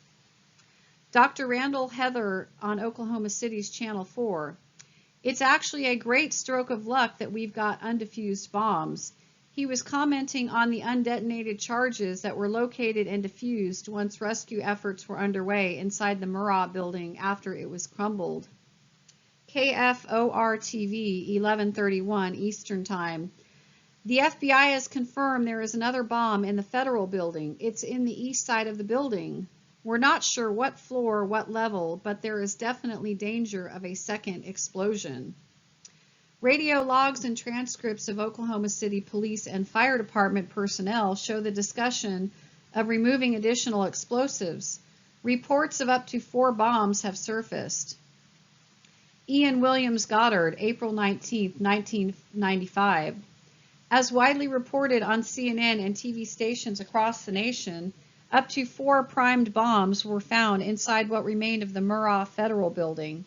Dr. Randall Heather on Oklahoma City's Channel 4. It's actually a great stroke of luck that we've got undifused bombs. He was commenting on the undetonated charges that were located and diffused once rescue efforts were underway inside the Murrah building after it was crumbled. KFOR-TV, 11:31 Eastern Time. The FBI has confirmed there is another bomb in the federal building. It's in the east side of the building. We're not sure what floor, what level, but there is definitely danger of a second explosion. Radio logs and transcripts of Oklahoma City Police and Fire Department personnel show the discussion of removing additional explosives. Reports of up to 4 bombs have surfaced. Ian Williams Goddard, April 19, 1995. As widely reported on CNN and TV stations across the nation, up to 4 primed bombs were found inside what remained of the Murrah Federal Building.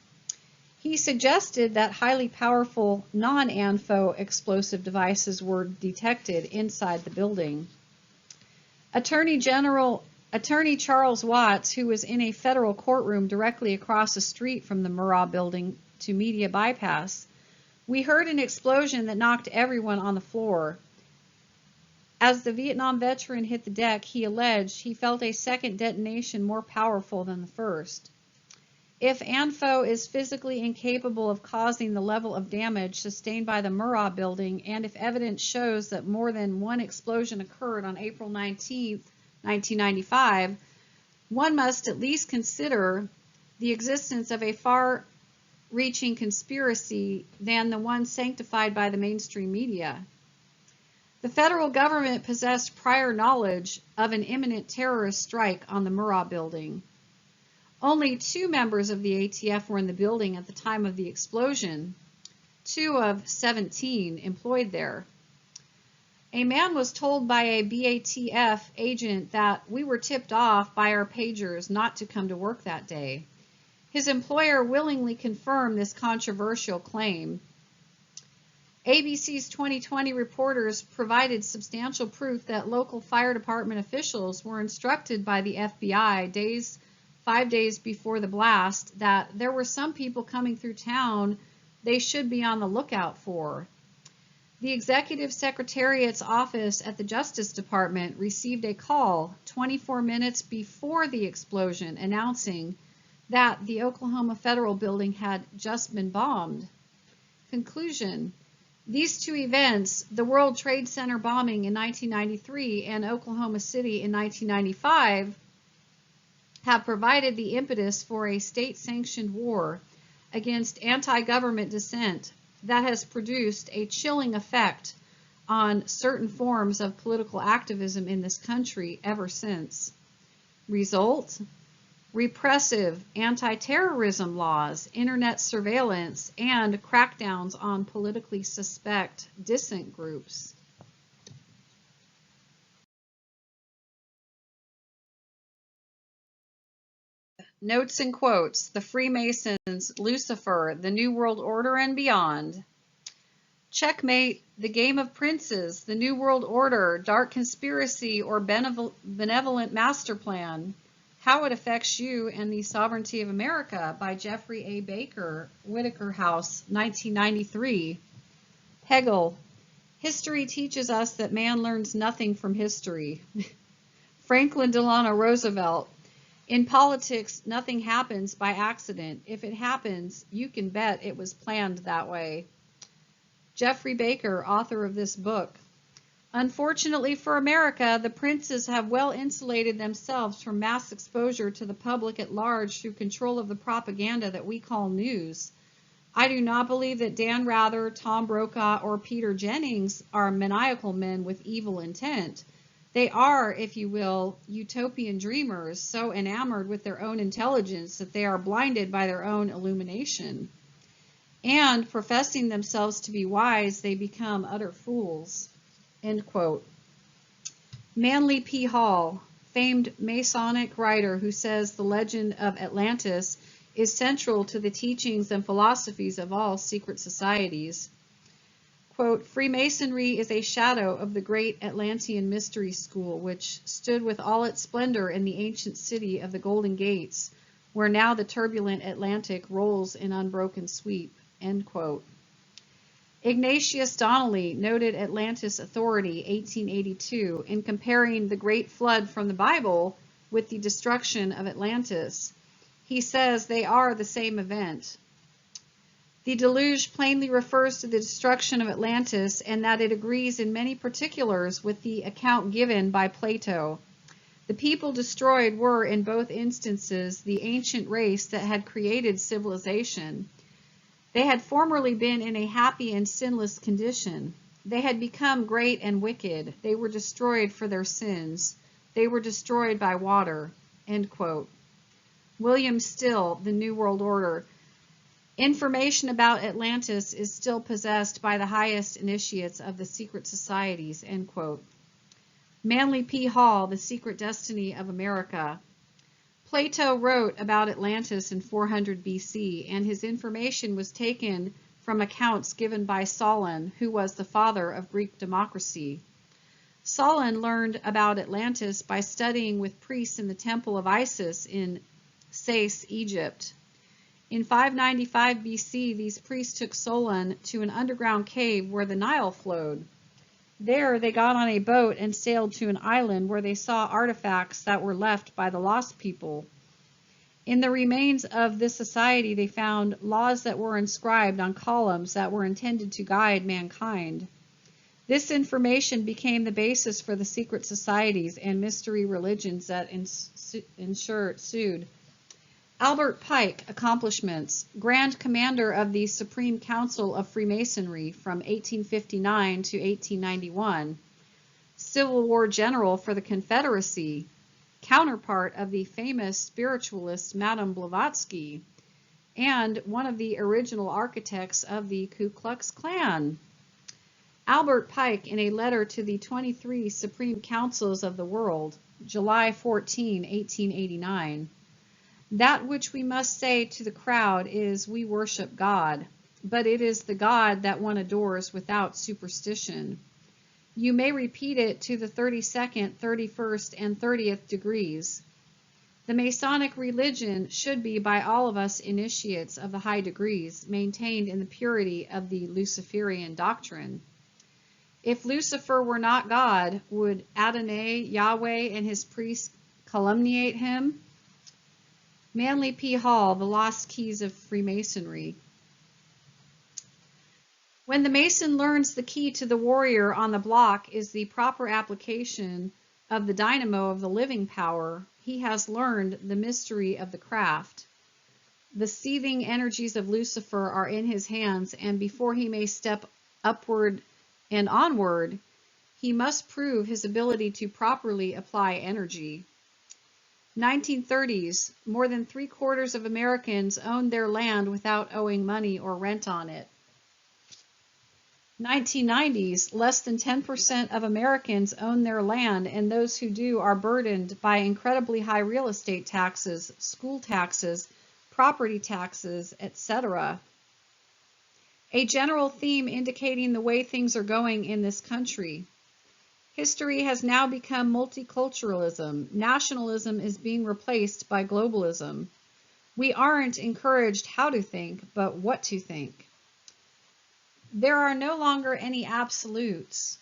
He suggested that highly powerful non-ANFO explosive devices were detected inside the building. Attorney Charles Watts, who was in a federal courtroom directly across the street from the Murrah building to media bypass, we heard an explosion that knocked everyone on the floor. As the Vietnam veteran hit the deck, he alleged he felt a second detonation more powerful than the first. If ANFO is physically incapable of causing the level of damage sustained by the Murrah building, and if evidence shows that more than one explosion occurred on April 19, 1995, one must at least consider the existence of a far-reaching conspiracy than the one sanctified by the mainstream media. The federal government possessed prior knowledge of an imminent terrorist strike on the Murrah building. Only 2 members of the ATF were in the building at the time of the explosion, 2 of 17 employed there. A man was told by a BATF agent that we were tipped off by our pagers not to come to work that day. His employer willingly confirmed this controversial claim. ABC's 2020 reporters provided substantial proof that local fire department officials were instructed by the FBI 5 days before the blast that there were some people coming through town they should be on the lookout for. The Executive Secretariat's office at the Justice Department received a call 24 minutes before the explosion announcing that the Oklahoma Federal Building had just been bombed. Conclusion: these 2 events, the World Trade Center bombing in 1993 and Oklahoma City in 1995, have provided the impetus for a state-sanctioned war against anti-government dissent that has produced a chilling effect on certain forms of political activism in this country ever since. Result: repressive anti-terrorism laws, internet surveillance, and crackdowns on politically suspect dissent groups. Notes and quotes: The Freemasons, Lucifer, the New World Order and Beyond. Checkmate, The Game of Princes, the New World Order, Dark Conspiracy or Benevolent Master Plan. How It Affects You and the Sovereignty of America by Jeffrey A. Baker, Whitaker House, 1993. Hegel. History teaches us that man learns nothing from history. Franklin Delano Roosevelt. In politics, nothing happens by accident. If it happens, you can bet it was planned that way. Jeffrey Baker, author of this book. Unfortunately for America, the princes have well insulated themselves from mass exposure to the public at large through control of the propaganda that we call news. I do not believe that Dan Rather, Tom Brokaw, or Peter Jennings are maniacal men with evil intent. They are, if you will, utopian dreamers, so enamored with their own intelligence that they are blinded by their own illumination. And, professing themselves to be wise, they become utter fools. End quote. Manly P. Hall, famed Masonic writer who says the legend of Atlantis is central to the teachings and philosophies of all secret societies. Quote, Freemasonry is a shadow of the great Atlantean mystery school, which stood with all its splendor in the ancient city of the Golden Gates, where now the turbulent Atlantic rolls in unbroken sweep. End quote. Ignatius Donnelly, noted Atlantis authority, 1882, in comparing the Great Flood from the Bible with the destruction of Atlantis. He says they are the same event. The deluge plainly refers to the destruction of Atlantis and that it agrees in many particulars with the account given by Plato. The people destroyed were, in both instances, the ancient race that had created civilization. They had formerly been in a happy and sinless condition. They had become great and wicked. They were destroyed for their sins. They were destroyed by water. End quote. William Still, The New World Order. Information about Atlantis is still possessed by the highest initiates of the secret societies. End quote. Manly P. Hall, The Secret Destiny of America. Plato wrote about Atlantis in 400 BC, and his information was taken from accounts given by Solon, who was the father of Greek democracy. Solon learned about Atlantis by studying with priests in the temple of Isis in Sais, Egypt. In 595 BC, these priests took Solon to an underground cave where the Nile flowed. There, they got on a boat and sailed to an island where they saw artifacts that were left by the lost people. In the remains of this society, they found laws that were inscribed on columns that were intended to guide mankind. This information became the basis for the secret societies and mystery religions that ensued. Albert Pike, accomplishments, Grand Commander of the Supreme Council of Freemasonry from 1859 to 1891, Civil War General for the Confederacy, counterpart of the famous spiritualist Madame Blavatsky, and one of the original architects of the Ku Klux Klan. Albert Pike, in a letter to the 23 Supreme Councils of the World, July 14, 1889, that which we must say to the crowd is, we worship God, but it is the God that one adores without superstition. You may repeat it to the 32nd, 31st, and 30th degrees. The Masonic religion should be by all of us initiates of the high degrees, maintained in the purity of the Luciferian doctrine. If Lucifer were not God, would Adonai, Yahweh, and his priests calumniate him? Manly P. Hall, The Lost Keys of Freemasonry. When the Mason learns the key to the warrior on the block is the proper application of the dynamo of the living power, he has learned the mystery of the craft. The seething energies of Lucifer are in his hands, and before he may step upward and onward, he must prove his ability to properly apply energy. 1930s, more than 3/4 of Americans owned their land without owing money or rent on it. 1990s, less than 10% of Americans own their land, and those who do are burdened by incredibly high real estate taxes, school taxes, property taxes, etc. A general theme indicating the way things are going in this country. History has now become multiculturalism. Nationalism is being replaced by globalism. We aren't encouraged how to think, but what to think. There are no longer any absolutes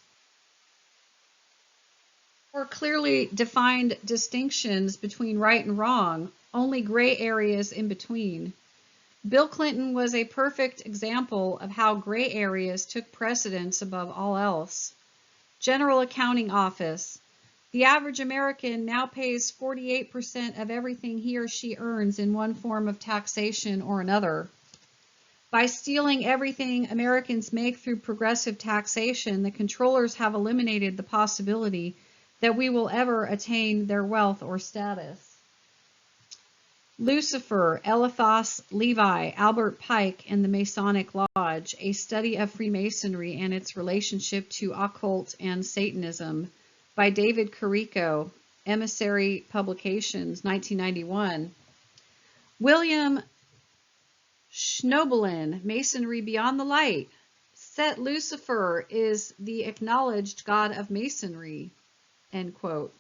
or clearly defined distinctions between right and wrong, only gray areas in between. Bill Clinton was a perfect example of how gray areas took precedence above all else. General Accounting Office. The average American now pays 48% of everything he or she earns in one form of taxation or another. By stealing everything Americans make through progressive taxation, the controllers have eliminated the possibility that we will ever attain their wealth or status. Lucifer, Eliphas Levi, Albert Pike, and the Masonic Lodge, a study of Freemasonry and its relationship to occult and Satanism, by David Carrico, Emissary Publications, 1991. William Schnobelin, Masonry Beyond the Light. Set Lucifer is the acknowledged god of Masonry, end quote.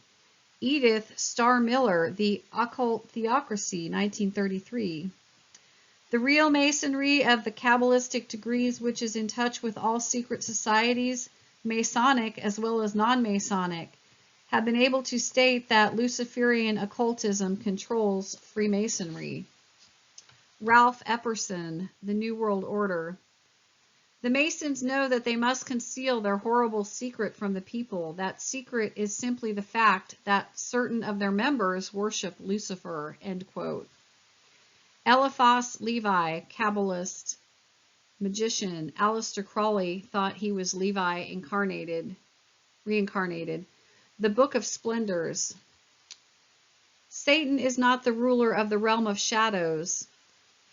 Edith Starr Miller, The Occult Theocracy, 1933. The Real Masonry of the Kabbalistic Degrees, which is in touch with all secret societies, Masonic as well as non-Masonic, have been able to state that Luciferian occultism controls Freemasonry. Ralph Epperson, The New World Order. The Masons know that they must conceal their horrible secret from the people. That secret is simply the fact that certain of their members worship Lucifer, end quote. Eliphas Levi, Kabbalist, magician. Aleister Crowley thought he was Levi reincarnated. The Book of Splendors. Satan is not the ruler of the realm of shadows.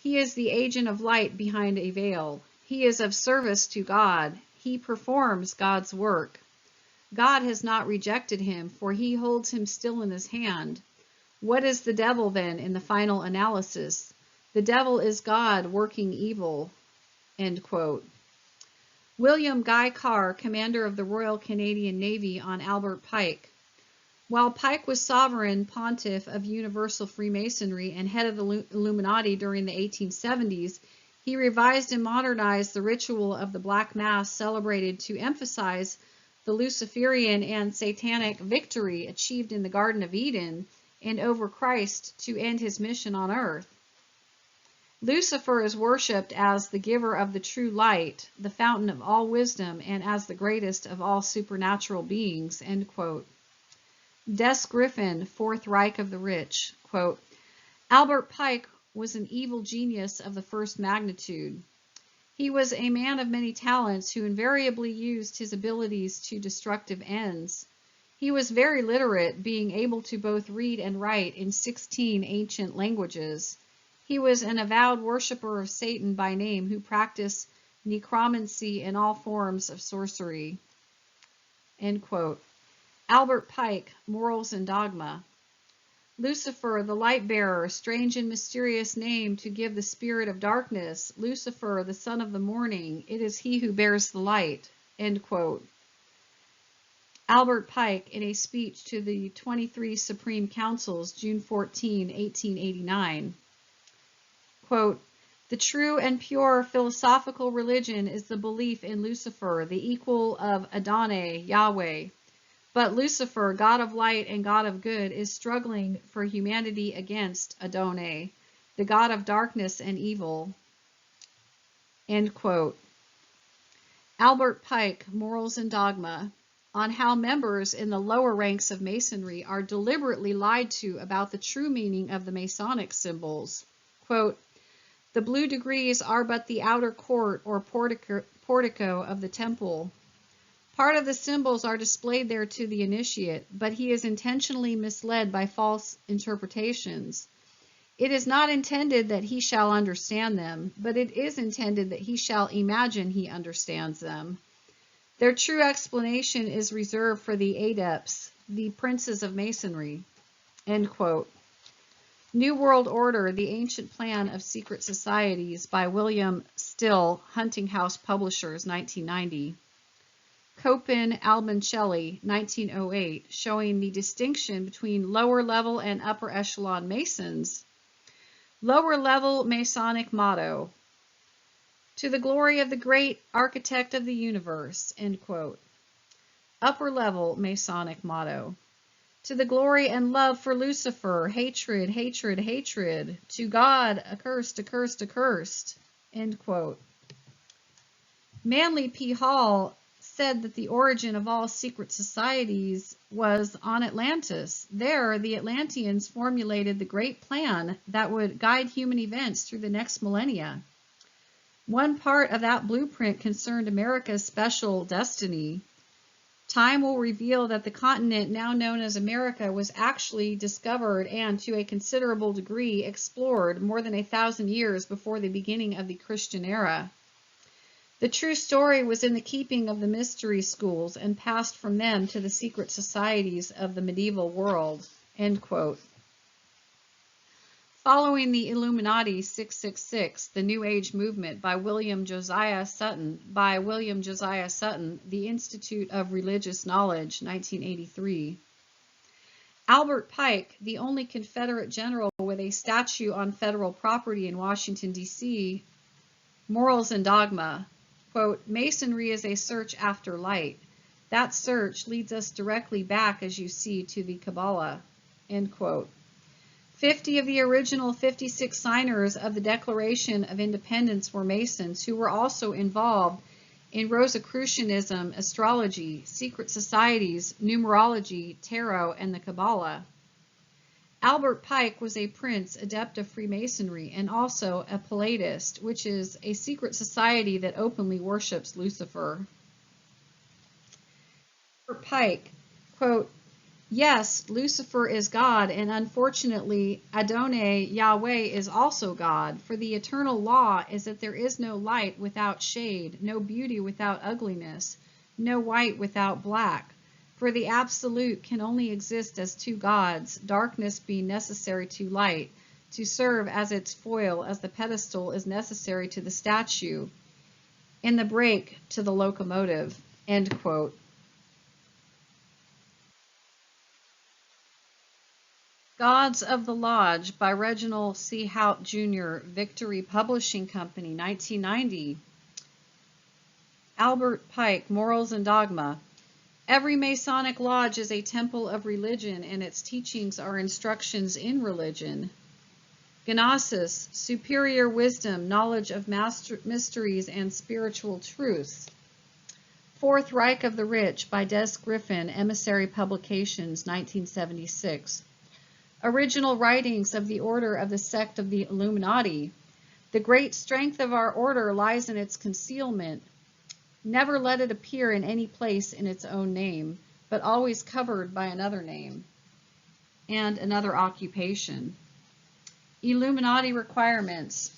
He is the agent of light behind a veil. He is of service to God. He performs God's work. God has not rejected him, for he holds him still in his hand. What is the devil then in the final analysis? The devil is God working evil, end quote. William Guy Carr, commander of the Royal Canadian Navy, on Albert Pike. While Pike was sovereign pontiff of Universal Freemasonry and head of the Illuminati during the 1870s, he revised and modernized the ritual of the Black Mass celebrated to emphasize the Luciferian and Satanic victory achieved in the Garden of Eden and over Christ to end his mission on earth. Lucifer is worshipped as the giver of the true light, the fountain of all wisdom, and as the greatest of all supernatural beings, end quote. Des Griffin, Fourth Reich of the Rich, quote, Albert Pike was an evil genius of the first magnitude. He was a man of many talents who invariably used his abilities to destructive ends. He was very literate, being able to both read and write in 16 ancient languages. He was an avowed worshiper of Satan by name who practiced necromancy and all forms of sorcery. End quote. Albert Pike, Morals and Dogma. Lucifer, the light bearer, strange and mysterious name to give the spirit of darkness. Lucifer, the son of the morning, it is he who bears the light. End quote. Albert Pike, in a speech to the 23 Supreme Councils, June 14, 1889. Quote, the true and pure philosophical religion is the belief in Lucifer, the equal of Adonai, Yahweh. But Lucifer, God of light and God of good, is struggling for humanity against Adonai, the God of darkness and evil. End quote. Albert Pike, Morals and Dogma, on how members in the lower ranks of Masonry are deliberately lied to about the true meaning of the Masonic symbols. Quote, the blue degrees are but the outer court or portico of the temple. Part of the symbols are displayed there to the initiate, but he is intentionally misled by false interpretations. It is not intended that he shall understand them, but it is intended that he shall imagine he understands them. Their true explanation is reserved for the adepts, the princes of Masonry. End quote. New World Order, The Ancient Plan of Secret Societies by William Still, Hunting House Publishers, 1990. Copin Albancelli, 1908, showing the distinction between lower level and upper echelon Masons. Lower level Masonic motto, "To the glory of the great architect of the universe," end quote. Upper level Masonic motto, "To the glory and love for Lucifer, hatred, hatred, hatred, to God, accursed, accursed, accursed," end quote. Manly P. Hall said that the origin of all secret societies was on Atlantis. There, the Atlanteans formulated the great plan that would guide human events through the next millennia. One part of that blueprint concerned America's special destiny. Time will reveal that the continent now known as America was actually discovered and, to a considerable degree, explored more than 1,000 years before the beginning of the Christian era. The true story was in the keeping of the mystery schools and passed from them to the secret societies of the medieval world, end quote. Following the Illuminati 666, the New Age movement by William Josiah Sutton, The Institute of Religious Knowledge, 1983. Albert Pike, the only Confederate general with a statue on federal property in Washington, D.C., Morals and Dogma, quote, "Masonry is a search after light. That search leads us directly back, as you see, to the Kabbalah," end quote. 50 of the original 56 signers of the Declaration of Independence were Masons who were also involved in Rosicrucianism, astrology, secret societies, numerology, tarot, and the Kabbalah. Albert Pike was a prince adept of Freemasonry and also a Pilatist, which is a secret society that openly worships Lucifer. Albert Pike, quote, "Yes, Lucifer is God, and unfortunately, Adonai, Yahweh, is also God, for the eternal law is that there is no light without shade, no beauty without ugliness, no white without black. For the absolute can only exist as two gods, darkness being necessary to light, to serve as its foil as the pedestal is necessary to the statue, in the brake to the locomotive," end quote. Gods of the Lodge by Reginald C. Hought, Jr., Victory Publishing Company, 1990. Albert Pike, Morals and Dogma. "Every Masonic lodge is a temple of religion, and its teachings are instructions in religion." Gnosis, Superior Wisdom, Knowledge of Mysteries and Spiritual Truths. Fourth Reich of the Rich by Des Griffin, Emissary Publications, 1976. Original Writings of the Order of the Sect of the Illuminati. The great strength of our order lies in its concealment. Never let it appear in any place in its own name, but always covered by another name and another occupation. Illuminati requirements.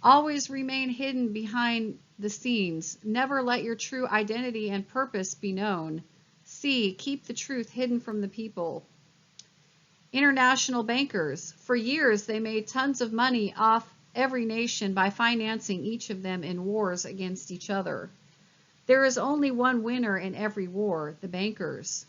Always remain hidden behind the scenes. Never let your true identity and purpose be known. C. Keep the truth hidden from the people. International bankers. For years, they made tons of money off every nation by financing each of them in wars against each other. There is only one winner in every war, the bankers.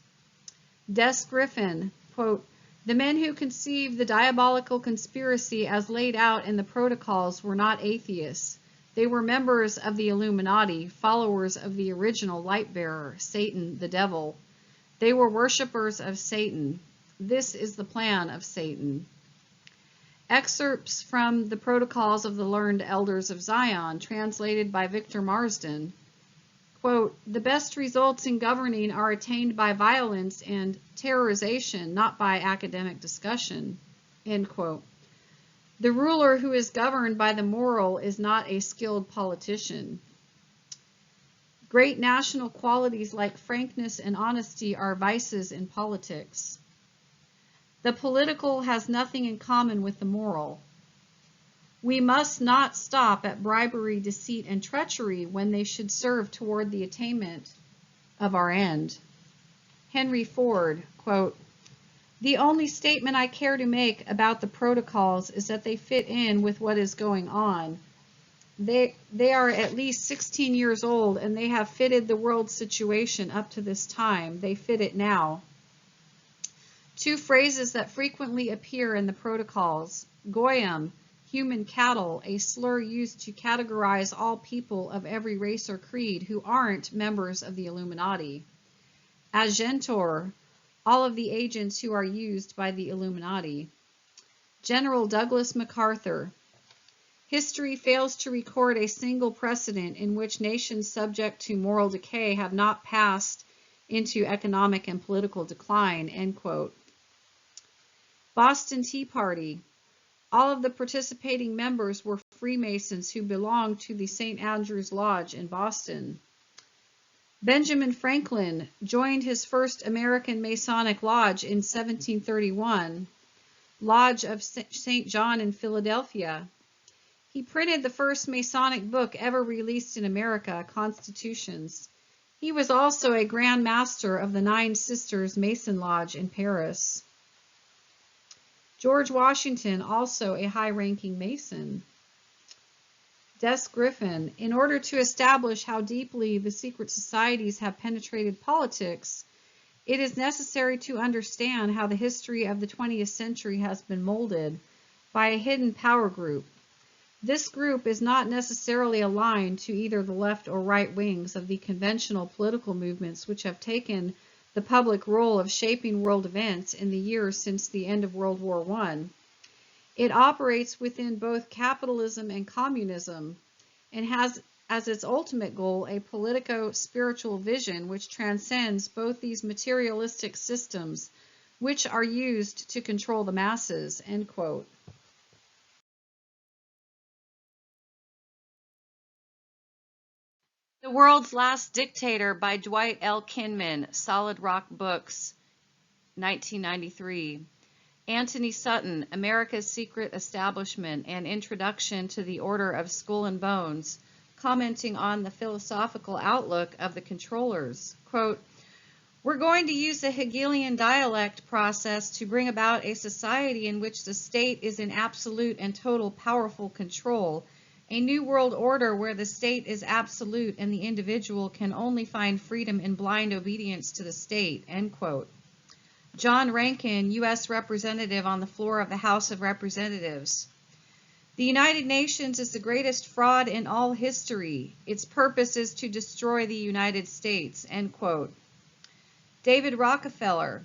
Des Griffin, quote, "The men who conceived the diabolical conspiracy as laid out in the protocols were not atheists. They were members of the Illuminati, followers of the original light bearer, Satan, the devil. They were worshippers of Satan. This is the plan of Satan." Excerpts from the Protocols of the Learned Elders of Zion, translated by Victor Marsden. Quote, "The best results in governing are attained by violence and terrorization, not by academic discussion," end quote. "The ruler who is governed by the moral is not a skilled politician. Great national qualities like frankness and honesty are vices in politics. The political has nothing in common with the moral. We must not stop at bribery, deceit, and treachery when they should serve toward the attainment of our end." Henry Ford, quote, "The only statement I care to make about the protocols is that they fit in with what is going on. They are at least 16 years old, and they have fitted the world's situation up to this time. They fit it now. Two phrases that frequently appear in the protocols: goyim, human cattle, a slur used to categorize all people of every race or creed who aren't members of the Illuminati; agentor, all of the agents who are used by the Illuminati. General Douglas MacArthur. History fails to record a single precedent in which nations subject to moral decay have not passed into economic and political decline, end quote. Boston Tea Party. All of the participating members were Freemasons who belonged to the St. Andrew's Lodge in Boston. Benjamin Franklin joined his first American Masonic Lodge in 1731, Lodge of St. John in Philadelphia. He printed the first Masonic book ever released in America, Constitutions. He was also a Grand Master of the Nine Sisters Mason Lodge in Paris. George Washington, also a high-ranking Mason. Des Griffin. In order to establish how deeply the secret societies have penetrated politics, it is necessary to understand how the history of the 20th century has been molded by a hidden power group. This group is not necessarily aligned to either the left or right wings of the conventional political movements which have taken the public role of shaping world events in the years since the end of World War I. It operates within both capitalism and communism and has as its ultimate goal a politico-spiritual vision which transcends both these materialistic systems, which are used to control the masses, end quote. The World's Last Dictator by Dwight L. Kinman, Solid Rock Books, 1993. Anthony Sutton, America's Secret Establishment, An Introduction to the Order of Skull and Bones, commenting on the philosophical outlook of the controllers. Quote, "We're going to use the Hegelian dialect process to bring about a society in which the state is in absolute and total powerful control, a new world order where the state is absolute and the individual can only find freedom in blind obedience to the state," end quote. John Rankin, U.S. Representative on the floor of the House of Representatives. The United Nations is the greatest fraud in all history. Its purpose is to destroy the United States, end quote. David Rockefeller.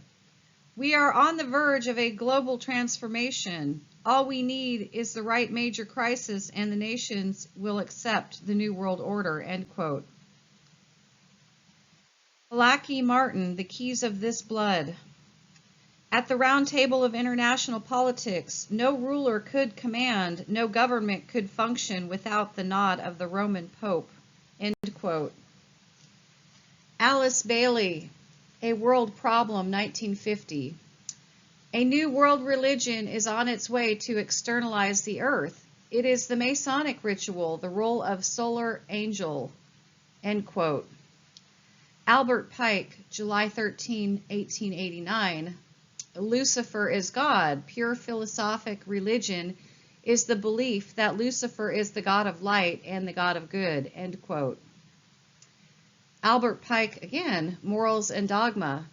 We are on the verge of a global transformation. All we need is the right major crisis and the nations will accept the New World Order, end quote. Malachi Martin, The Keys of This Blood. At the round table of international politics, no ruler could command, no government could function without the nod of the Roman Pope, end quote. Alice Bailey, A World Problem, 1950. A new world religion is on its way to externalize the earth. It is the Masonic ritual, the role of solar angel, end quote. Albert Pike, July 13, 1889. Lucifer is God. Pure philosophic religion is the belief that Lucifer is the god of light and the god of good, end quote. Albert Pike again, Morals and Dogma.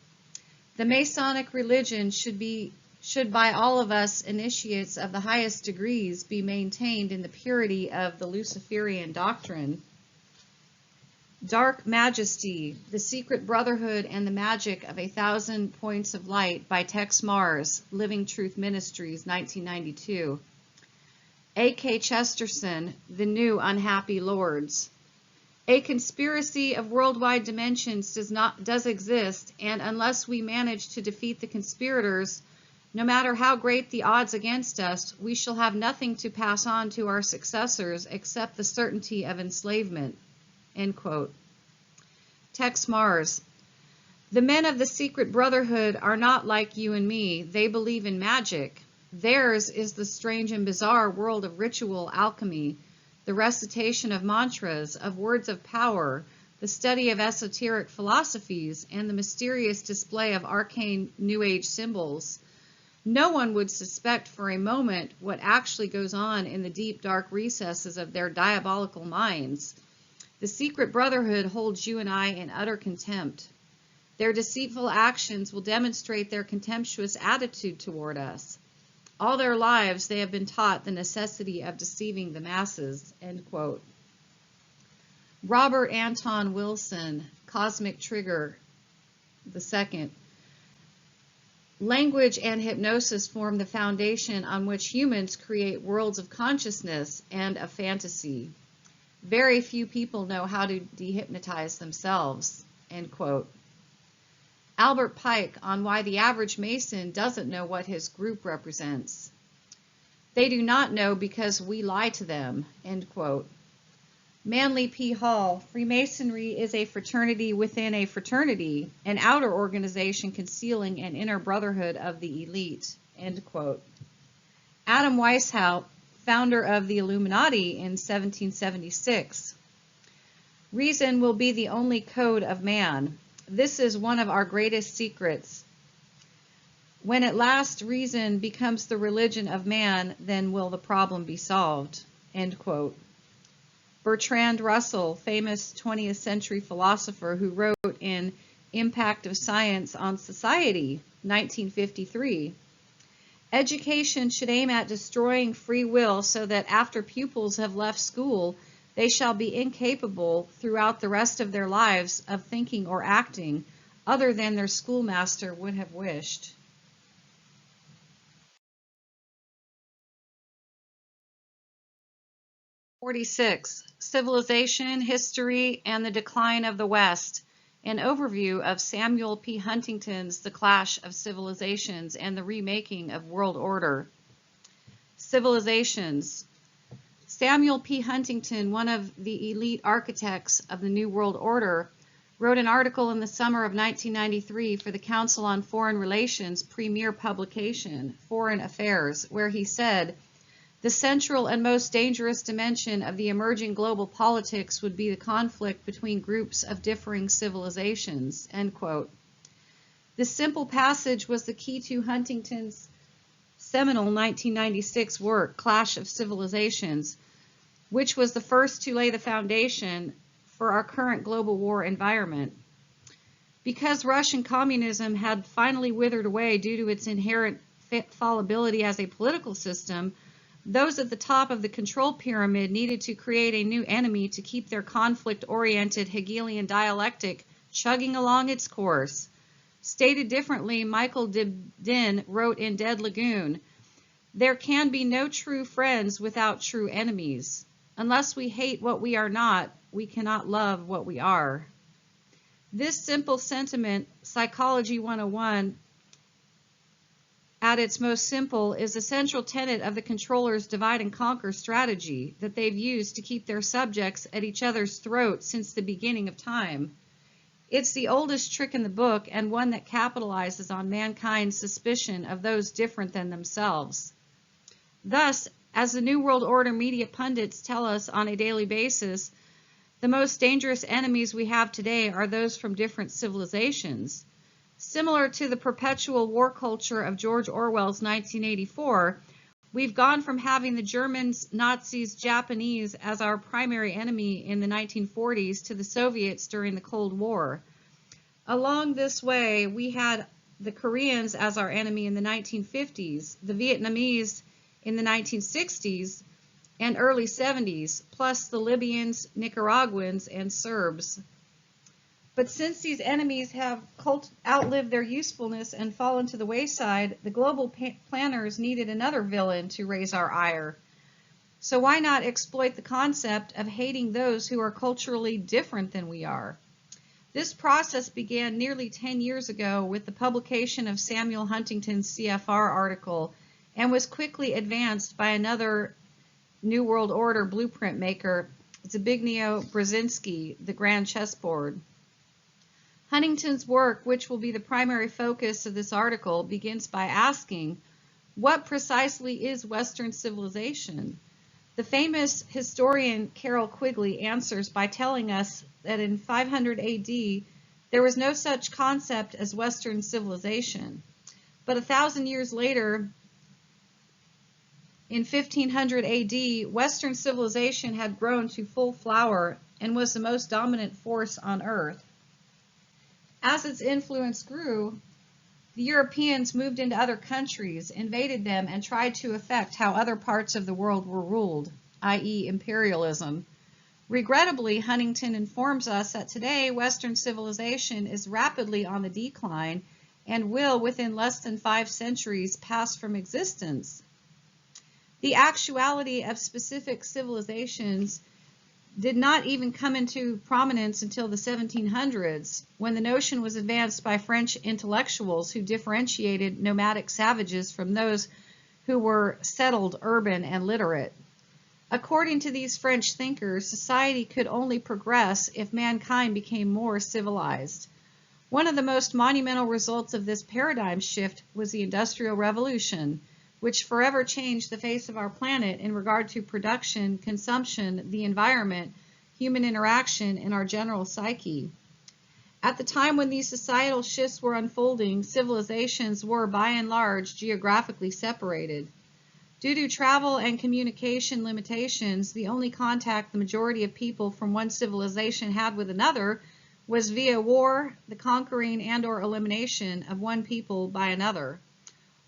The Masonic religion should by all of us initiates of the highest degrees be maintained in the purity of the Luciferian doctrine. Dark Majesty, The Secret Brotherhood and the Magic of 1,000 Points of Light by Tex Mars, Living Truth Ministries, 1992. A.K. Chesterton, The New Unhappy Lords. A conspiracy of worldwide dimensions does exist, and unless we manage to defeat the conspirators, no matter how great the odds against us, we shall have nothing to pass on to our successors except the certainty of enslavement, end quote. Tex Mars. The men of the Secret Brotherhood are not like you and me. They believe in magic. Theirs is the strange and bizarre world of ritual alchemy, the recitation of mantras, of words of power, the study of esoteric philosophies, and the mysterious display of arcane New Age symbols. No one would suspect for a moment what actually goes on in the deep, dark recesses of their diabolical minds. The secret brotherhood holds you and I in utter contempt. Their deceitful actions will demonstrate their contemptuous attitude toward us. All their lives they have been taught the necessity of deceiving the masses." End quote. Robert Anton Wilson, Cosmic Trigger II. Language and hypnosis form the foundation on which humans create worlds of consciousness and of fantasy. Very few people know how to dehypnotize themselves. End quote. Albert Pike on why the average Mason doesn't know what his group represents. They do not know because we lie to them. End quote. Manly P. Hall, Freemasonry is a fraternity within a fraternity, an outer organization concealing an inner brotherhood of the elite. End quote. Adam Weishaupt, founder of the Illuminati in 1776. Reason will be the only code of man. This is one of our greatest secrets. When at last reason becomes the religion of man, then will the problem be solved. End quote. Bertrand Russell, famous 20th century philosopher who wrote in Impact of Science on Society, 1953. Education should aim at destroying free will so that after pupils have left school, they shall be incapable throughout the rest of their lives of thinking or acting other than their schoolmaster would have wished. '46. Civilization, History, and the Decline of the West. An overview of Samuel P. Huntington's The Clash of Civilizations and the Remaking of World Order. Civilizations. Samuel P. Huntington, one of the elite architects of the New World Order, wrote an article in the summer of 1993 for the Council on Foreign Relations' premier publication, Foreign Affairs, where he said, "The central and most dangerous dimension of the emerging global politics would be the conflict between groups of differing civilizations." End quote. This simple passage was the key to Huntington's seminal 1996 work, Clash of Civilizations, which was the first to lay the foundation for our current global war environment. Because Russian communism had finally withered away due to its inherent fallibility as a political system, those at the top of the control pyramid needed to create a new enemy to keep their conflict-oriented Hegelian dialectic chugging along its course. Stated differently, Michael Dibdin wrote in Dead Lagoon, "There can be no true friends without true enemies. Unless we hate what we are not, we cannot love what we are." This simple sentiment, Psychology 101, at its most simple, is a central tenet of the controller's divide and conquer strategy that they've used to keep their subjects at each other's throats since the beginning of time. It's the oldest trick in the book and one that capitalizes on mankind's suspicion of those different than themselves. Thus, as the New World Order media pundits tell us on a daily basis, the most dangerous enemies we have today are those from different civilizations. Similar to the perpetual war culture of George Orwell's 1984, we've gone from having the Germans, Nazis, Japanese as our primary enemy in the 1940s to the Soviets during the Cold War. Along this way, we had the Koreans as our enemy in the 1950s, the Vietnamese in the 1960s and early 70s, plus the Libyans, Nicaraguans, and Serbs. But since these enemies have outlived their usefulness and fallen to the wayside, the global planners needed another villain to raise our ire. So why not exploit the concept of hating those who are culturally different than we are? This process began nearly 10 years ago with the publication of Samuel Huntington's CFR article and was quickly advanced by another New World Order blueprint maker, Zbigniew Brzezinski, the Grand Chessboard. Huntington's work, which will be the primary focus of this article, begins by asking, what precisely is Western civilization? The famous historian Carroll Quigley answers by telling us that in 500 AD, there was no such concept as Western civilization. But 1,000 years later, in 1500 AD, Western civilization had grown to full flower and was the most dominant force on Earth. As its influence grew, the Europeans moved into other countries, invaded them, and tried to affect how other parts of the world were ruled, i.e. imperialism. Regrettably, Huntington informs us that today Western civilization is rapidly on the decline and will, within less than 5 centuries, pass from existence. The actuality of specific civilizations did not even come into prominence until the 1700s, when the notion was advanced by French intellectuals who differentiated nomadic savages from those who were settled, urban, and literate. According to these French thinkers, society could only progress if mankind became more civilized. One of the most monumental results of this paradigm shift was the Industrial Revolution, which forever changed the face of our planet in regard to production, consumption, the environment, human interaction, and our general psyche. At the time when these societal shifts were unfolding, civilizations were, by and large, geographically separated. Due to travel and communication limitations, the only contact the majority of people from one civilization had with another was via war, the conquering and/or elimination of one people by another,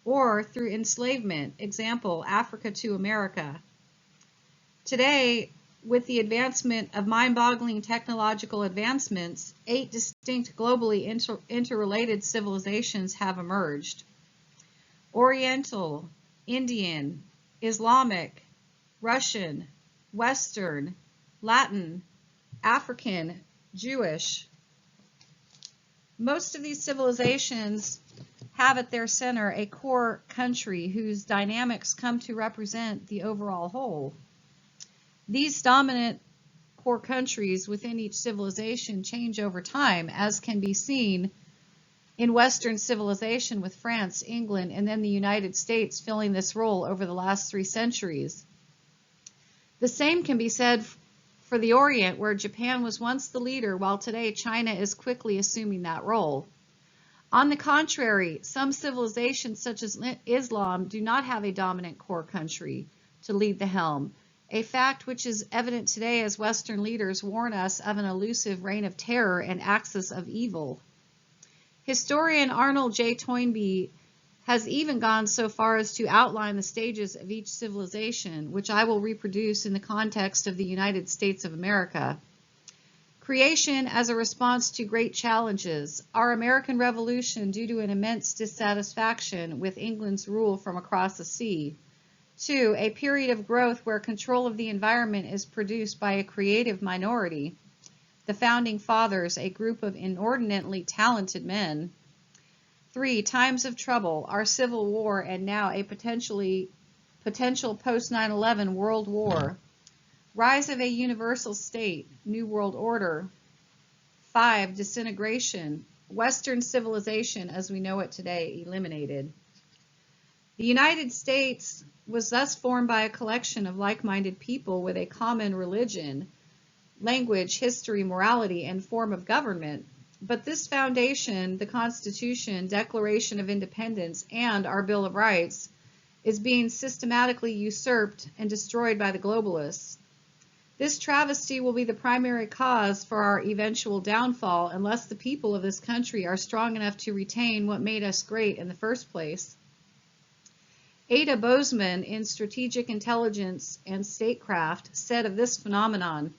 or through enslavement, example, Africa to America. Today, with the advancement of mind-boggling technological advancements, 8 distinct globally interrelated civilizations have emerged. Oriental, Indian, Islamic, Russian, Western, Latin, African, Jewish. Most of these civilizations have at their center a core country whose dynamics come to represent the overall whole. These dominant core countries within each civilization change over time, as can be seen in Western civilization with France, England, and then the United States filling this role over the last 3 centuries. The same can be said for the Orient, where Japan was once the leader, while today China is quickly assuming that role. On the contrary, some civilizations such as Islam do not have a dominant core country to lead the helm, a fact which is evident today as Western leaders warn us of an elusive reign of terror and axis of evil. Historian Arnold J. Toynbee has even gone so far as to outline the stages of each civilization, which I will reproduce in the context of the United States of America. Creation as a response to great challenges. Our American Revolution due to an immense dissatisfaction with England's rule from across the sea. 2. A period of growth where control of the environment is produced by a creative minority. The Founding Fathers, a group of inordinately talented men. 3. Times of trouble, our Civil War, and now a potential post-9/11 World War. Rise of a universal state, New World Order. 5. Disintegration, Western civilization as we know it today eliminated. The United States was thus formed by a collection of like-minded people with a common religion, language, history, morality, and form of government. But this foundation, the Constitution, Declaration of Independence, and our Bill of Rights, is being systematically usurped and destroyed by the globalists. This travesty will be the primary cause for our eventual downfall unless the people of this country are strong enough to retain what made us great in the first place. Ada Bozeman, in Strategic Intelligence and Statecraft, said of this phenomenon,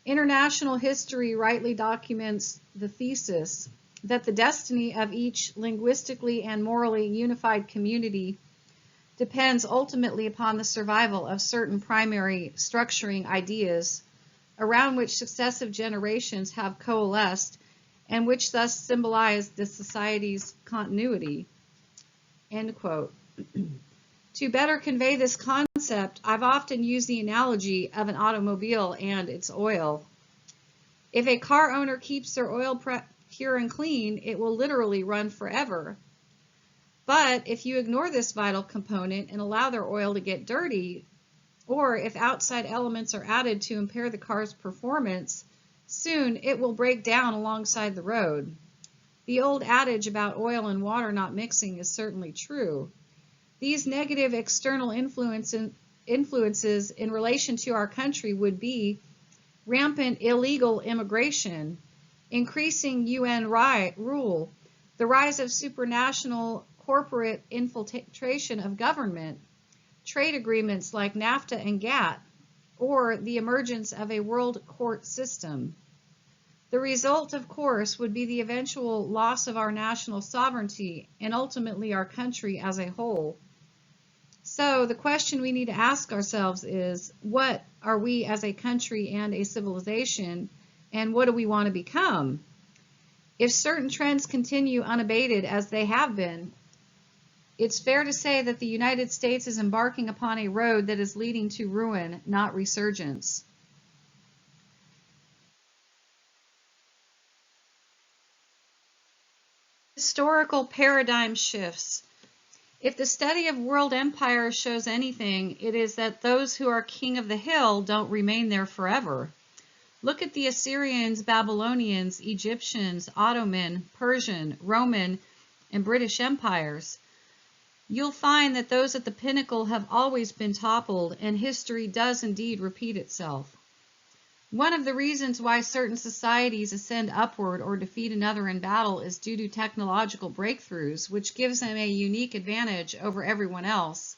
"International history rightly documents the thesis that the destiny of each linguistically and morally unified community depends ultimately upon the survival of certain primary structuring ideas around which successive generations have coalesced and which thus symbolize the society's continuity." End quote. To better convey this concept, I've often used the analogy of an automobile and its oil. If a car owner keeps their oil pure and clean, it will literally run forever. But if you ignore this vital component and allow their oil to get dirty, or if outside elements are added to impair the car's performance, soon it will break down alongside the road. The old adage about oil and water not mixing is certainly true. These negative external influences in relation to our country would be rampant illegal immigration, increasing UN rule, the rise of supranational corporate infiltration of government, trade agreements like NAFTA and GATT, or the emergence of a world court system. The result, of course, would be the eventual loss of our national sovereignty and ultimately our country as a whole. So the question we need to ask ourselves is, what are we as a country and a civilization, and what do we want to become? If certain trends continue unabated as they have been, it's fair to say that the United States is embarking upon a road that is leading to ruin, not resurgence. Historical paradigm shifts. If the study of world empires shows anything, it is that those who are king of the hill don't remain there forever. Look at the Assyrians, Babylonians, Egyptians, Ottoman, Persian, Roman, and British empires. You'll find that those at the pinnacle have always been toppled, and history does indeed repeat itself. One of the reasons why certain societies ascend upward or defeat another in battle is due to technological breakthroughs, which gives them a unique advantage over everyone else.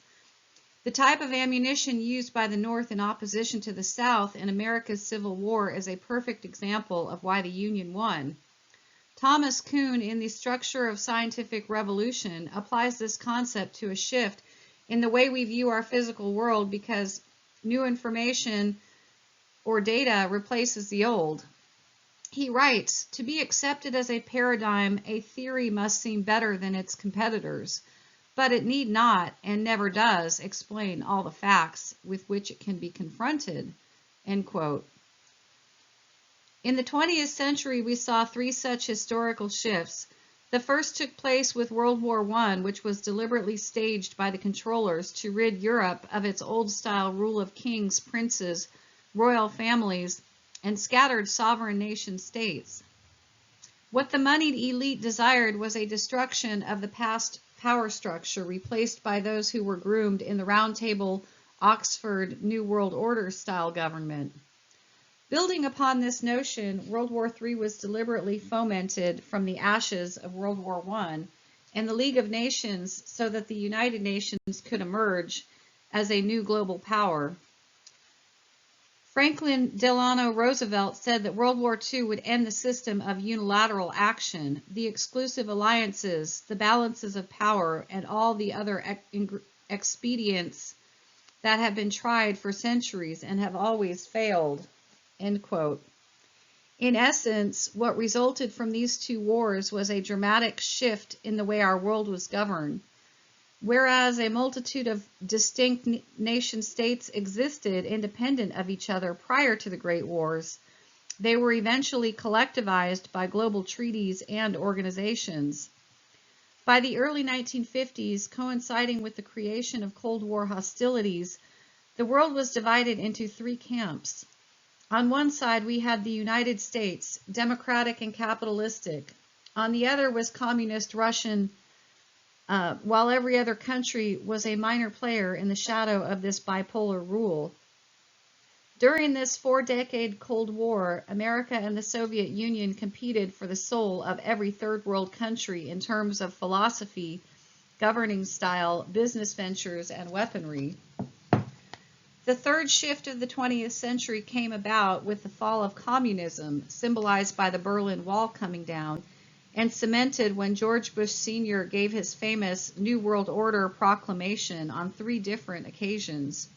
The type of ammunition used by the North in opposition to the South in America's Civil War is a perfect example of why the Union won. Thomas Kuhn, in The Structure of Scientific Revolution, applies this concept to a shift in the way we view our physical world because new information or data replaces the old. He writes, "To be accepted as a paradigm, a theory must seem better than its competitors, but it need not, and never does, explain all the facts with which it can be confronted." End quote. In the 20th century, we saw three such historical shifts. The first took place with World War I, which was deliberately staged by the controllers to rid Europe of its old-style rule of kings, princes, royal families, and scattered sovereign nation states. What the moneyed elite desired was a destruction of the past power structure, replaced by those who were groomed in the Round Table, Oxford, New World Order style government. Building upon this notion, World War III was deliberately fomented from the ashes of World War I and the League of Nations so that the United Nations could emerge as a new global power. Franklin Delano Roosevelt said that World War II would end the system of unilateral action, the exclusive alliances, the balances of power, and all the other expedients that have been tried for centuries and have always failed. End quote. In essence, what resulted from these two wars was a dramatic shift in the way our world was governed. Whereas a multitude of distinct nation-states existed independent of each other prior to the Great Wars, they were eventually collectivized by global treaties and organizations. By the early 1950s, coinciding with the creation of Cold War hostilities, the world was divided into three camps. On one side, we had the United States, democratic and capitalistic. On the other was communist Russian, while every other country was a minor player in the shadow of this bipolar rule. During this 4-decade Cold War, America and the Soviet Union competed for the soul of every third world country in terms of philosophy, governing style, business ventures, and weaponry. The third shift of the 20th century came about with the fall of communism, symbolized by the Berlin Wall coming down, and cemented when George Bush Sr. gave his famous New World Order proclamation on 3 different occasions.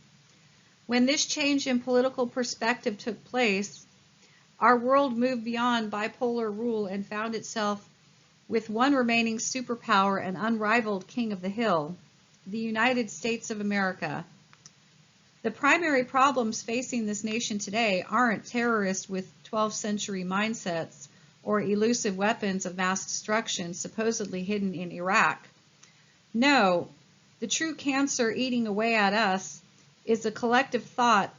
When this change in political perspective took place, our world moved beyond bipolar rule and found itself with one remaining superpower and unrivaled king of the hill, the United States of America. The primary problems facing this nation today aren't terrorists with 12th century mindsets or elusive weapons of mass destruction supposedly hidden in Iraq. No, the true cancer eating away at us is the collective thought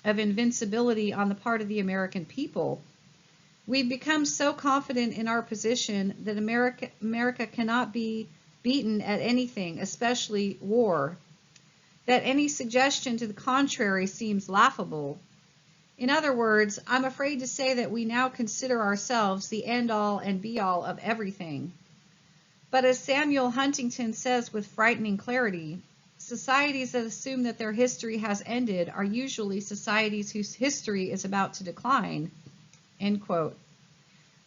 of invincibility on the part of the American people. We've become so confident in our position that America cannot be beaten at anything, especially war, that any suggestion to the contrary seems laughable. In other words, I'm afraid to say that we now consider ourselves the end-all and be-all of everything. But as Samuel Huntington says with frightening clarity, societies that assume that their history has ended are usually societies whose history is about to decline. End quote.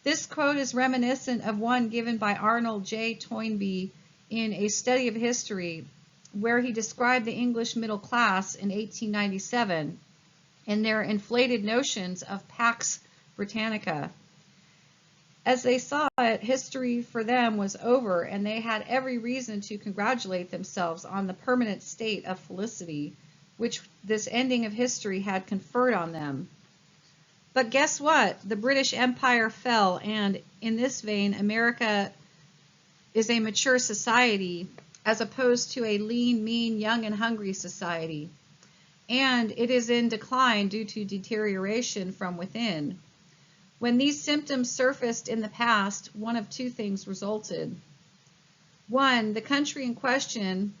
This quote is reminiscent of one given by Arnold J. Toynbee in A Study of History, where he described the English middle class in 1897 and their inflated notions of Pax Britannica. As they saw it, history for them was over, and they had every reason to congratulate themselves on the permanent state of felicity which this ending of history had conferred on them. But guess what? The British Empire fell, and in this vein, America is a mature society as opposed to a lean, mean, young, and hungry society. And it is in decline due to deterioration from within. When these symptoms surfaced in the past, one of two things resulted. One, the country in question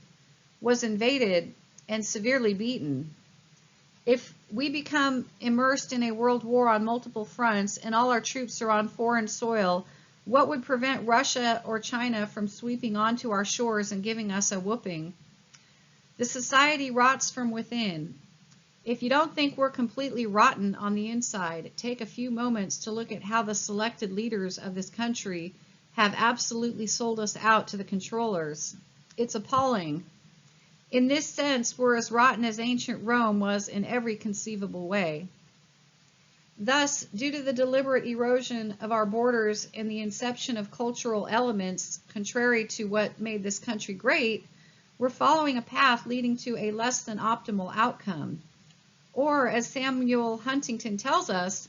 was invaded and severely beaten. If we become immersed in a world war on multiple fronts and all our troops are on foreign soil, what would prevent Russia or China from sweeping onto our shores and giving us a whooping? The society rots from within. If you don't think we're completely rotten on the inside, take a few moments to look at how the selected leaders of this country have absolutely sold us out to the controllers. It's appalling. In this sense, we're as rotten as ancient Rome was in every conceivable way. Thus, due to the deliberate erosion of our borders and the inception of cultural elements contrary to what made this country great, we're following a path leading to a less than optimal outcome. Or, as Samuel Huntington tells us,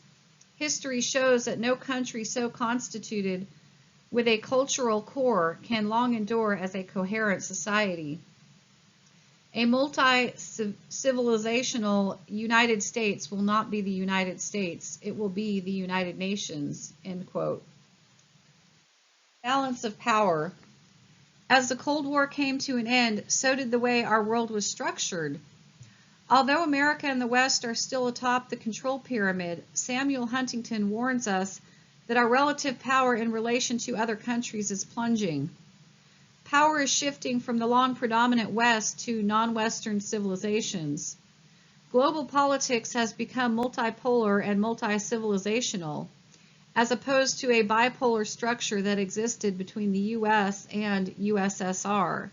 history shows that no country so constituted with a cultural core can long endure as a coherent society. A multi-civilizational United States will not be the United States. It will be the United Nations, end quote. Balance of power. As the Cold War came to an end, so did the way our world was structured. Although America and the West are still atop the control pyramid, Samuel Huntington warns us that our relative power in relation to other countries is plunging. Power is shifting from the long predominant West to non-Western civilizations. Global politics has become multipolar and multi-civilizational, as opposed to a bipolar structure that existed between the US and USSR.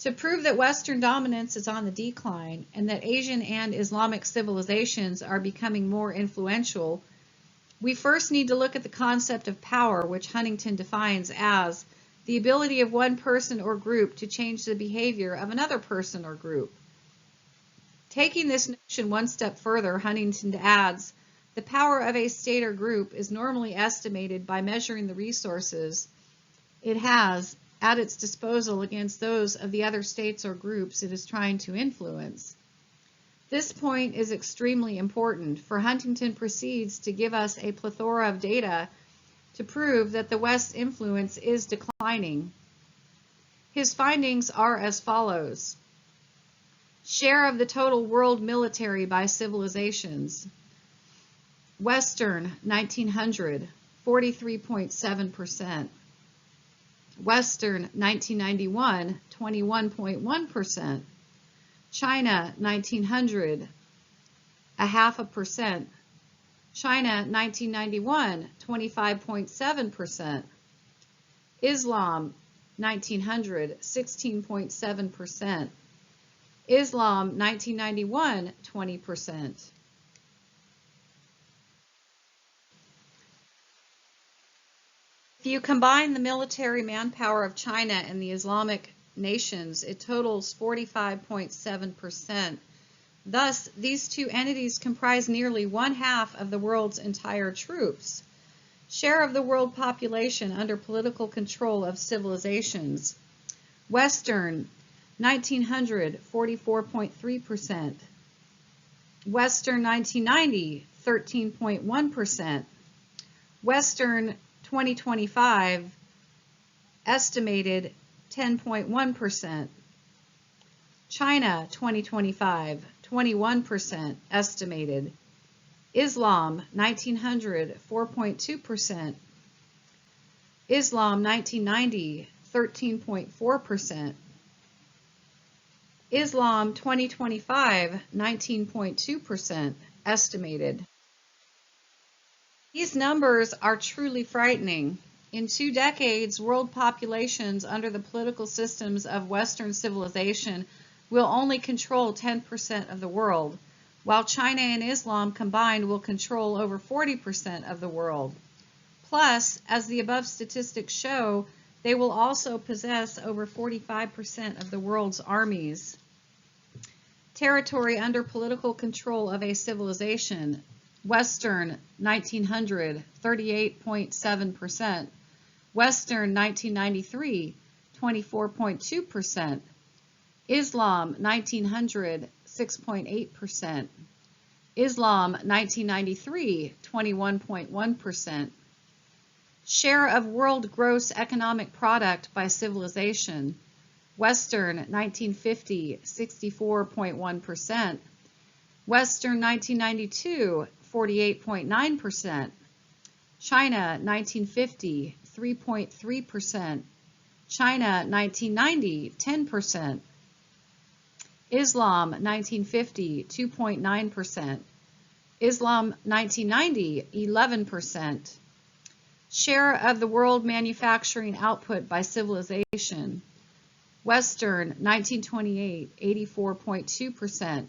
To prove that Western dominance is on the decline and that Asian and Islamic civilizations are becoming more influential, we first need to look at the concept of power, which Huntington defines as the ability of one person or group to change the behavior of another person or group. Taking this notion one step further, Huntington adds, the power of a state or group is normally estimated by measuring the resources it has at its disposal against those of the other states or groups it is trying to influence. This point is extremely important, for Huntington proceeds to give us a plethora of data to prove that the West's influence is declining. His findings are as follows. Share of the total world military by civilizations. Western, 1900, 43.7%. Western, 1991, 21.1%. China, 1900, 0.5%. China, 1991, 25.7%. Islam, 1900, 16.7%. Islam, 1991, 20%. If you combine the military manpower of China and the Islamic nations, it totals 45.7%. Thus, these two entities comprise nearly 1/2 of the world's entire troops. Share of the world population under political control of civilizations. Western, 1900, 44.3%. Western, 1990, 13.1%. Western 2025 estimated 10.1%. China 2025 21% estimated. Islam 1900 4.2%. Islam 1990 13.4%. Islam 2025 19.2% estimated. These numbers are truly frightening. In 2 decades, world populations under the political systems of Western civilization will only control 10% of the world, while China and Islam combined will control over 40% of the world. Plus, as the above statistics show, they will also possess over 45% of the world's armies. Territory under political control of a civilization. Western 1900 38.7%. Western 1993 24.2%. Islam 1900 6.8%. Islam 1993 21.1%. Share of world gross economic product by civilization. Western 1950 64.1%. Western 1992 48.9%. China 1950 3.3%. China 1990 10%. Islam 1950 2.9%. Islam 1990 11%. Share of the world manufacturing output by civilization. Western 1928 84.2%.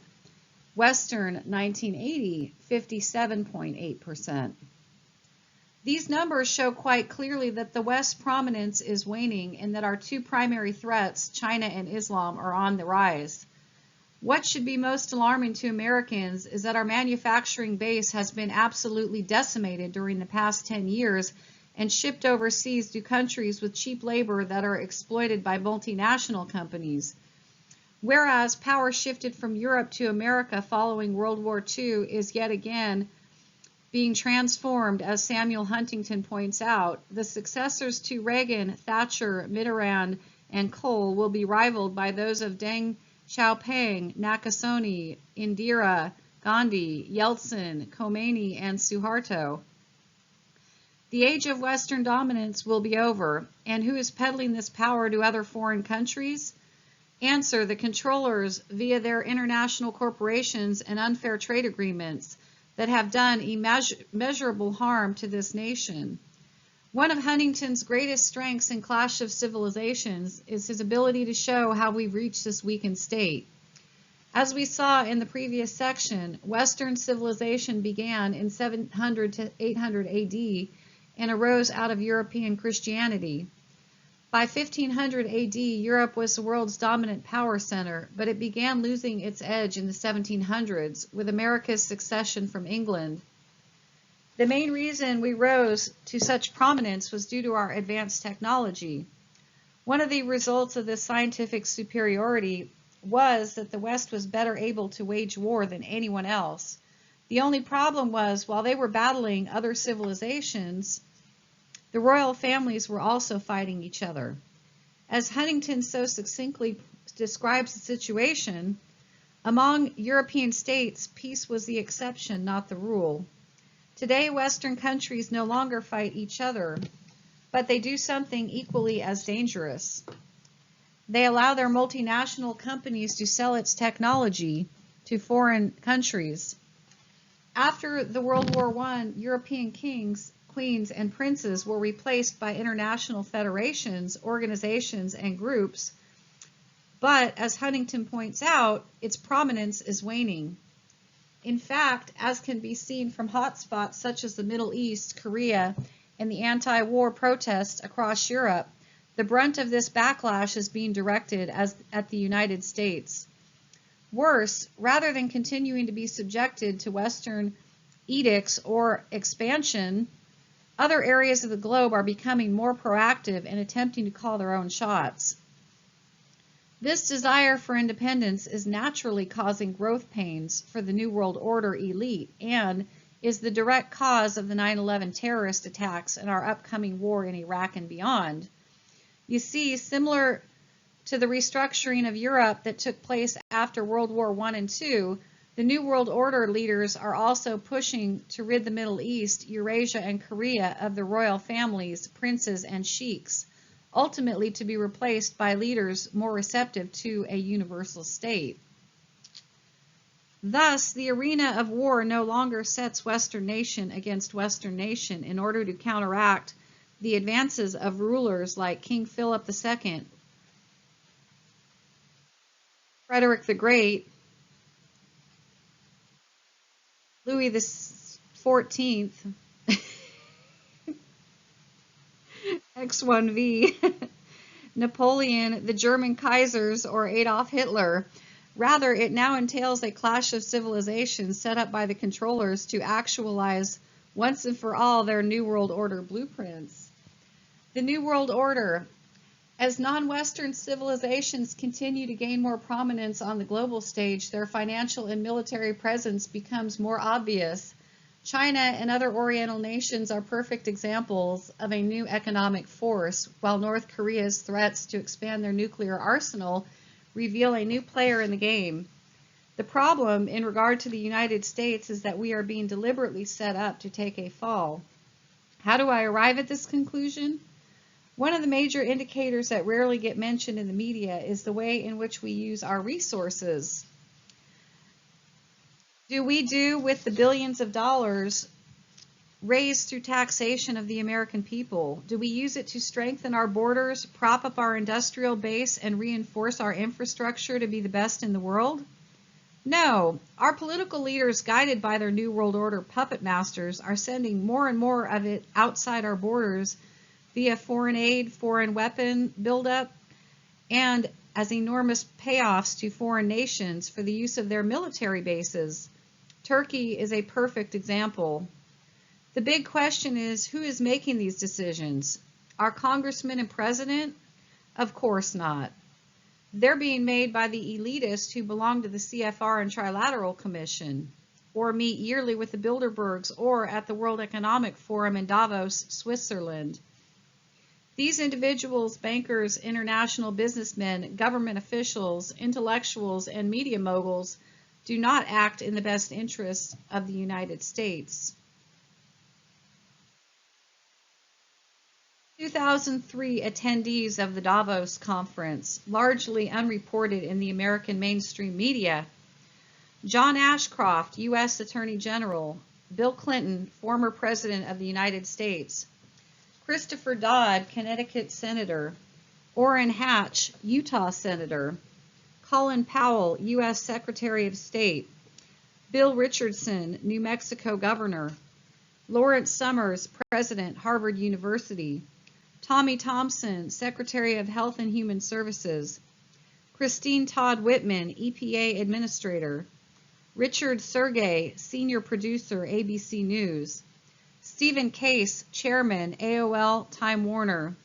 Western 1980 57.8%. These numbers show quite clearly that the West's prominence is waning and that our 2 primary threats, China and Islam, are on the rise. What should be most alarming to Americans is that our manufacturing base has been absolutely decimated during the past 10 years and shipped overseas to countries with cheap labor that are exploited by multinational companies. Whereas power shifted from Europe to America following World War II is yet again being transformed, as Samuel Huntington points out, the successors to Reagan, Thatcher, Mitterrand, and Kohl will be rivaled by those of Deng Xiaoping, Nakasone, Indira, Gandhi, Yeltsin, Khomeini, and Suharto. The age of Western dominance will be over, and who is peddling this power to other foreign countries? Answer: the controllers via their international corporations and unfair trade agreements that have done immeasurable harm to this nation. One of Huntington's greatest strengths in Clash of Civilizations is his ability to show how we've reached this weakened state. As we saw in the previous section, Western civilization began in 700 to 800 AD and arose out of European Christianity. By 1500 AD, Europe was the world's dominant power center, but it began losing its edge in the 1700s with America's succession from England. The main reason we rose to such prominence was due to our advanced technology. One of the results of this scientific superiority was that the West was better able to wage war than anyone else. The only problem was, while they were battling other civilizations, the royal families were also fighting each other. As Huntington so succinctly describes the situation, among European states, peace was the exception, not the rule. Today, Western countries no longer fight each other, but they do something equally as dangerous. They allow their multinational companies to sell its technology to foreign countries. After the World War I, European kings, queens, and princes were replaced by international federations, organizations, and groups, but as Huntington points out, its prominence is waning. In fact, as can be seen from hotspots such as the Middle East, Korea, and the anti-war protests across Europe, the brunt of this backlash is being directed at the United States. Worse, rather than continuing to be subjected to Western edicts or expansion, other areas of the globe are becoming more proactive and attempting to call their own shots. This desire for independence is naturally causing growth pains for the New World Order elite and, is the direct cause of the 9/11 terrorist attacks and our upcoming war in Iraq and beyond. You see, similar to the restructuring of Europe that took place after World War I and II, the New World Order leaders are also pushing to rid the Middle East, Eurasia, and Korea of the royal families, princes, and sheiks, ultimately to be replaced by leaders more receptive to a universal state. Thus, the arena of war no longer sets Western nation against Western nation in order to counteract the advances of rulers like King Philip II, Frederick the Great, Louis XIV, X1V, Napoleon, the German Kaisers, or Adolf Hitler. Rather, it now entails a clash of civilizations set up by the controllers to actualize once and for all their New World Order blueprints. The New World Order. As non-Western civilizations continue to gain more prominence on the global stage, their financial and military presence becomes more obvious. China and other Oriental nations are perfect examples of a new economic force, while North Korea's threats to expand their nuclear arsenal reveal a new player in the game. The problem in regard to the United States is that we are being deliberately set up to take a fall. How do I arrive at this conclusion? One of the major indicators that rarely get mentioned in the media is the way in which we use our resources. Do we do with the billions of dollars raised through taxation of the American people? Do we use it to strengthen our borders, prop up our industrial base, and reinforce our infrastructure to be the best in the world? No. Our political leaders, guided by their New World Order puppet masters, are sending more and more of it outside our borders via foreign aid, foreign weapon buildup, and as enormous payoffs to foreign nations for the use of their military bases. Turkey is a perfect example. The big question is, who is making these decisions? Our congressmen and president? Of course not. They're being made by the elitists who belong to the CFR and Trilateral Commission, or meet yearly with the Bilderbergs or at the World Economic Forum in Davos, Switzerland. These individuals, bankers, international businessmen, government officials, intellectuals, and media moguls do not act in the best interests of the United States. 2003 attendees of the Davos conference, largely unreported in the American mainstream media: John Ashcroft, U.S. Attorney General; Bill Clinton, former President of the United States; Christopher Dodd, Connecticut Senator; Orrin Hatch, Utah Senator; Colin Powell, U.S. Secretary of State; Bill Richardson, New Mexico Governor; Lawrence Summers, President, Harvard University; Tommy Thompson, Secretary of Health and Human Services; Christine Todd Whitman, EPA Administrator; Richard Sergey, Senior Producer, ABC News; Stephen Case, Chairman, AOL Time Warner;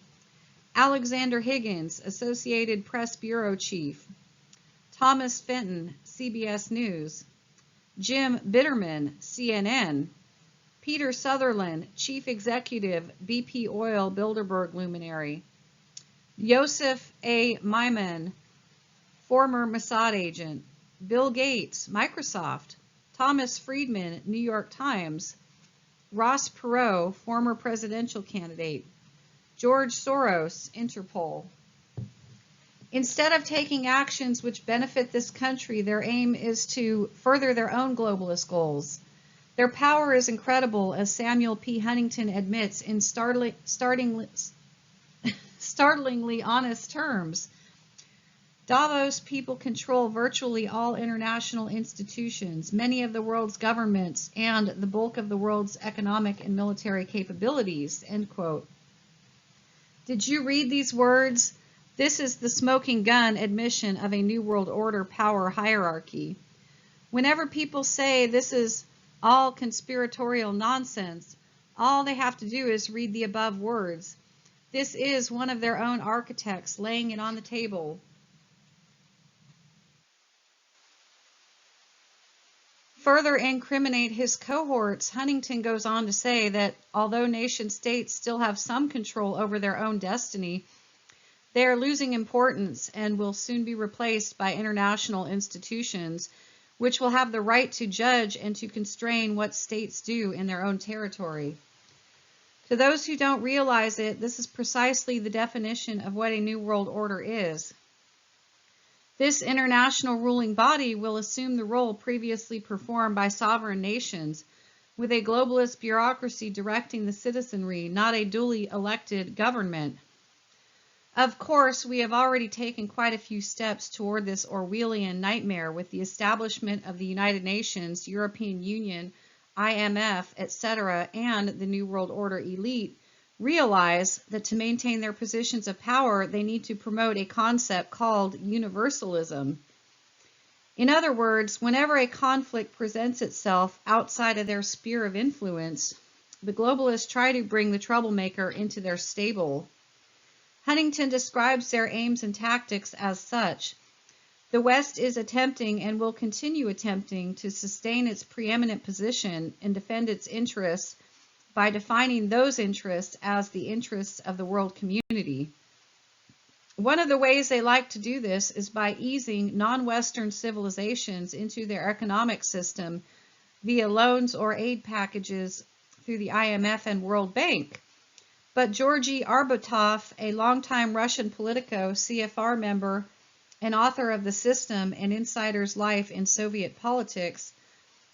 Alexander Higgins, Associated Press Bureau Chief; Thomas Fenton, CBS News; Jim Bitterman, CNN; Peter Sutherland, Chief Executive, BP Oil Bilderberg Luminary; Yosef A. Maimon, former Mossad agent; Bill Gates, Microsoft; Thomas Friedman, New York Times; Ross Perot, former presidential candidate; George Soros, Interpol. Instead of taking actions which benefit this country, their aim is to further their own globalist goals. Their power is incredible, as Samuel P. Huntington admits in startlingly honest terms. Davos people control virtually all international institutions, many of the world's governments, and the bulk of the world's economic and military capabilities, end quote. Did you read these words? This is the smoking gun admission of a New World Order power hierarchy. Whenever people say this is all conspiratorial nonsense, all they have to do is read the above words. This is one of their own architects laying it on the table. further incriminate his cohorts, Huntington goes on to say that although nation states still have some control over their own destiny, they are losing importance and will soon be replaced by international institutions, which will have the right to judge and to constrain what states do in their own territory. To those who don't realize it, this is precisely the definition of what a New World Order is. This international ruling body will assume the role previously performed by sovereign nations, with a globalist bureaucracy directing the citizenry, not a duly elected government. Of course, we have already taken quite a few steps toward this Orwellian nightmare with the establishment of the United Nations, European Union, IMF, etc., and the New World Order elite realize that to maintain their positions of power, they need to promote a concept called universalism. In other words, whenever a conflict presents itself outside of their sphere of influence, the globalists try to bring the troublemaker into their stable. Huntington describes their aims and tactics as such. The West is attempting and will continue attempting to sustain its preeminent position and defend its interests by defining those interests as the interests of the world community. One of the ways they like to do this is by easing non-Western civilizations into their economic system via loans or aid packages through the IMF and World Bank. But Georgy Arbutov, a longtime Russian Politico, CFR member, and author of The System, An Insider's Life in Soviet Politics,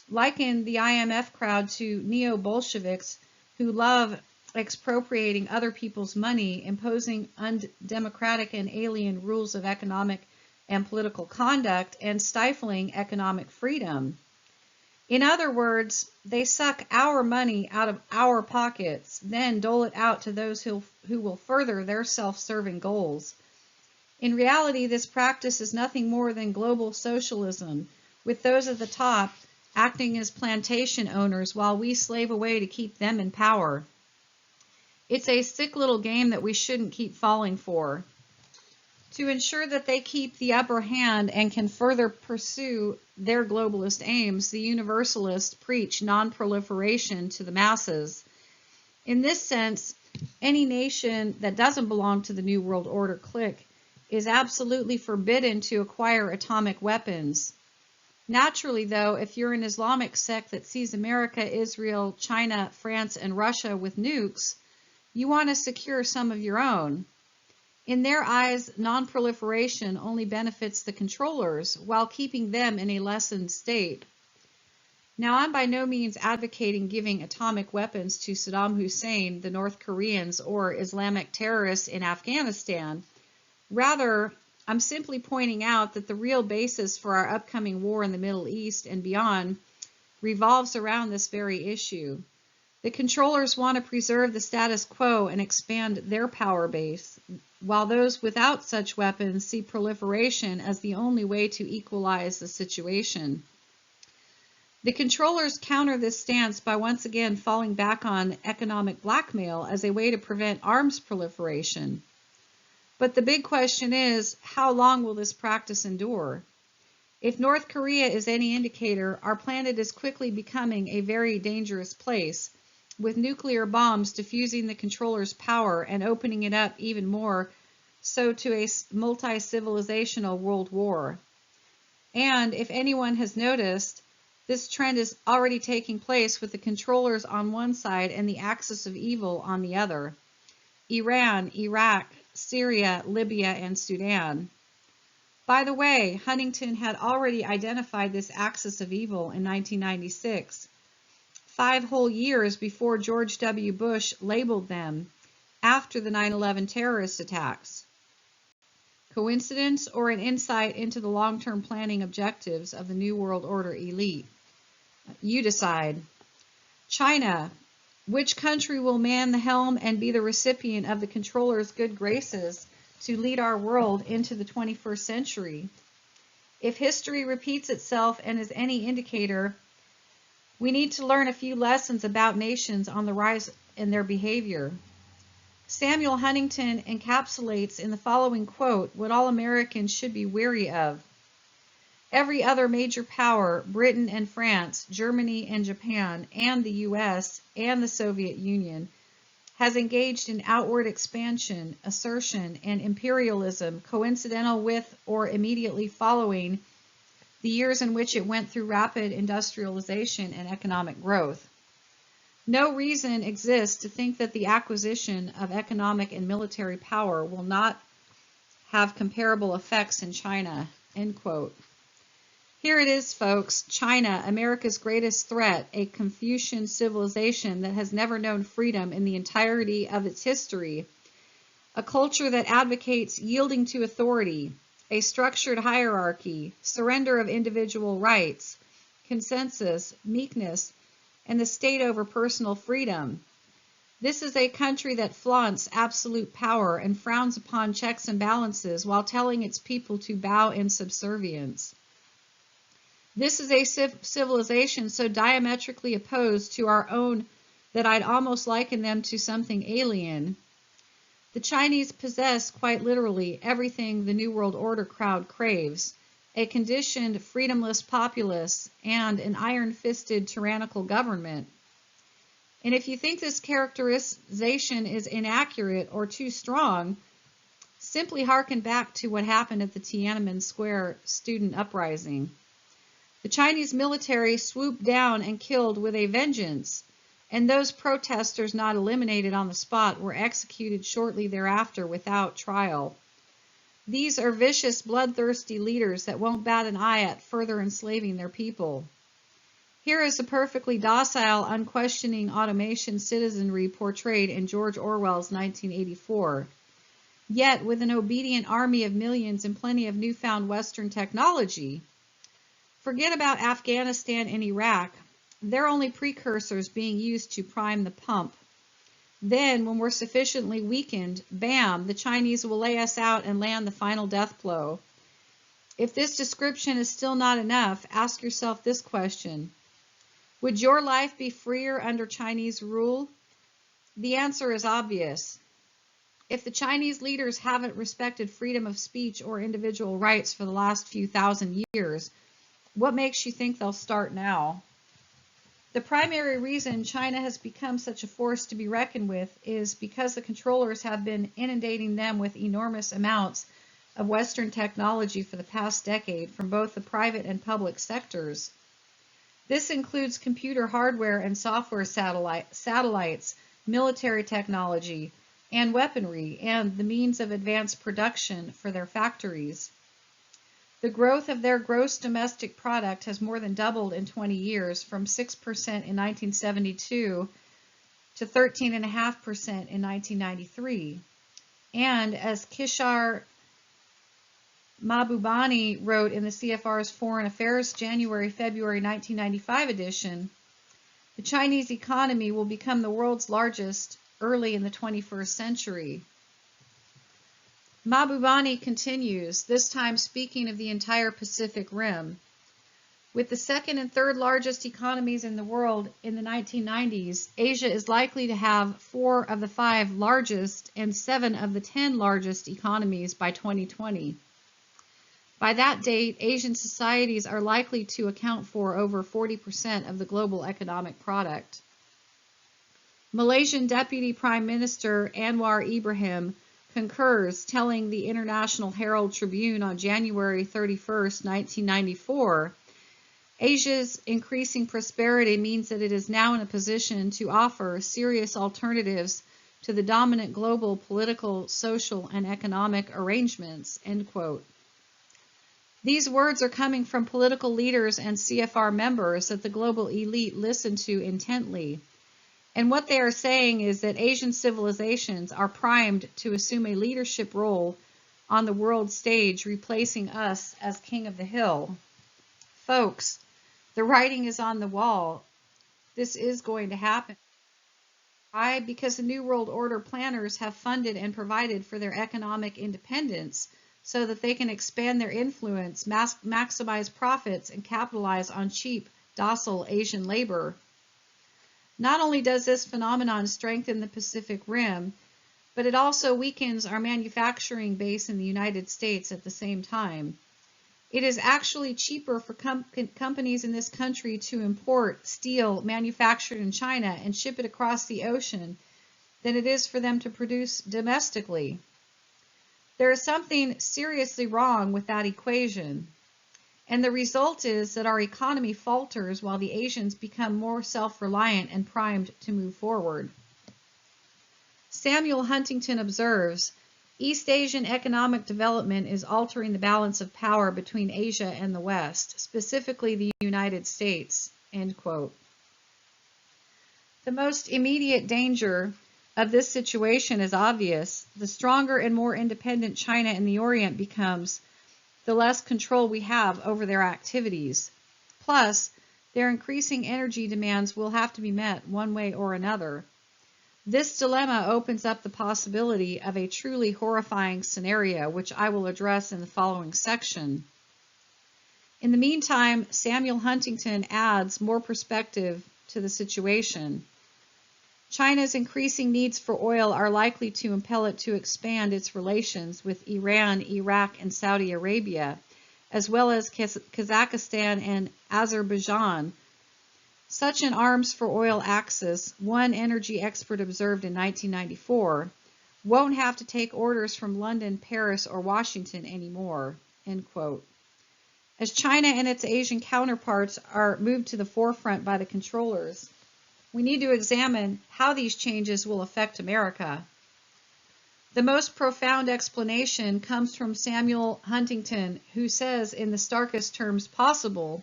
likened the IMF crowd to neo-Bolsheviks who love expropriating other people's money, imposing undemocratic and alien rules of economic and political conduct, and stifling economic freedom. In other words, they suck our money out of our pockets, then dole it out to those who will further their self-serving goals. In reality, this practice is nothing more than global socialism, with those at the top acting as plantation owners while we slave away to keep them in power. It's a sick little game that we shouldn't keep falling for. To ensure that they keep the upper hand and can further pursue their globalist aims, the universalists preach non-proliferation to the masses. In this sense, any nation that doesn't belong to the New World Order clique is absolutely forbidden to acquire atomic weapons. Naturally, though, if you're an Islamic sect that sees America, Israel, China, France, and Russia with nukes, you want to secure some of your own. In their eyes, non-proliferation only benefits the controllers while keeping them in a lessened state. Now, I'm by no means advocating giving atomic weapons to Saddam Hussein, the North Koreans, or Islamic terrorists in Afghanistan. Rather, I'm simply pointing out that the real basis for our upcoming war in the Middle East and beyond revolves around this very issue. The controllers want to preserve the status quo and expand their power base, while those without such weapons see proliferation as the only way to equalize the situation. The controllers counter this stance by once again falling back on economic blackmail as a way to prevent arms proliferation. But the big question is, how long will this practice endure? If North Korea is any indicator, our planet is quickly becoming a very dangerous place, with nuclear bombs diffusing the controller's power and opening it up even more so to a multi-civilizational world war. And if anyone has noticed, this trend is already taking place with the controllers on one side and the axis of evil on the other. Iran, Iraq, Syria, Libya, and Sudan. By the way, Huntington had already identified this axis of evil in 1996, 5 whole years before George W. Bush labeled them, after the 9/11 terrorist attacks. Coincidence or an insight into the long-term planning objectives of the New World Order elite? You decide. China. Which country will man the helm and be the recipient of the controller's good graces to lead our world into the 21st century? If history repeats itself and is any indicator, we need to learn a few lessons about nations on the rise in their behavior. Samuel Huntington encapsulates in the following quote what all Americans should be wary of. Every other major power, Britain and France, Germany and Japan, and the US and the Soviet Union, has engaged in outward expansion, assertion, and imperialism coincidental with or immediately following the years in which it went through rapid industrialization and economic growth. No reason exists to think that the acquisition of economic and military power will not have comparable effects in China. End quote. Here it is, folks. China, America's greatest threat, a Confucian civilization that has never known freedom in the entirety of its history, a culture that advocates yielding to authority, a structured hierarchy, surrender of individual rights, consensus, meekness, and the state over personal freedom. This is a country that flaunts absolute power and frowns upon checks and balances while telling its people to bow in subservience. This is a civilization so diametrically opposed to our own that I'd almost liken them to something alien. The Chinese possess, quite literally, everything the New World Order crowd craves: a conditioned, freedomless populace and an iron-fisted, tyrannical government. And if you think this characterization is inaccurate or too strong, simply hearken back to what happened at the Tiananmen Square student uprising. The Chinese military swooped down and killed with a vengeance, and those protesters not eliminated on the spot were executed shortly thereafter without trial. These are vicious, bloodthirsty leaders that won't bat an eye at further enslaving their people. Here is a perfectly docile, unquestioning automation citizenry portrayed in George Orwell's 1984. Yet, with an obedient army of millions and plenty of newfound Western technology. Forget about Afghanistan and Iraq. They're only precursors being used to prime the pump. Then, when we're sufficiently weakened, bam, the Chinese will lay us out and land the final death blow. If this description is still not enough, ask yourself this question: would your life be freer under Chinese rule? The answer is obvious. If the Chinese leaders haven't respected freedom of speech or individual rights for the last few thousand years, what makes you think they'll start now? The primary reason China has become such a force to be reckoned with is because the controllers have been inundating them with enormous amounts of Western technology for the past decade from both the private and public sectors. This includes computer hardware and software satellites, military technology, and weaponry, and the means of advanced production for their factories. The growth of their gross domestic product has more than doubled in 20 years, from 6% in 1972 to 13.5% in 1993. And as Kishore Mahbubani wrote in the CFR's Foreign Affairs January-February 1995 edition, the Chinese economy will become the world's largest early in the 21st century. Mahbubani continues, this time speaking of the entire Pacific Rim. With the second and third largest economies in the world in the 1990s, Asia is likely to have 4 of the 5 largest and 7 of the 10 largest economies by 2020. By that date, Asian societies are likely to account for over 40% of the global economic product. Malaysian Deputy Prime Minister Anwar Ibrahim concurs, telling the International Herald Tribune on January 31, 1994, Asia's increasing prosperity means that it is now in a position to offer serious alternatives to the dominant global political, social, and economic arrangements, end quote. These words are coming from political leaders and CFR members that the global elite listen to intently. And what they are saying is that Asian civilizations are primed to assume a leadership role on the world stage, replacing us as king of the hill. Folks, the writing is on the wall. This is going to happen. Why? Because the New World Order planners have funded and provided for their economic independence so that they can expand their influence, maximize profits, and capitalize on cheap, docile Asian labor. Not only does this phenomenon strengthen the Pacific Rim, but it also weakens our manufacturing base in the United States at the same time. It is actually cheaper for companies in this country to import steel manufactured in China and ship it across the ocean than it is for them to produce domestically. There is something seriously wrong with that equation, and the result is that our economy falters while the Asians become more self-reliant and primed to move forward. Samuel Huntington observes, East Asian economic development is altering the balance of power between Asia and the West, specifically the United States. End quote. The most immediate danger of this situation is obvious. The stronger and more independent China and the Orient becomes, the less control we have over their activities. Plus, their increasing energy demands will have to be met one way or another. This dilemma opens up the possibility of a truly horrifying scenario, which I will address in the following section. In the meantime, Samuel Huntington adds more perspective to the situation. China's increasing needs for oil are likely to impel it to expand its relations with Iran, Iraq, and Saudi Arabia, as well as Kazakhstan and Azerbaijan. Such an arms for oil axis, one energy expert observed in 1994, won't have to take orders from London, Paris, or Washington anymore. End quote. As China and its Asian counterparts are moved to the forefront by the controllers, we need to examine how these changes will affect America. The most profound explanation comes from Samuel Huntington, who says in the starkest terms possible,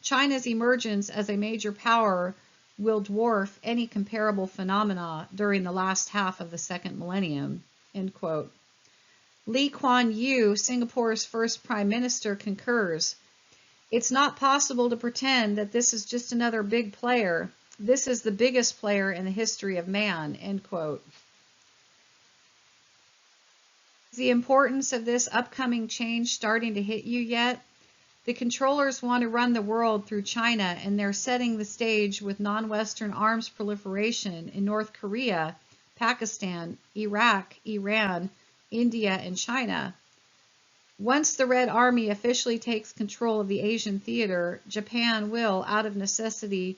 China's emergence as a major power will dwarf any comparable phenomena during the last half of the second millennium. End quote. Lee Kuan Yew, Singapore's first prime minister, concurs. It's not possible to pretend that this is just another big player. This is the biggest player in the history of man. End quote. Is the importance of this upcoming change starting to hit you yet? The controllers want to run the world through China, and they're setting the stage with non-Western arms proliferation in North Korea, Pakistan, Iraq, Iran, India, and China. Once the Red Army officially takes control of the Asian theater, Japan will, out of necessity,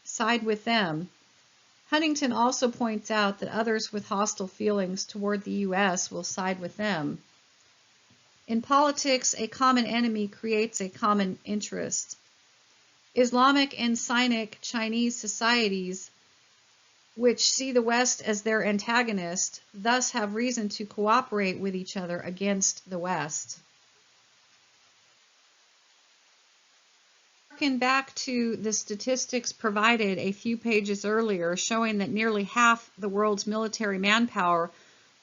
side with them. Huntington also points out that others with hostile feelings toward the U.S. will side with them. In politics, a common enemy creates a common interest. Islamic and Sinic Chinese societies, which see the West as their antagonist, thus have reason to cooperate with each other against the West. Harken back to the statistics provided a few pages earlier, showing that nearly half the world's military manpower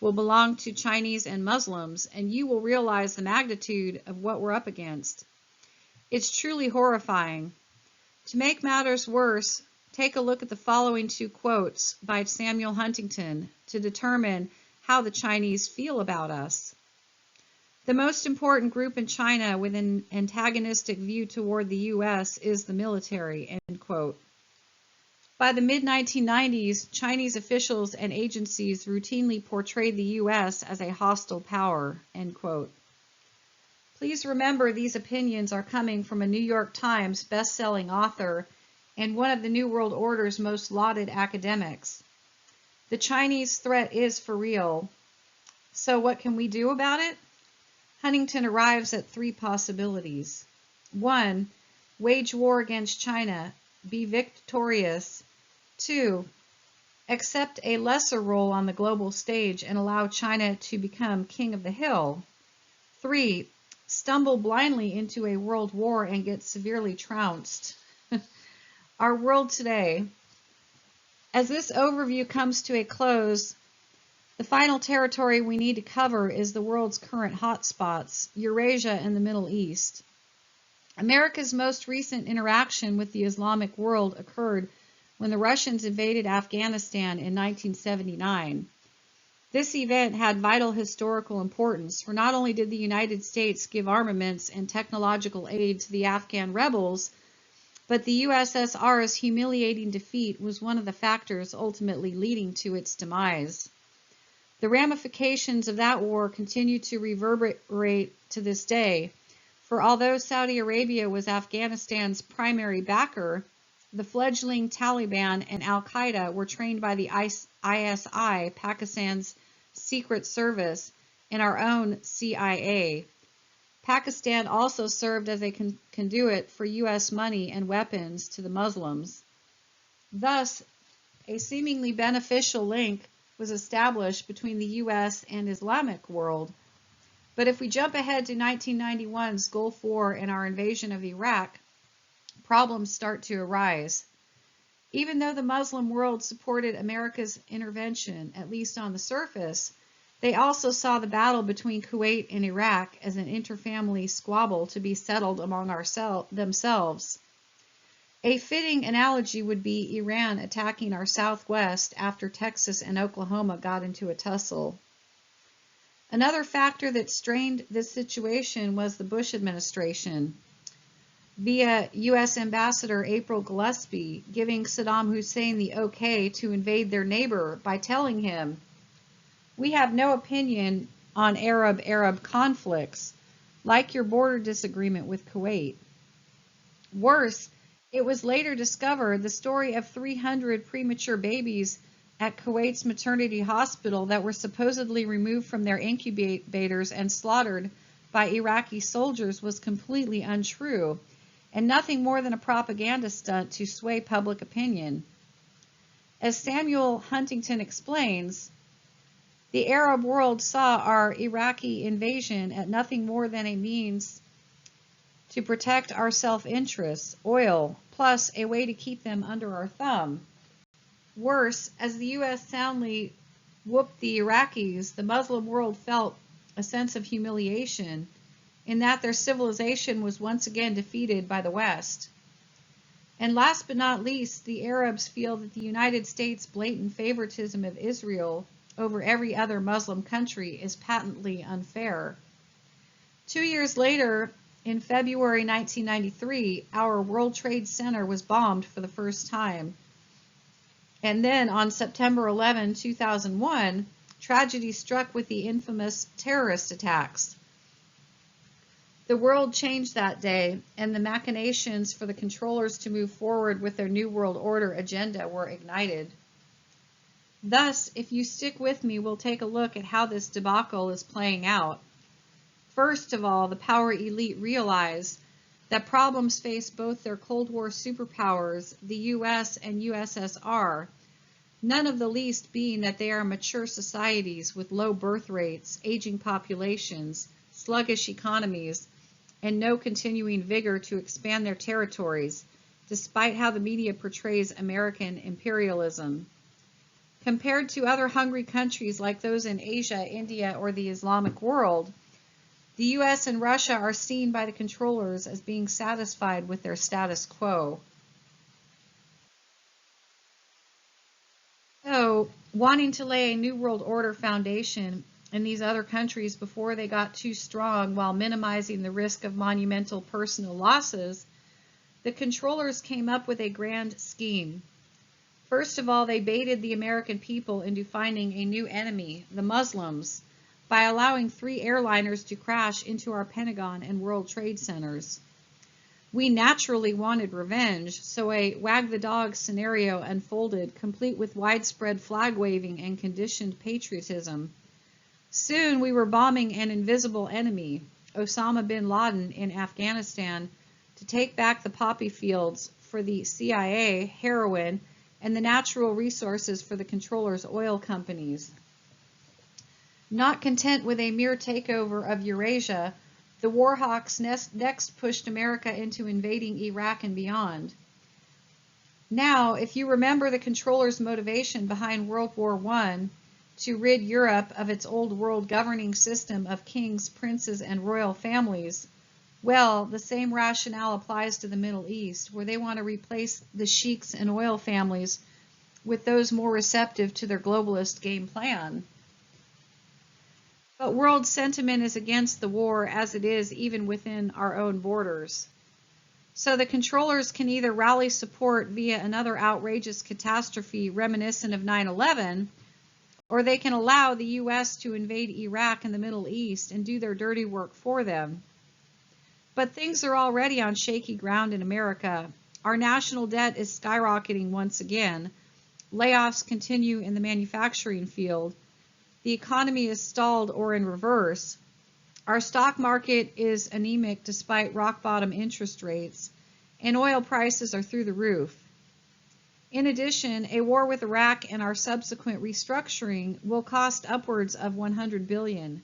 will belong to Chinese and Muslims, and you will realize the magnitude of what we're up against. It's truly horrifying. To make matters worse, take a look at the following two quotes by Samuel Huntington to determine how the Chinese feel about us. The most important group in China with an antagonistic view toward the U.S. is the military, end quote. By the mid-1990s, Chinese officials and agencies routinely portrayed the U.S. as a hostile power, end quote. Please remember these opinions are coming from a New York Times best-selling author and one of the New World Order's most lauded academics. The Chinese threat is for real. So what can we do about it? Huntington arrives at three possibilities. 1. Wage war against China. Be victorious. 2. Accept a lesser role on the global stage and allow China to become king of the hill. 3. Stumble blindly into a world war and get severely trounced. Our world today. As this overview comes to a close, the final territory we need to cover is the world's current hotspots, Eurasia and the Middle East. America's most recent interaction with the Islamic world occurred when the Russians invaded Afghanistan in 1979. This event had vital historical importance, for not only did the United States give armaments and technological aid to the Afghan rebels, but the USSR's humiliating defeat was one of the factors ultimately leading to its demise. The ramifications of that war continue to reverberate to this day. For although Saudi Arabia was Afghanistan's primary backer, the fledgling Taliban and Al-Qaeda were trained by the ISI, Pakistan's secret service, and our own CIA. Pakistan also served as a conduit for U.S. money and weapons to the Muslims. Thus, a seemingly beneficial link was established between the U.S. and Islamic world. But if we jump ahead to 1991's Gulf War and our invasion of Iraq, problems start to arise. Even though the Muslim world supported America's intervention, at least on the surface, they also saw the battle between Kuwait and Iraq as an interfamily squabble to be settled among themselves. A fitting analogy would be Iran attacking our southwest after Texas and Oklahoma got into a tussle. Another factor that strained this situation was the Bush administration, via U.S. Ambassador April Gillespie, giving Saddam Hussein the okay to invade their neighbor by telling him, "We have no opinion on Arab-Arab conflicts, like your border disagreement with Kuwait." Worse, it was later discovered the story of 300 premature babies at Kuwait's maternity hospital that were supposedly removed from their incubators and slaughtered by Iraqi soldiers was completely untrue, and nothing more than a propaganda stunt to sway public opinion. As Samuel Huntington explains, the Arab world saw our Iraqi invasion as nothing more than a means to protect our self-interests, oil, plus a way to keep them under our thumb. Worse, as the U.S. soundly whooped the Iraqis, the Muslim world felt a sense of humiliation in that their civilization was once again defeated by the West. And last but not least, the Arabs feel that the United States' blatant favoritism of Israel over every other Muslim country is patently unfair. 2 years later, in February 1993, our World Trade Center was bombed for the first time. And then on September 11, 2001, tragedy struck with the infamous terrorist attacks. The world changed that day, and the machinations for the controllers to move forward with their New World Order agenda were ignited. Thus, if you stick with me, we'll take a look at how this debacle is playing out. First of all, the power elite realize that problems face both their Cold War superpowers, the US and USSR, none of the least being that they are mature societies with low birth rates, aging populations, sluggish economies, and no continuing vigor to expand their territories, despite how the media portrays American imperialism. Compared to other hungry countries like those in Asia, India, or the Islamic world, the US and Russia are seen by the controllers as being satisfied with their status quo. So, wanting to lay a New World Order foundation in these other countries before they got too strong while minimizing the risk of monumental personal losses, the controllers came up with a grand scheme. First of all, they baited the American people into finding a new enemy, the Muslims, by allowing 3 airliners to crash into our Pentagon and World Trade Centers. We naturally wanted revenge, so a wag the dog scenario unfolded, complete with widespread flag waving and conditioned patriotism. Soon we were bombing an invisible enemy, Osama bin Laden in Afghanistan, to take back the poppy fields for the CIA, heroin, and the natural resources for the controllers' oil companies. Not content with a mere takeover of Eurasia, the Warhawks next pushed America into invading Iraq and beyond. Now, if you remember the controllers' motivation behind World War I, to rid Europe of its old world governing system of kings, princes, and royal families, well, the same rationale applies to the Middle East, where they want to replace the sheiks and oil families with those more receptive to their globalist game plan. But world sentiment is against the war as it is even within our own borders. So the controllers can either rally support via another outrageous catastrophe reminiscent of 9/11, or they can allow the U.S. to invade Iraq and the Middle East and do their dirty work for them. But things are already on shaky ground in America. Our national debt is skyrocketing once again. Layoffs continue in the manufacturing field. The economy is stalled or in reverse. Our stock market is anemic despite rock bottom interest rates, and oil prices are through the roof. In addition, a war with Iraq and our subsequent restructuring will cost upwards of $100 billion.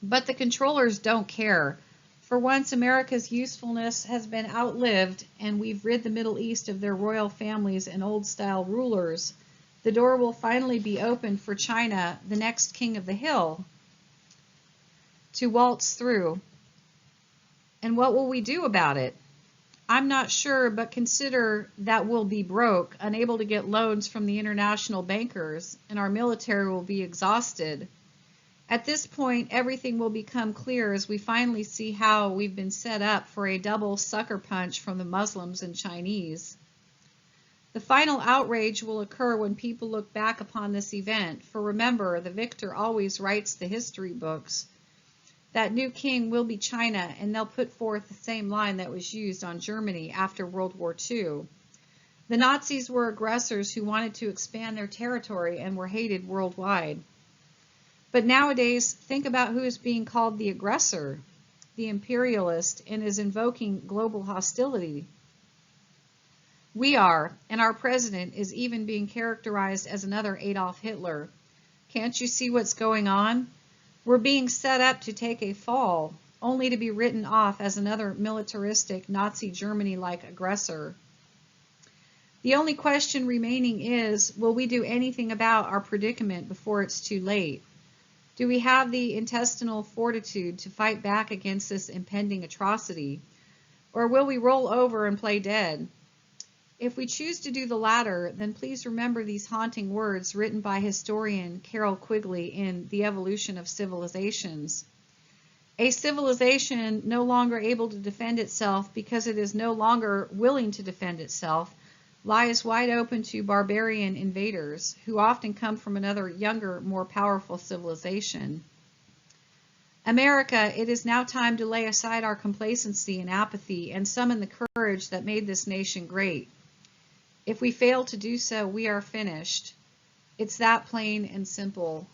But the controllers don't care. For once, America's usefulness has been outlived, and we've rid the Middle East of their royal families and old-style rulers. The door will finally be opened for China, the next king of the hill, to waltz through. And what will we do about it? I'm not sure, but consider that we'll be broke, unable to get loans from the international bankers, and our military will be exhausted. At this point, everything will become clear as we finally see how we've been set up for a double sucker punch from the Muslims and Chinese. The final outrage will occur when people look back upon this event, for remember, the victor always writes the history books. That new king will be China, and they'll put forth the same line that was used on Germany after World War II. The Nazis were aggressors who wanted to expand their territory and were hated worldwide. But nowadays, think about who is being called the aggressor, the imperialist, and is invoking global hostility. We are, and our president is even being characterized as another Adolf Hitler. Can't you see what's going on? We're being set up to take a fall, only to be written off as another militaristic Nazi Germany-like aggressor. The only question remaining is, will we do anything about our predicament before it's too late? Do we have the intestinal fortitude to fight back against this impending atrocity? Or will we roll over and play dead? If we choose to do the latter, then please remember these haunting words written by historian Carol Quigley in The Evolution of Civilizations. A civilization no longer able to defend itself because it is no longer willing to defend itself lies wide open to barbarian invaders who often come from another younger, more powerful civilization. America, it is now time to lay aside our complacency and apathy and summon the courage that made this nation great. If we fail to do so, we are finished. It's that plain and simple.